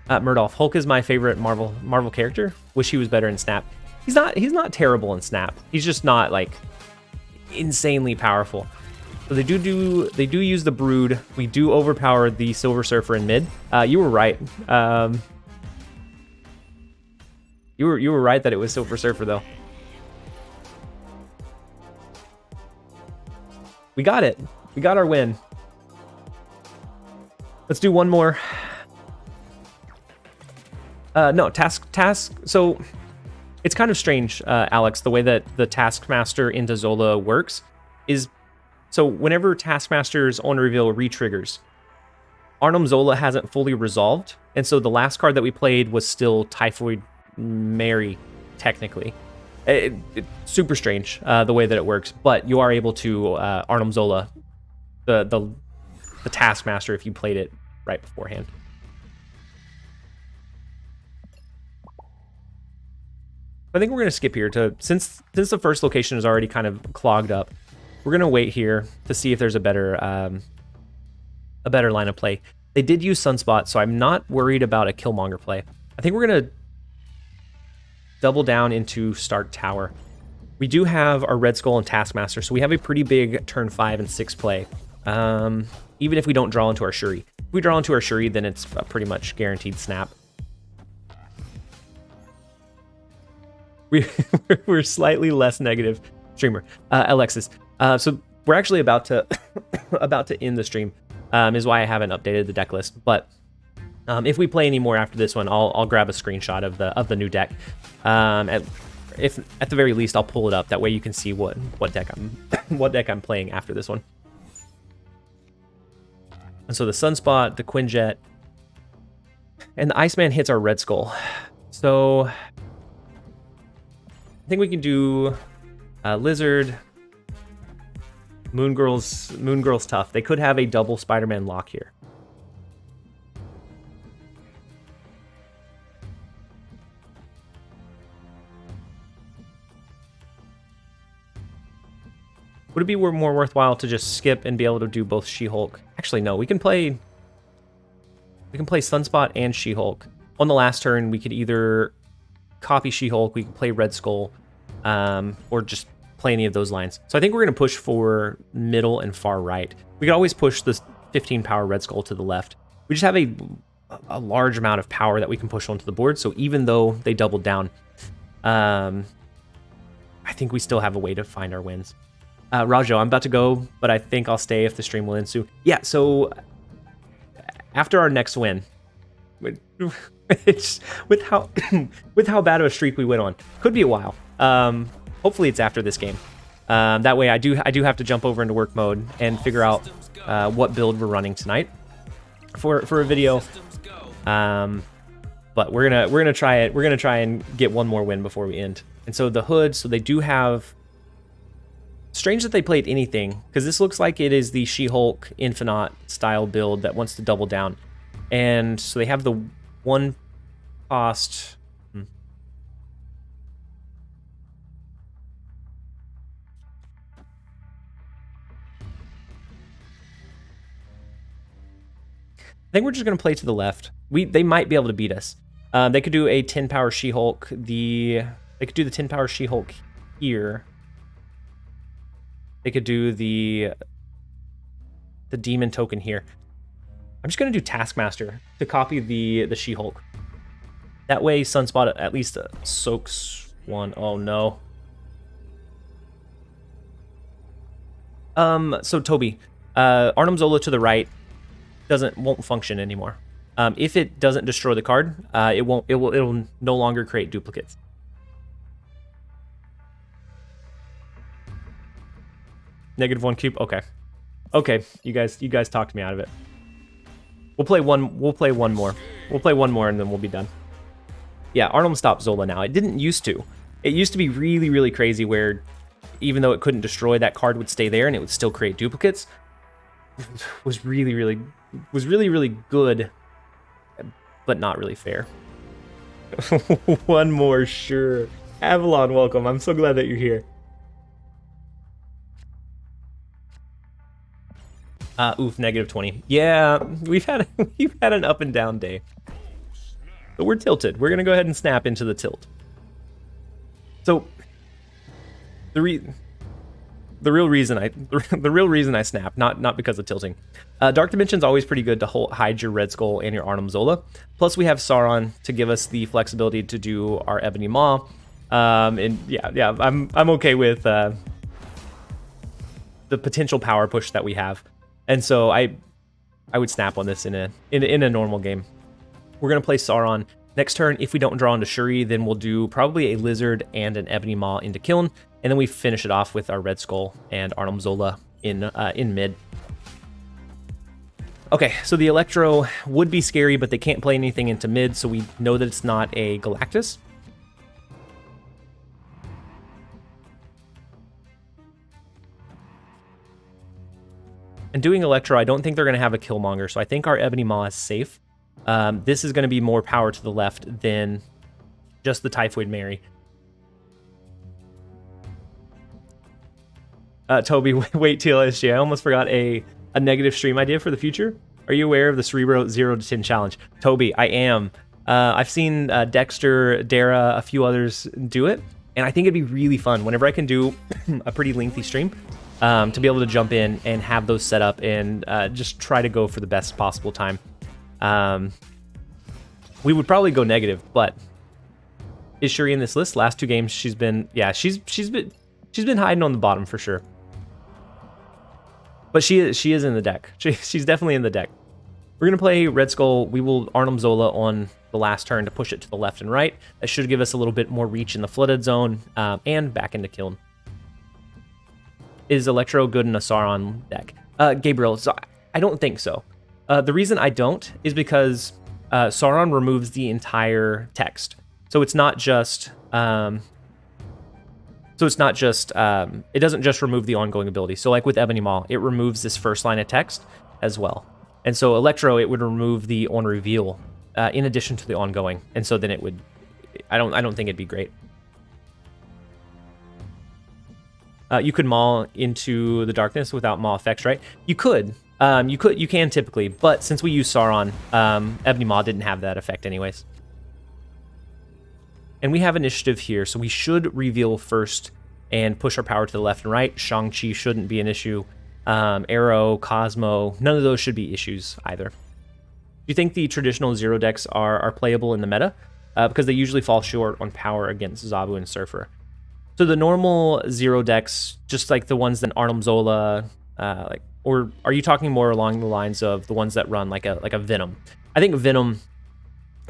Speaker 1: Murdoff. Hulk is my favorite Marvel character. Wish he was better in Snap. He's not terrible in Snap. He's just not like insanely powerful. So they do use the Brood. We do overpower the Silver Surfer in mid. You were right. You were right that it was Silver Surfer though. We got it. We got our win. Let's do one more. No, task. So it's kind of strange, Alex, the way that the Taskmaster into Zola works is, so whenever Taskmaster's on reveal re-triggers, Arnim Zola hasn't fully resolved, and so the last card that we played was still Typhoid Mary, technically. It's super strange the way that it works, but you are able to Arnim Zola the Taskmaster if you played it right beforehand. I think we're going to skip here to since the first location is already kind of clogged up. We're going to wait here to see if there's a better line of play. They did use Sunspot, so I'm not worried about a Killmonger play. I think we're going to double down into Stark Tower. We do have our Red Skull and Taskmaster, so we have a pretty big turn 5 and 6 play. Even if we don't draw into our Shuri. If we draw into our Shuri, then it's a pretty much guaranteed snap. We're slightly less negative streamer, Alexis. So we're actually about to end the stream, is why I haven't updated the deck list. But if we play any more after this one, I'll grab a screenshot of the new deck. At the very least, I'll pull it up. That way you can see what deck I'm playing after this one. And so the Sunspot, the Quinjet, and the Iceman hits our Red Skull. So I think we can do Lizard. Moon Girl's tough. They could have a double Spider-Man lock here. Would it be more worthwhile to just skip and be able to do both She-Hulk? Actually, no. We can play Sunspot and She-Hulk. On the last turn, we could either copy She-Hulk, we can play Red Skull, or just play any of those lines. So I think we're going to push for middle and far right. We could always push this 15 power Red Skull to the left. We just have a large amount of power that we can push onto the board. So even though they doubled down, I think we still have a way to find our wins. Rajo, I'm about to go, but I think I'll stay if the stream will end soon. Yeah, so after our next win, it's with how bad of a streak we went on, could be a while. Hopefully it's after this game. That way I do have to jump over into work mode and figure out what build we're running tonight for a video. But we're gonna try it. We're gonna try and get one more win before we end. And so the Hood, so they do have strange that they played anything, because this looks like it is the She-Hulk Infinite style build that wants to double down. And so they have the 1 cost. I think we're just going to play to the left. They might be able to beat us. They could do a 10 power She-Hulk. They could do the 10 power She-Hulk here. They could do the demon token here. I'm just going to do Taskmaster to copy the She-Hulk. That way Sunspot at least soaks one. Oh no. So Toby, Arnim Zola to the right won't function anymore. If it doesn't destroy the card, it'll no longer create duplicates. -1 cube. Okay. Okay, you guys talked me out of it. We'll play one more. We'll play one more and then we'll be done. Yeah, Arnim stopped Zola now. It didn't used to. It used to be really, really crazy where even though it couldn't destroy, that card would stay there and it would still create duplicates. Was really, really good, but not really fair. One more, sure. Avalon, welcome. I'm so glad that you're here. Oof, -20. Yeah, we've had an up and down day. But we're tilted. We're gonna go ahead and snap into the tilt. So the real reason I snap, not because of tilting. Dark Dimension's always pretty good to hide your Red Skull and your Arnim Zola. Plus we have Sauron to give us the flexibility to do our Ebony Maw. And yeah, I'm okay with the potential power push that we have. And so I would snap on this in a normal game. We're gonna play Sauron. Next turn, if we don't draw into Shuri, then we'll do probably a Lizard and an Ebony Maw into Kiln, and then we finish it off with our Red Skull and Arnim Zola in mid. Okay, so the Electro would be scary, but they can't play anything into mid, so we know that it's not a Galactus. And doing Electro, I don't think they're going to have a Killmonger, so I think our Ebony Maw is safe. This is going to be more power to the left than just the Typhoid Mary. Toby, wait, TLSG, I almost forgot a negative stream idea for the future. Are you aware of the Cerebro 0 to 10 challenge? Toby, I am. I've seen Dexter, Dara, a few others do it, and I think it'd be really fun whenever I can do a pretty lengthy stream to be able to jump in and have those set up and just try to go for the best possible time. We would probably go negative, but is Shuri in this list? Last 2 games she's been been hiding on the bottom for sure. But she is in the deck. She's definitely in the deck. We're gonna play Red Skull. We will Arnim Zola on the last turn to push it to the left and right. That should give us a little bit more reach in the flooded zone and back into Kiln. Is Electro good in a Sauron deck? Gabriel, so I don't think so. The reason I don't is because Sauron removes the entire text. So it's not just it doesn't just remove the ongoing ability. So like with Ebony Maw, it removes this first line of text as well. And so Electro, it would remove the on reveal in addition to the ongoing. And so then it would, I don't think it'd be great. You could Maw into the darkness without Maw effects, right? You could. You can typically, but since we use Sauron, Ebony Maw didn't have that effect anyways. And we have initiative here, so we should reveal first and push our power to the left and right. Shang-Chi shouldn't be an issue. Arrow, Cosmo, none of those should be issues either. Do you think the traditional zero decks are playable in the meta? Because they usually fall short on power against Zabu and Surfer. So the normal zero decks, just like the ones that Arnim Zola, or are you talking more along the lines of the ones that run like a Venom? I think Venom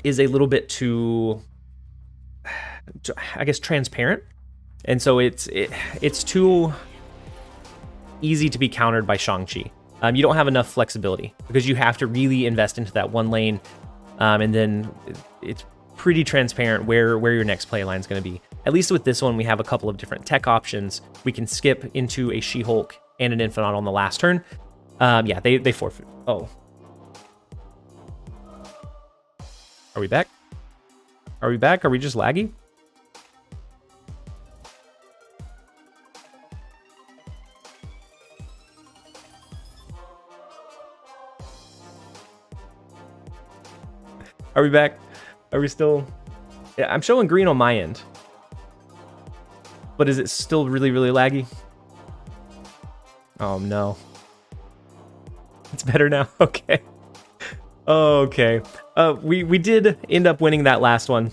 Speaker 1: is a little bit too, I guess, transparent, and so it's too easy to be countered by Shang-Chi. You don't have enough flexibility because you have to really invest into that one lane, and then it's pretty transparent where your next play line is going to be. At least with this one, we have a couple of different tech options. We can skip into a She-Hulk and an Infinite on the last turn. Yeah, they forfeit. Oh. Are we back? Are we back? Are we just laggy? Are we back? Are we still... Yeah, I'm showing green on my end. But is it still really, really laggy? Oh, no. It's better now? Okay. Okay. We did end up winning that last one.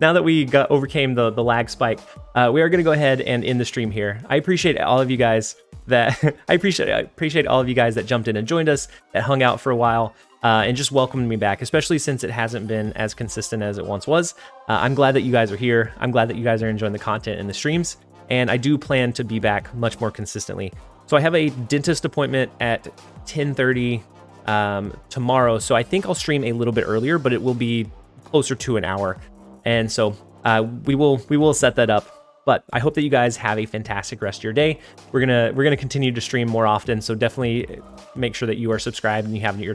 Speaker 1: Now that we overcame the lag spike, we are going to go ahead and end the stream here. I appreciate all of you guys that... I appreciate all of you guys that jumped in and joined us, that hung out for a while. And just welcomed me back, especially since it hasn't been as consistent as it once was. I'm glad that you guys are here. I'm glad that you guys are enjoying the content and the streams. And I do plan to be back much more consistently. So I have a dentist appointment at 10:30 tomorrow. So I think I'll stream a little bit earlier, but it will be closer to an hour. And so we will set that up. But I hope that you guys have a fantastic rest of your day. We're gonna continue to stream more often. So definitely make sure that you are subscribed and you have your